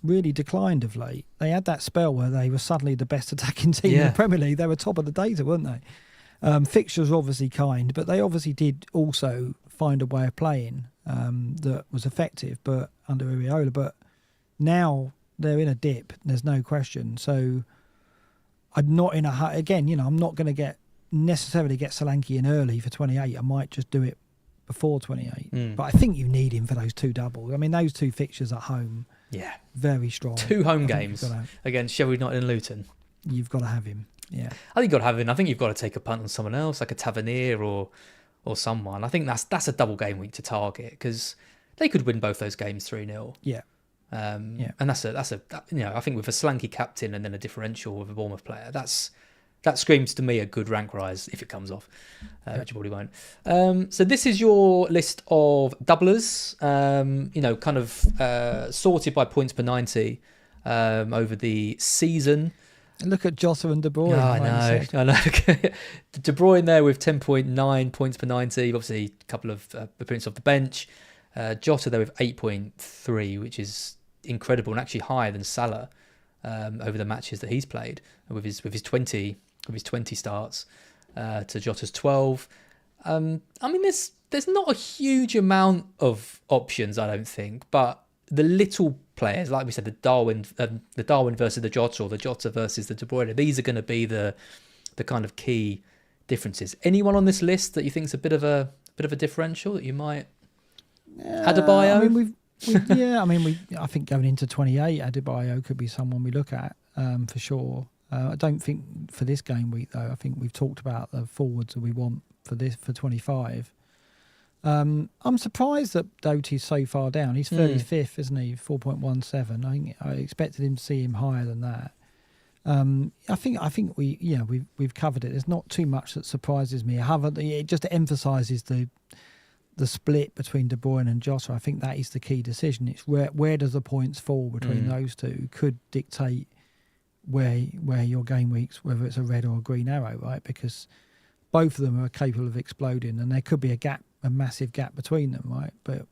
really declined of late. They had that spell where they were suddenly the best attacking team in the Premier League. They were top of the data, weren't they? Fixtures were obviously kind, but they obviously did also find a way of playing that was effective, but under Iraola. But now they're in a dip. There's no question. So I'm not in a again. I'm not going to necessarily get Solanke in early for 28. I might just do it before 28. But I think you need him for those 2 doubles. I mean, those 2 fixtures at home, very strong. 2 home games against Sheffield United and Luton. You've got to have him. Yeah, I think you've got to have him. I think you've got to take a punt on someone else, like a Tavernier or someone. I think that's a double game week to target because they could win both those games 3-0. Yeah. And that's a I think with a Slanky captain and then a differential with a Bournemouth player, that screams to me a good rank rise if it comes off, which you probably won't. So this is your list of doublers, kind of sorted by points per 90 over the season. And look at Jota and De Bruyne. I know. De Bruyne there with 10.9 points per 90. Obviously, a couple of appearances off the bench. Jota there with 8.3, which is incredible and actually higher than Salah over the matches that he's played with his 20 starts to Jota's 12. I mean, there's not a huge amount of options, I don't think, but the little players, like we said, the Darwin versus the Jota, or the Jota versus the De Bruyne, these are going to be the kind of key differences. Anyone on this list that you think is a bit of a differential that you might Adebayo? I mean, I think going into 28, Adebayo could be someone we look at for sure. I don't think for this game week though. I think we've talked about the forwards that we want for 25. I'm surprised that Doty's so far down. He's 35th, isn't he? 4.17. I expected him to see him higher than that. I think we've covered it. There's not too much that surprises me. It just emphasises the split between De Bruyne and Jota. I think that is the key decision. It's where does the points fall between those two could dictate where your game weeks, whether it's a red or a green arrow, right? Because both of them are capable of exploding, and there could be a massive gap between them, right? But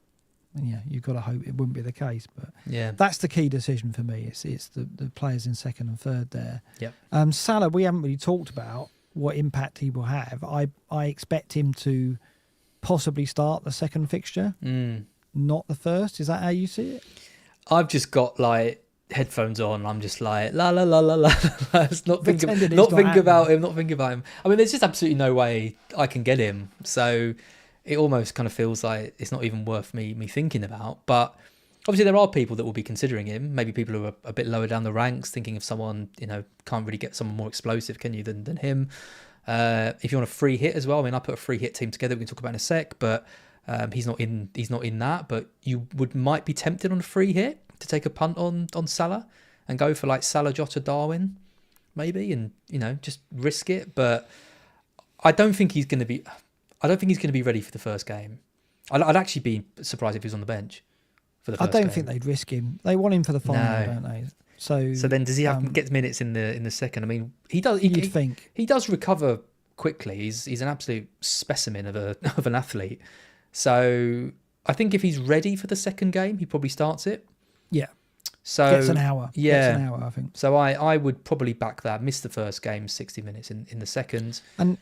you've got to hope it wouldn't be the case. But that's the key decision for me. It's the players in second and third there. Yep. Salah, we haven't really talked about what impact he will have. I expect him to possibly start the second fixture, not the first. Is that how you see it? I've just got headphones on. I'm just la la la la la. not thinking about him. I mean, there's just absolutely no way I can get him. So it almost kind of feels like it's not even worth me thinking about. But obviously there are people that will be considering him. Maybe people who are a bit lower down the ranks, thinking of someone, can't really get someone more explosive, can you, than him. If you want a free hit as well, I mean, I put a free hit team together. We can talk about in a sec, but he's not in that. But you might be tempted on a free hit to take a punt on Salah and go for Salah, Jota, Darwin, maybe, and just risk it. But I don't think he's going to be ready for the first game. I'd actually be surprised if he was on the bench for the first game. I don't think they'd risk him. They want him for the final, don't they? So then does he get minutes in the second? I mean, he does. You'd think he does recover quickly. He's an absolute specimen of an athlete. So I think if he's ready for the second game, he probably starts it. Yeah. So gets an hour. Yeah. Gets an hour, I think. So I would probably back that. Miss the first game, 60 minutes in the second. And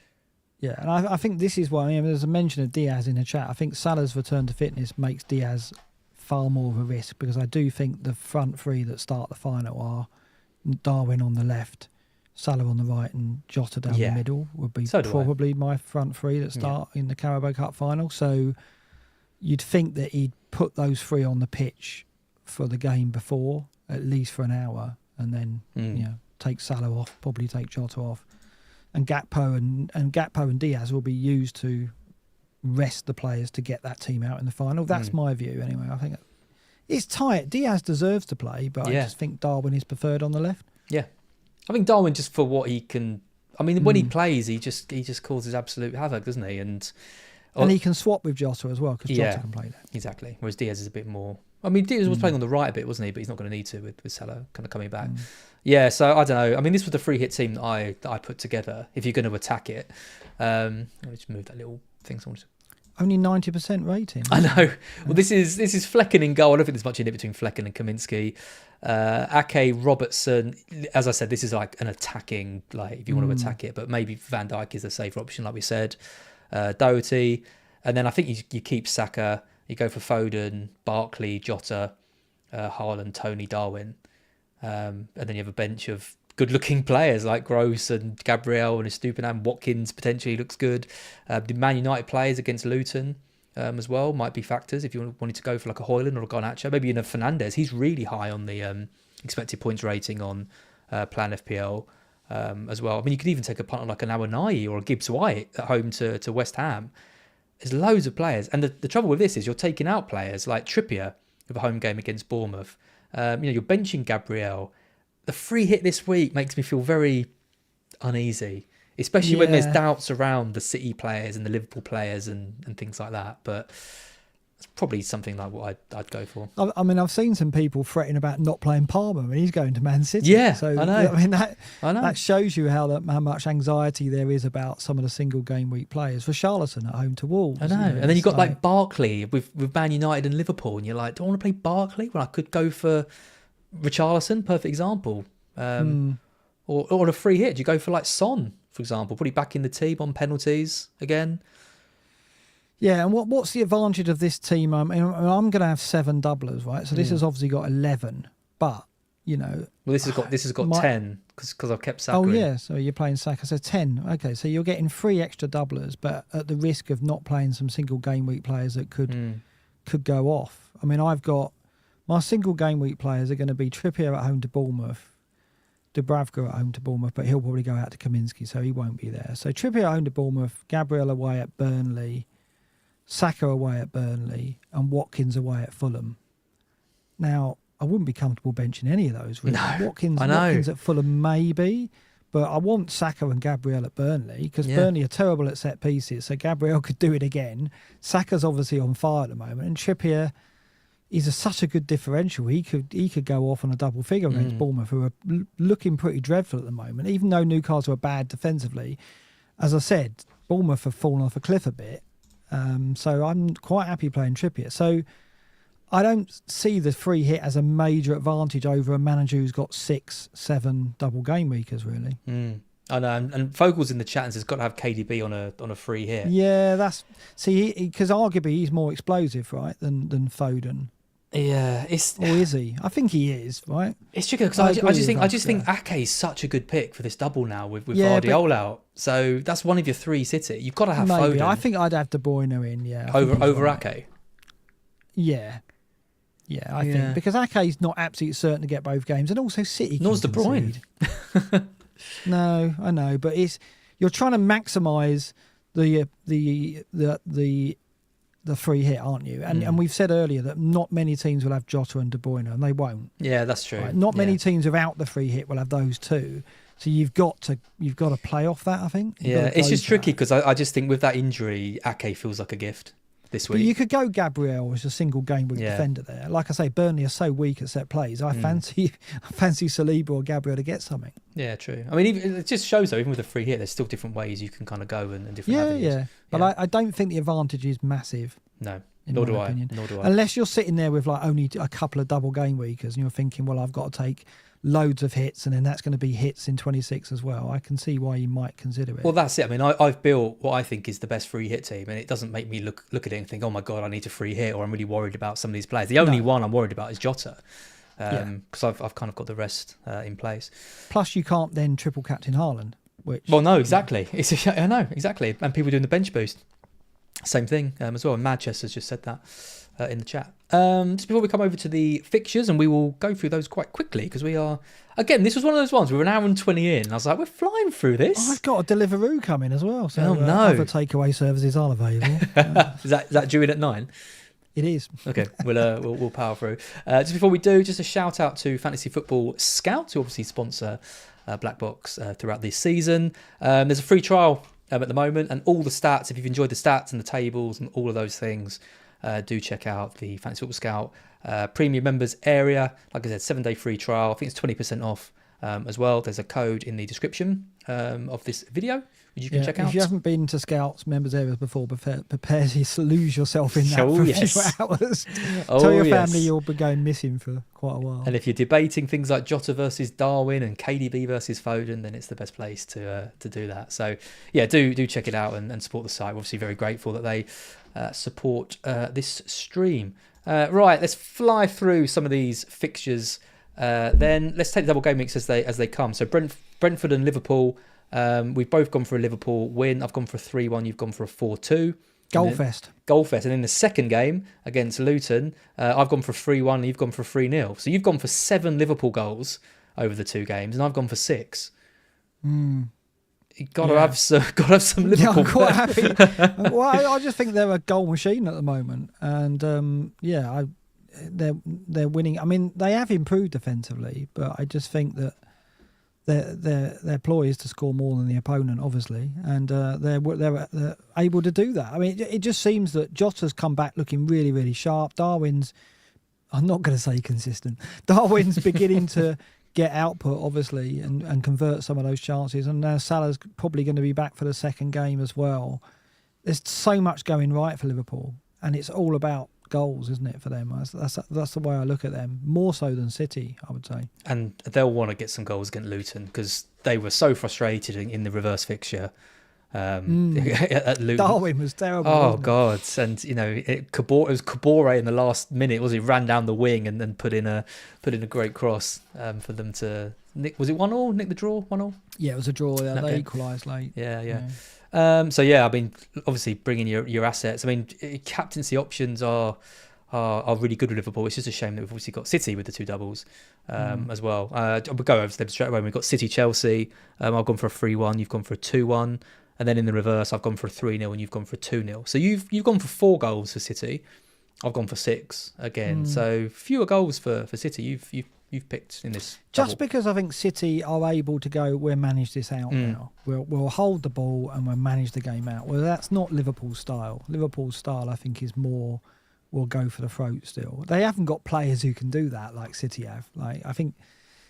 I think this is why, there's a mention of Diaz in the chat. I think Salah's return to fitness makes Diaz far more of a risk, because I do think the front three that start the final are Darwin on the left, Salah on the right and Jota down the middle would be probably my front three that start in the Carabao Cup final. So you'd think that he'd put those three on the pitch for the game before, at least for an hour, and then take Salah off, probably take Jota off, and Gakpo and Diaz will be used to rest the players to get that team out in the final. That's my view anyway. I think it's tight. Diaz deserves to play, but I just think Darwin is preferred on the left. Yeah. I think Darwin, just for what he can, I mean, when he plays, he just causes absolute havoc, doesn't he? And he can swap with Jota as well, because Jota can play there. Exactly. Whereas Diaz is a bit more. I mean, Diaz was playing on the right a bit, wasn't he? But he's not going to need to with Salah kind of coming back. Yeah. So I don't know. I mean, this was the free hit team that I put together. If you're going to attack it, let me just move that little thing. Only 90% rating. I know. Well, this is Flecken in goal. I don't think there's much in it between Flecken and Kaminsky. Ake, Robertson. As I said, this is like an attacking, like if you want to attack it, but maybe Van Dijk is the safer option, like we said. Doherty, and then I think you keep Saka. You go for Foden, Barkley, Jota, Haaland, Tony, Darwin, and then you have a bench of good-looking players like Gross and Gabriel and Estupiñán. Watkins potentially looks good. The Man United players against Luton as well might be factors if you wanted to go for like a Højlund or a Garnacho. Maybe in a Fernandes. He's really high on the expected points rating on Plan FPL as well. I mean, you could even take a punt on like an Awoniyi or a Gibbs White at home to West Ham. There's loads of players. And the trouble with this is you're taking out players like Trippier with a home game against Bournemouth. You're benching Gabriel. The free hit this week makes me feel very uneasy, especially when there's doubts around the City players and the Liverpool players and things like that. But it's probably something like what I'd go for. I mean, I've seen some people fretting about not playing Palmer and he's going to Man City. Yeah, so I know. I mean, that shows you how much anxiety there is about some of the single game week players. For Charlatan at home to Wolves. I know. And then you've got like Barkley with Man United and Liverpool, and you're like, do I want to play Barkley when I could go for Richarlison? Perfect example. Or a free hit. Do you go for like Son, for example? Put him back in the team on penalties again. Yeah, and what's the advantage of this team? I mean, I'm going to have 7 doublers, right? So this has obviously got 11, but well, this has got 10 because I've kept Saka. Oh yeah, so you're playing Saka, so 10. Okay, so you're getting 3 extra doublers, but at the risk of not playing some single game week players that could go off. I mean, I've got my single game week players are going to be Trippier at home to Bournemouth, Dubravka at home to Bournemouth, but he'll probably go out to Kaminsky, so he won't be there. So Trippier at home to Bournemouth, Gabriel away at Burnley, Saka away at Burnley, and Watkins away at Fulham. Now, I wouldn't be comfortable benching any of those, really. No, Watkins at Fulham, maybe, but I want Saka and Gabriel at Burnley, because Burnley are terrible at set pieces, so Gabriel could do it again. Saka's obviously on fire at the moment, and Trippier, he's such a good differential. He could go off on a double figure against Bournemouth, who are looking pretty dreadful at the moment, even though Newcastle are bad defensively. As I said, Bournemouth have fallen off a cliff a bit. So I'm quite happy playing Trippier. So I don't see the free hit as a major advantage over a manager who's got 6, 7 double game weekers, really. I know, and Vogel's in the chat and says got to have KDB on a free hit. Yeah, because arguably he's more explosive, right, than Foden. Yeah, or is he? I think he is, right? It's tricky because I just think Ake is such a good pick for this double now with Guardiola out. So that's one of your 3 City. You've got to have Foden. I think I'd have De Bruyne in, over Ake. Yeah, I think because Ake's not absolutely certain to get both games, and also City. Nor's De Bruyne. No, I know, but you're trying to maximise the free hit, aren't you? And we've said earlier that not many teams will have Jota and De Bruyne, and they won't. Yeah, that's true. Right? Not many teams without the free hit will have those 2. So you've got to play off that, I think. It's just tricky because I just think with that injury, Ake feels like a gift this week. But you could go Gabriel as a single game week defender there. Like I say, Burnley are so weak at set plays. I fancy Saliba or Gabriel to get something. Yeah, true. I mean, it just shows though, even with a free hit, there's still different ways you can kind of go and different avenues. Yeah. But I don't think the advantage is massive. No, nor do I. Unless you're sitting there with like only a couple of double game weekers and you're thinking, well, I've got to take loads of hits and then that's going to be hits in 26 as well. I can see why you might consider it. Well, that's it. I mean, I've built what I think is the best free hit team, and it doesn't make me look at it and think, oh my God, I need a free hit, or I'm really worried about some of these players. The only one I'm worried about is Jota. because I've kind of got the rest in place. Plus, you can't then triple captain Haaland. Which, well, no, exactly. I know, exactly. And people doing the bench boost. Same thing as well. And Manchester's just said that in the chat. Just before we come over to the fixtures, and we will go through those quite quickly because we are, again, this was one of those ones, we were an hour and 20 in. I was like, we're flying through this. I've got a Deliveroo coming as well. So oh, no. Other takeaway services are available. Is that due in at 9? It is. Okay, we'll power through. Just before we do, just a shout out to Fantasy Football Scout, who obviously sponsor BlackBox throughout this season. There's a free trial at the moment, and all the stats, if you've enjoyed the stats and the tables and all of those things, do check out the Fantasy Football Scout premium members area. Like I said, 7-day free trial. I think it's 20% off as well. There's a code in the description of this video, which you can check out. If you haven't been to Scouts members areas before, prepare to lose yourself in that for a few hours. Tell your family you'll be going missing for quite a while. And if you're debating things like Jota versus Darwin and KDB versus Foden, then it's the best place to do that. So yeah, do check it out and support the site. We're obviously very grateful that they support this stream. Right, let's fly through some of these fixtures. Then let's take the double game weeks as they come. So Brentford and Liverpool. We've both gone for a Liverpool win. I've gone for a 3-1. You've gone for a 4-2. Goalfest. And in the second game against Luton, I've gone for a 3-1 and you've gone for a 3-0. So you've gone for 7 Liverpool goals over the 2 games, and I've gone for 6. You've got to have some Liverpool. I'm quite happy. Well, I just think they're a goal machine at the moment, and they're winning. I mean, they have improved defensively, but I just think that their ploy is to score more than the opponent, obviously, and they're able to do that. I mean, it just seems that Jota's come back looking really, really sharp. Darwin's, I'm not going to say consistent. Darwin's beginning to get output, obviously, and convert some of those chances. And now Salah's probably going to be back for the second game as well. There's so much going right for Liverpool, and it's all about goals, isn't it, for them? That's the way I look at them, more so than City, I would say. And they'll want to get some goals against Luton because they were so frustrated in the reverse fixture. At Luton. Darwin was terrible. Oh God! And it was Kabore in the last minute. Was he ran down the wing and then put in a great cross for them to nick? Was it 1-1? Nick the draw 1-1? Yeah, it was a draw. Yeah, they equalised late. Yeah. So yeah, I mean, obviously bringing your assets. I mean, captaincy options are really good with Liverpool. It's just a shame that we've obviously got City with the 2 doubles as well. We'll go over to them straight away. We've got City Chelsea. I've gone for a 3-1. You've gone for a 2-1. And then in the reverse, I've gone for a 3-0 and you've gone for a 2-0. So you've gone for 4 goals for City. I've gone for 6 again. So fewer goals for City. You've picked in this. Just because I think City are able to go, we'll manage this out now. We'll hold the ball and we'll manage the game out. Well, that's not Liverpool's style. Liverpool's style, I think, is more, we'll go for the throat still. They haven't got players who can do that like City have. Like, I think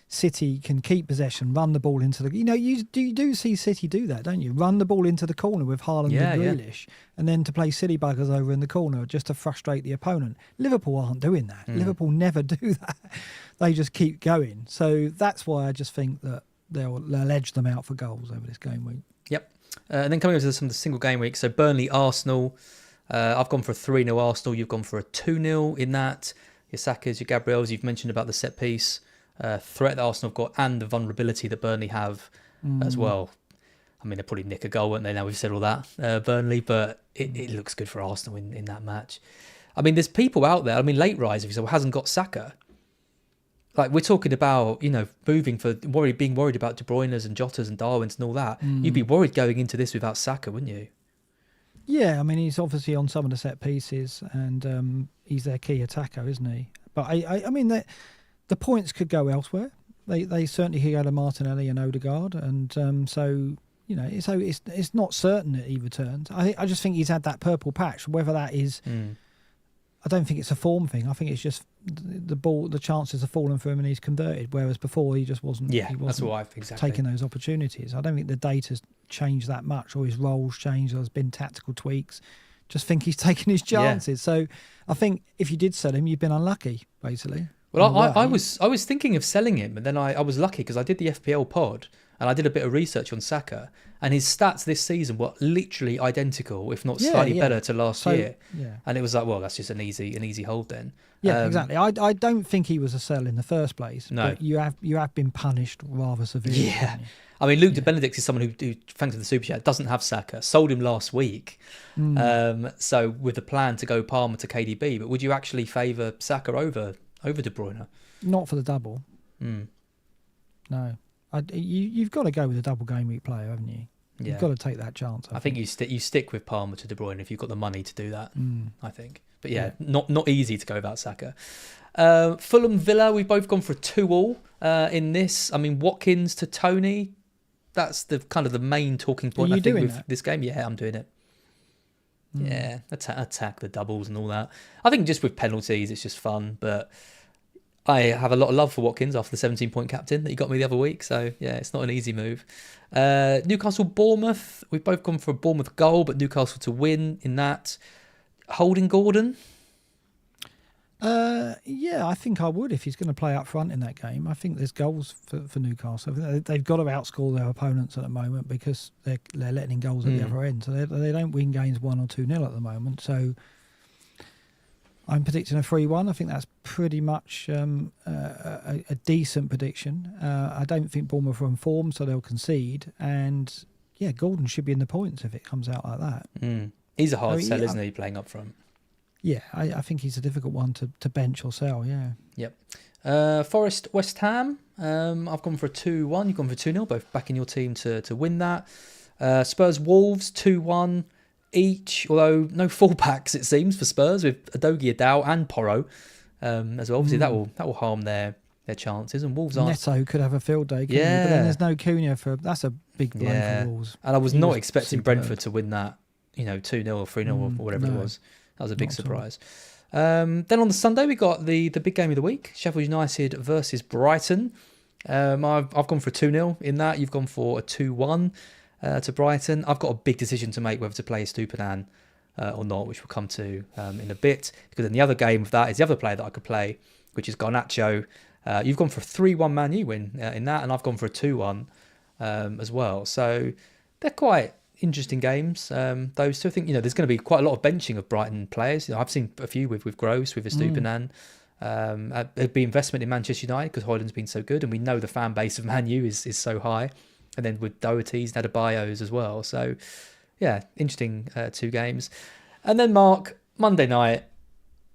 City can keep possession, run the ball into the... You do see City do that, don't you? Run the ball into the corner with Haaland and Grealish, and then to play silly buggers over in the corner just to frustrate the opponent. Liverpool aren't doing that. Liverpool never do that. They just keep going. So that's why I just think that they'll edge them out for goals over this game week. Yep. And then coming over to some of the single game weeks, so Burnley-Arsenal. I've gone for a 3-0 Arsenal. You've gone for a 2-0 in that. Your Sakas, your Gabriels, you've mentioned about the set piece. Threat that Arsenal have got and the vulnerability that Burnley have as well. I mean, they'll probably nick a goal, won't they? Now we've said all that, Burnley, but it looks good for Arsenal in that match. I mean, there's people out there. I mean, late rise, if you say, hasn't got Saka. Like, we're talking about, moving for being worried about De Bruyne's and Jota's and Darwin's and all that. You'd be worried going into this without Saka, wouldn't you? Yeah, I mean, he's obviously on some of the set pieces and he's their key attacker, isn't he? But I mean, the points could go elsewhere. They certainly could go to Martinelli and Odegaard, and so it's not certain that he returns. I just think he's had that purple patch. Whether that is, I don't think it's a form thing. I think it's just the chances have fallen for him and he's converted. Whereas before he just wasn't. Yeah, that's what I think, exactly. Taking those opportunities. I don't think the data's changed that much, or his roles changed. There's been tactical tweaks. Just think he's taken his chances. Yeah. So I think if you did sell him, you've been unlucky, basically. Well, I was thinking of selling him, and then I was lucky because I did the FPL pod and I did a bit of research on Saka, and his stats this season were literally identical, if not slightly better, to last year. Yeah. And it was like, well, that's just an easy hold then. Yeah, exactly. I don't think he was a sell in the first place. No. But you have been punished rather severely. Yeah. I mean, Luke de Benedict is someone who, thanks to the Super Chat, doesn't have Saka. Sold him last week. So with the plan to go Palmer to KDB, but would you actually favour Saka over De Bruyne? Not for the double. No. You've got to go with a double game week player, haven't you? You've got to take that chance. I think you stick with Palmer to De Bruyne if you've got the money to do that. I think, but not easy to go without Saka. Fulham Villa, we've both gone for a 2-2 in this. I mean, Watkins to Tony, that's the kind of the main talking point. I think with this game. Yeah, I'm doing it. Yeah, attack the doubles and all that. I think just with penalties, it's just fun, but I have a lot of love for Watkins after the 17-point captain that he got me the other week. So, yeah, it's not an easy move. Newcastle-Bournemouth. We've both gone for a Bournemouth goal, but Newcastle to win in that. Holding Gordon? Yeah, I think I would if he's going to play up front in that game. I think there's goals for Newcastle. They've got to outscore their opponents at the moment because they're letting in goals at the other end. So they don't win games 1 or 2-0 at the moment. So I'm predicting a 3-1. I think that's pretty much a decent prediction. I don't think Bournemouth are in form, so they'll concede. And, yeah, Gordon should be in the points if it comes out like that. He's a hard sell, isn't he, playing up front? Yeah, I think he's a difficult one to bench or sell, yeah. Yep. Forest West Ham. I've gone for a 2-1. You've gone for 2-0, both backing your team to win that. Spurs Wolves 2-1 each, although no fullbacks it seems for Spurs with Adogi, Adao and Porro as well. Obviously that will harm their chances, and Wolves aren't. Neto could have a field day, couldn't he? But then there's no Cunha that's a big blow for Wolves. And I was not expecting Brentford to win that, 2-0 or 3-0 or whatever it was. That was a big surprise. Then on the Sunday we got the big game of the week, Sheffield United versus Brighton. I've gone for a 2-0 in that. You've gone for a 2-1 to Brighton. I've got a big decision to make whether to play Stupinan or not, which we'll come to in a bit. Because then the other game of that is the other player that I could play, which is Garnacho. You've gone for a 3-1 Man U win in that, and I've gone for a 2-1 as well. So they're quite interesting games. Those two, I think, there's going to be quite a lot of benching of Brighton players. I've seen a few with Gross, with Estupinan. There'd be investment in Manchester United because Højlund's been so good, and we know the fan base of Man U is so high. And then with Doherty's and Adebayos as well. So, yeah, interesting 2 games. And then, Mark, Monday night,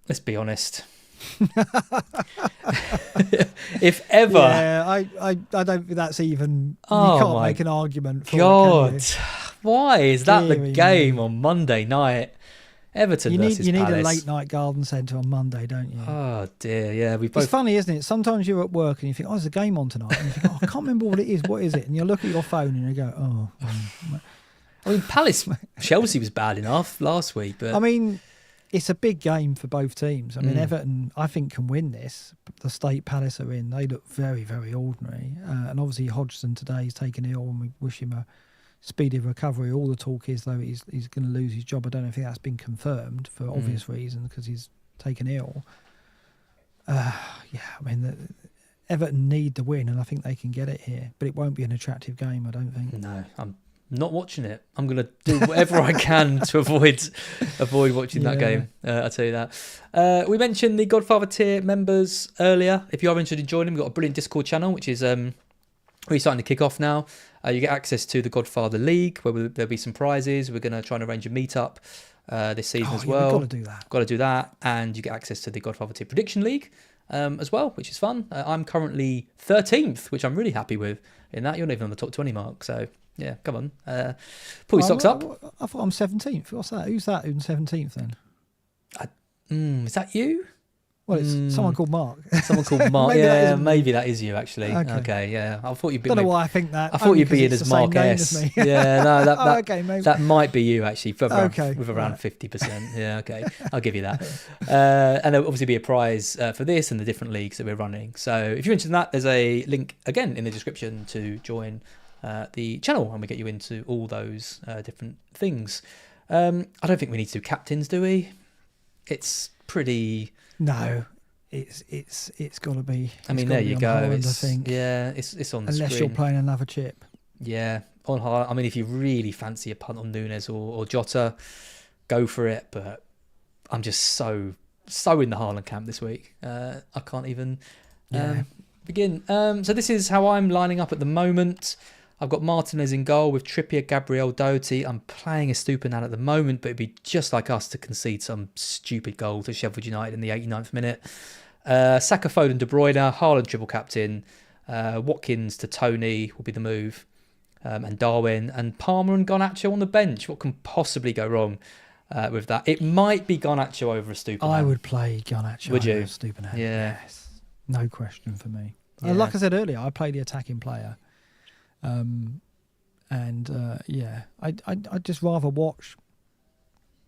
let's be honest. If ever... Yeah, I don't think that's even... you can't make an argument for God. it, can you? Why is that the game on Monday night? Everton versus You need Palace. a late night garden centre on Monday, don't you? Oh dear, yeah. It's funny, isn't it? Sometimes you're at work and you think, there's a game on tonight. And you think, I can't remember what it is. What is it? And you look at your phone and you go, I mean, Palace, Chelsea was bad enough last week. But I mean, it's a big game for both teams. I mean, Everton, I think, can win this. The state Palace are in, they look very, very ordinary. And obviously Hodgson today is taken ill and we wish him a speedy recovery. All the talk is, though, he's going to lose his job. I don't know if that's been confirmed for obvious reasons because he's taken ill. I mean, Everton need the win, and I think they can get it here. But it won't be an attractive game, I don't think. No, I'm not watching it. I'm going to do whatever I can to avoid watching that game. I'll tell you that. We mentioned the Godfather tier members earlier. If you are interested in joining, we've got a brilliant Discord channel, which is really starting to kick off now. You get access to the Godfather League, where there'll be some prizes. We're going to try and arrange a meetup this season as well. We've got to do that. And you get access to the Godfather Tier Prediction League as well, which is fun. I'm currently 13th, which I'm really happy with in that. You're not even on the top 20 mark, so yeah, come on. Pull your socks up. I thought I'm 17th. What's that? Who's that who's 17th then? Is that you? Well, it's someone called Mark. Someone called Mark. Maybe that is you, actually. Okay, yeah. I thought you'd be. Don't know why I think that. I thought you'd be in as Mark S. Yeah, no, that might be you, actually, with around 50%. Yeah, okay. I'll give you that. And there'll obviously be a prize for this and the different leagues that we're running. So if you're interested in that, there's a link, again, in the description to join the channel, and we get you into all those different things. I don't think we need to do captains, do we? It's pretty... No, it's got to be. I mean, there you go. Haaland, I think. Yeah, it's on the Unless screen. you're playing another chip. Yeah, on Haaland. I mean, if you really fancy a punt on Nunes or Jota, go for it. But I'm just so in the Haaland camp this week. I can't even begin. So this is how I'm lining up at the moment. I've got Martinez in goal with Trippier, Gabriel, Doherty. I'm playing Estupiñán at the moment, but it'd be just like us to concede some stupid goal to Sheffield United in the 89th minute. Saka, Foden, De Bruyne, Haaland triple captain. Watkins to Tony will be the move. And Darwin and Palmer and Garnacho on the bench. What can possibly go wrong with that? It might be Garnacho over Estupiñán. I would play Garnacho over Estupiñán. Yeah. Yes. No question for me. Yeah. Like I said earlier, I play the attacking player. I'd just rather watch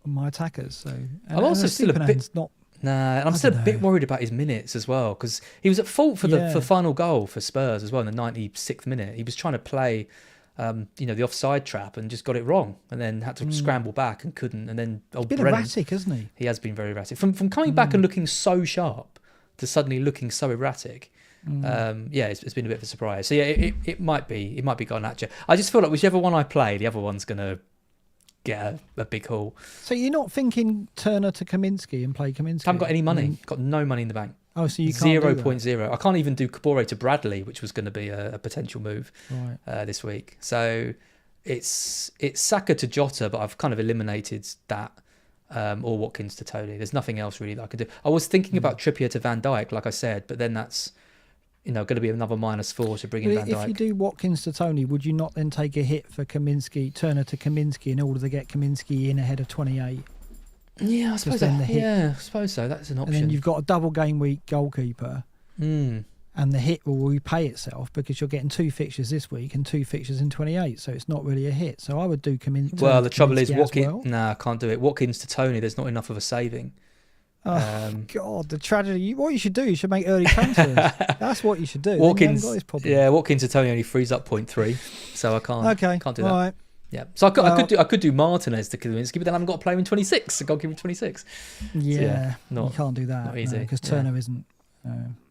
my attackers. So I'm also still a bit and I'm still a bit worried about his minutes as well, because he was at fault for the final goal for Spurs as well in the 96th minute. He was trying to play, the offside trap and just got it wrong, and then had to scramble back and couldn't. And then he's been erratic, hasn't he? He has been very erratic from coming back and looking so sharp to suddenly looking so erratic. It's been a bit of a surprise. So it might be Garnacho. I just feel like whichever one I play, the other one's gonna get a big haul. So you're not thinking Turner to Kaminsky and play Kaminsky? I haven't got any money. Got no money in the bank. Oh, so you can't 0.0. I can't even do Kabore to Bradley, which was going to be a potential move this week. So it's Saka to Jota, but I've kind of eliminated that. Or Watkins to Tony. There's nothing else really that I could do. I was thinking about Trippier to Van Dijk, like I said, but then that's going to be another -4 to bring in Van Dijk. If you do Watkins to Tony, would you not then take a hit for Turner to Kaminsky in order to get Kaminsky in ahead of 28? Yeah, I suppose I suppose so. That's an option. And then you've got a double game week goalkeeper, and the hit will repay itself because you're getting 2 fixtures this week and 2 fixtures in 28, so it's not really a hit. So I would do Kaminsky. Well, the trouble is Watkins. I can't do it. Watkins to Tony. There's not enough of a saving. Oh God, the tragedy! What you should do, you should make early transfers. That's what you should do. Watkins to Tony only frees up 0.3, so I can't do that. All right. Yeah, so I could do Martinez to Kaminsky, but then I've got to play him in 26. So goalkeeper 26. Yeah, you can't do that. Not easy because Turner isn't.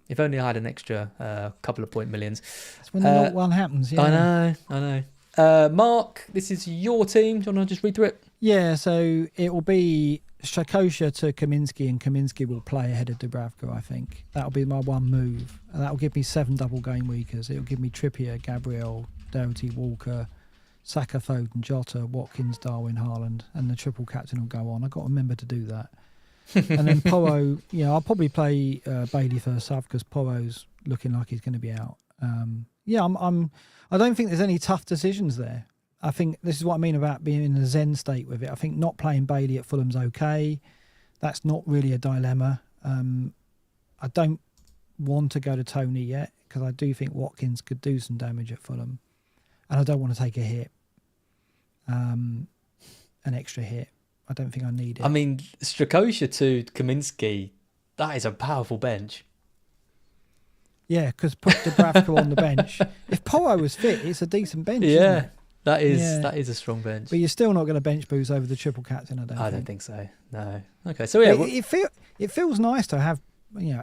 If only I had an extra couple of point millions. That's when the one happens. Yeah. I know. Mark, this is your team. Do you want to just read through it? Yeah, so it will be Strakosha to Kaminsky, and Kaminsky will play ahead of Dubravka, I think. That'll be my one move. And that'll give me 7 double game weekers. It'll give me Trippier, Gabriel, Doherty, Walker, Saka, Foden, Jota, Watkins, Darwin, Haaland, and the triple captain will go on. I've got to remember to do that. And then Porro, I'll probably play Bailey for a sub because Porro's looking like he's going to be out. I don't think there's any tough decisions there. I think this is what I mean about being in a zen state with it. I think not playing Bailey at Fulham's okay. That's not really a dilemma. I don't want to go to Tony yet because I do think Watkins could do some damage at Fulham. And I don't want to take a hit, an extra hit. I don't think I need it. I mean, Strakosha to Kaminsky, that is a powerful bench. Yeah, because put Dubravka on the bench. If Porro was fit, it's a decent bench. Yeah, isn't it? That is a strong bench. But you're still not going to bench boost over the triple captain, I don't think so. No. Okay, so yeah, it feels nice to have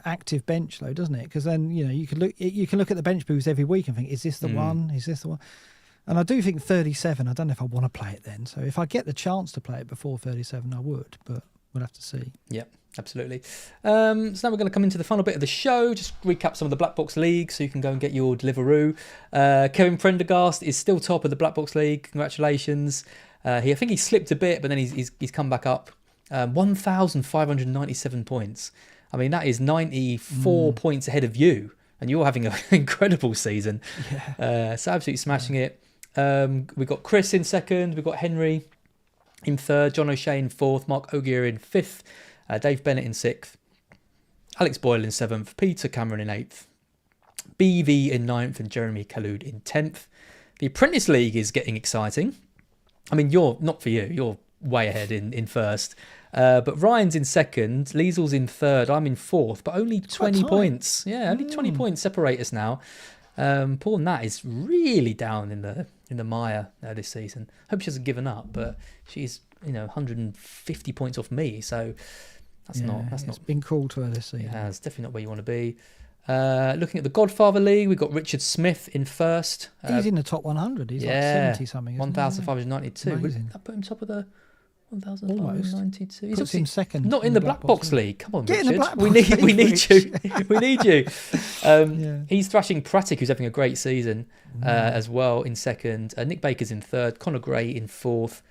active bench though, doesn't it? Because then you can look at the bench boost every week and think, is this the one? Is this the one? And I do think 37. I don't know if I want to play it then. So if I get the chance to play it before 37, I would. But we'll have to see. Yep. Absolutely. So now we're going to come into the final bit of the show. Just recap some of the Black Box League so you can go and get your Deliveroo. Kevin Prendergast is still top of the Black Box League. Congratulations. I think he slipped a bit, but then he's come back up. 1,597 points. I mean, that is 94 points ahead of you, and you're having an incredible season. Yeah. So absolutely smashing it. We've got Chris in second. We've got Henry in third. John O'Shea in fourth. Mark Ogier in fifth. Dave Bennett in 6th, Alex Boyle in 7th, Peter Cameron in 8th, BV in 9th, and Jeremy Khalud in 10th. The Apprentice League is getting exciting. I mean, not for you, you're way ahead in first. But Ryan's in 2nd, Liesel's in 3rd, I'm in 4th, but only 20 points. Yeah, only 20 points separate us now. Poor Nat is really down in the mire this season. Hope she hasn't given up, but she's 150 points off me, so That's not. It's been cruel to her this season. It has. Definitely not where you want to be. Looking at the Godfather League, we've got Richard Smith in first. He's in the top 100. He's like 70 something. 1,592. Amazing. Would that put him top of the 1,592? He's Puts him second. not in the Black Box League. Come on, Get Richard. in the Black we Box need you. We need you. Yeah. He's thrashing Pratic, who's having a great season as well, in second. Nick Baker's in third. Conor Gray in fourth.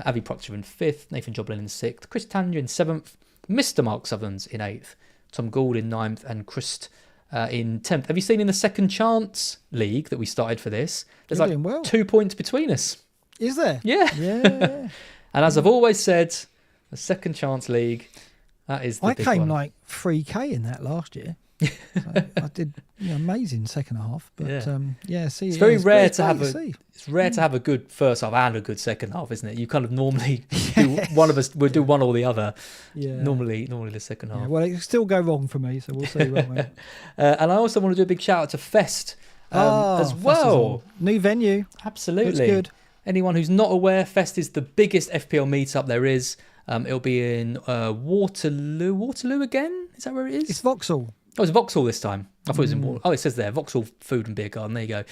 Avi Proctor in fifth. Nathan Joblin in sixth. Chris Tanya in seventh. Mr. Mark Sutherland's in eighth. Tom Gould in ninth. And Chris in 10th. Have you seen in the Second Chance League that we started for this? There's You're like doing well. 2 points between us. Is there? Yeah. Yeah. And as I've always said, the Second Chance League, that is the I big came one. like 3k in that last year. So I did amazing second half. But It's very rare to have it's rare to have a good first half and a good second half, isn't it? You kind of normally do one of us will do one or the other. Yeah. Normally the second half. Yeah, well, it still go wrong for me, so we'll see. Won't we? And I also want to do a big shout out to Fest as Fest is well. on. New venue. Absolutely. Looks good. Anyone who's not aware, Fest is the biggest FPL meetup there is. It'll be in Waterloo. Waterloo again? Is that where it is? It's Vauxhall. Oh, it's Vauxhall this time. I thought it was in Waterloo. Oh, it says there, Vauxhall Food and Beer Garden. There you go.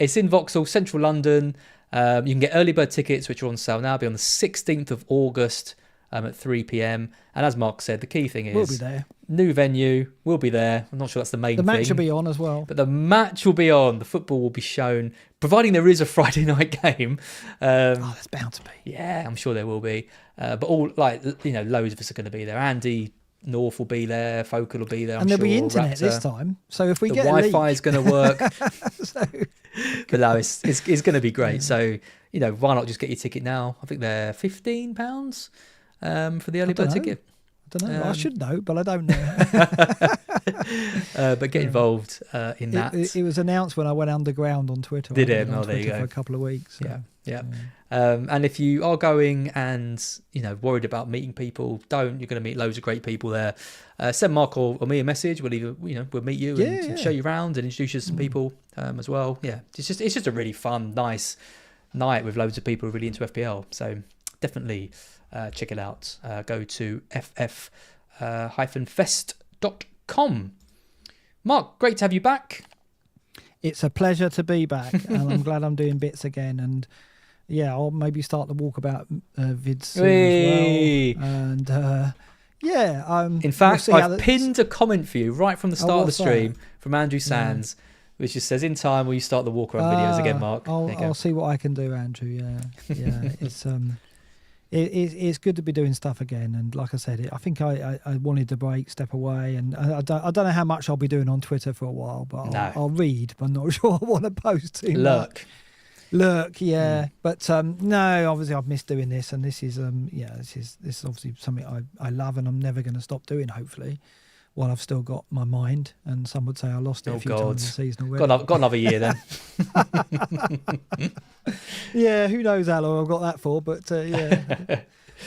It's in Vauxhall, central London. You can get early bird tickets, which are on sale now. It'll be on the 16th of August at 3 p.m. And as Mark said, the key thing is... We'll be there. New venue. We'll be there. I'm not sure that's the main thing. The match will be on as well. But the match will be on. The football will be shown, providing there is a Friday night game. There's bound to be. Yeah, I'm sure there will be. But loads of us are going to be there. Andy North will be there. Focal will be there. And there'll be internet this time. So if we get Wi-Fi is going to work. so, but no, it's going to be great. Yeah. So why not just get your ticket now? I think they're £15 for the early bird ticket. I don't know. I should know, but I don't know. But get involved in that. It was announced when I went underground on Twitter. Did it? On there you go. For a couple of weeks. So. Yeah. And if you are going and worried about meeting people, don't. You're going to meet loads of great people there. Send Mark or me a message. We'll meet you and show you around and introduce you to some people as well. Yeah, it's just a really fun, nice night with loads of people who are really into FPL. So definitely check it out. Go to ff-fest.com. Mark, great to have you back. It's a pleasure to be back, and I'm glad I'm doing bits again. And I'll maybe start the walkabout vids soon as well. And in fact, I've pinned a comment for you right from the start of the stream from Andrew Sands, which just says, "In time, will you start the walk around videos again, Mark?" I'll see what I can do, Andrew. Yeah. It's good to be doing stuff again, and like I said, I think I wanted to step away, and I don't know how much I'll be doing on Twitter for a while, but I'll read, but I'm not sure I want to post too much. Look, yeah, but no, obviously I've missed doing this, and this is this is obviously something I love, and I'm never going to stop doing. Hopefully, while I've still got my mind, and some would say I lost it a few times in the season already. Got another year then. Yeah, who knows how long I've got that for, but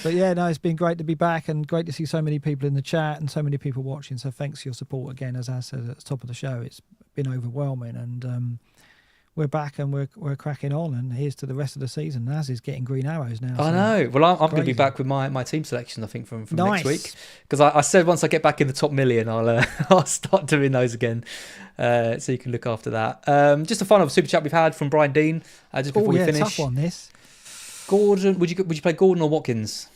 But no, it's been great to be back, and great to see so many people in the chat and so many people watching. So thanks for your support again. As I said at the top of the show, it's been overwhelming, and we're back and we're cracking on. And here's to the rest of the season. Naz is getting green arrows now. I know. Well, I'm going to be back with my team selection, I think, from next week, because I said once I get back in the top million, I'll start doing those again. So you can look after that. Just a final super chat we've had from Brian Dean just before we finish. Tough one, this. Gordon, would you play Gordon or Watkins?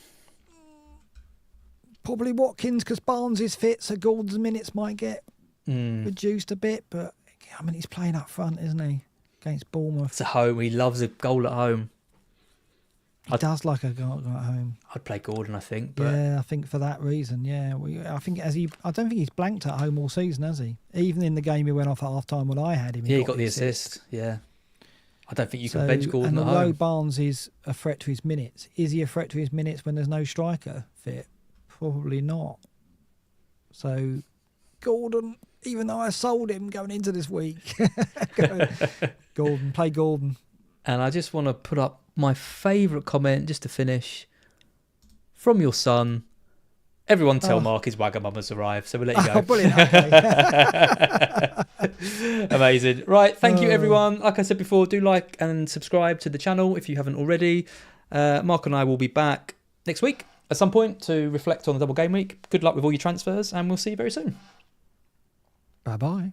Probably Watkins, because Barnes is fit, so Gordon's minutes might get reduced a bit. But I mean, he's playing up front, isn't he? Against Bournemouth. It's at home. He loves a goal at home. He does like a goal at home. I'd play Gordon, I think. But... Yeah, I think for that reason. Yeah, I don't think he's blanked at home all season, has he? Even in the game he went off at half time when I had him. He got the assist. Yeah. I don't think you can bench Gordon at home. And although Barnes is a threat to his minutes, is he a threat to his minutes when there's no striker fit? Probably not. So, Gordon, even though I sold him going into this week, play Gordon. And I just want to put up my favourite comment just to finish from your son. Everyone tell Mark his Wagamama's arrived, so we'll let you go. Oh, brilliant. Okay. Amazing. Right, thank you everyone. Like I said before, do like and subscribe to the channel if you haven't already. Mark and I will be back next week at some point to reflect on the double game week. Good luck with all your transfers, and we'll see you very soon. Bye-bye.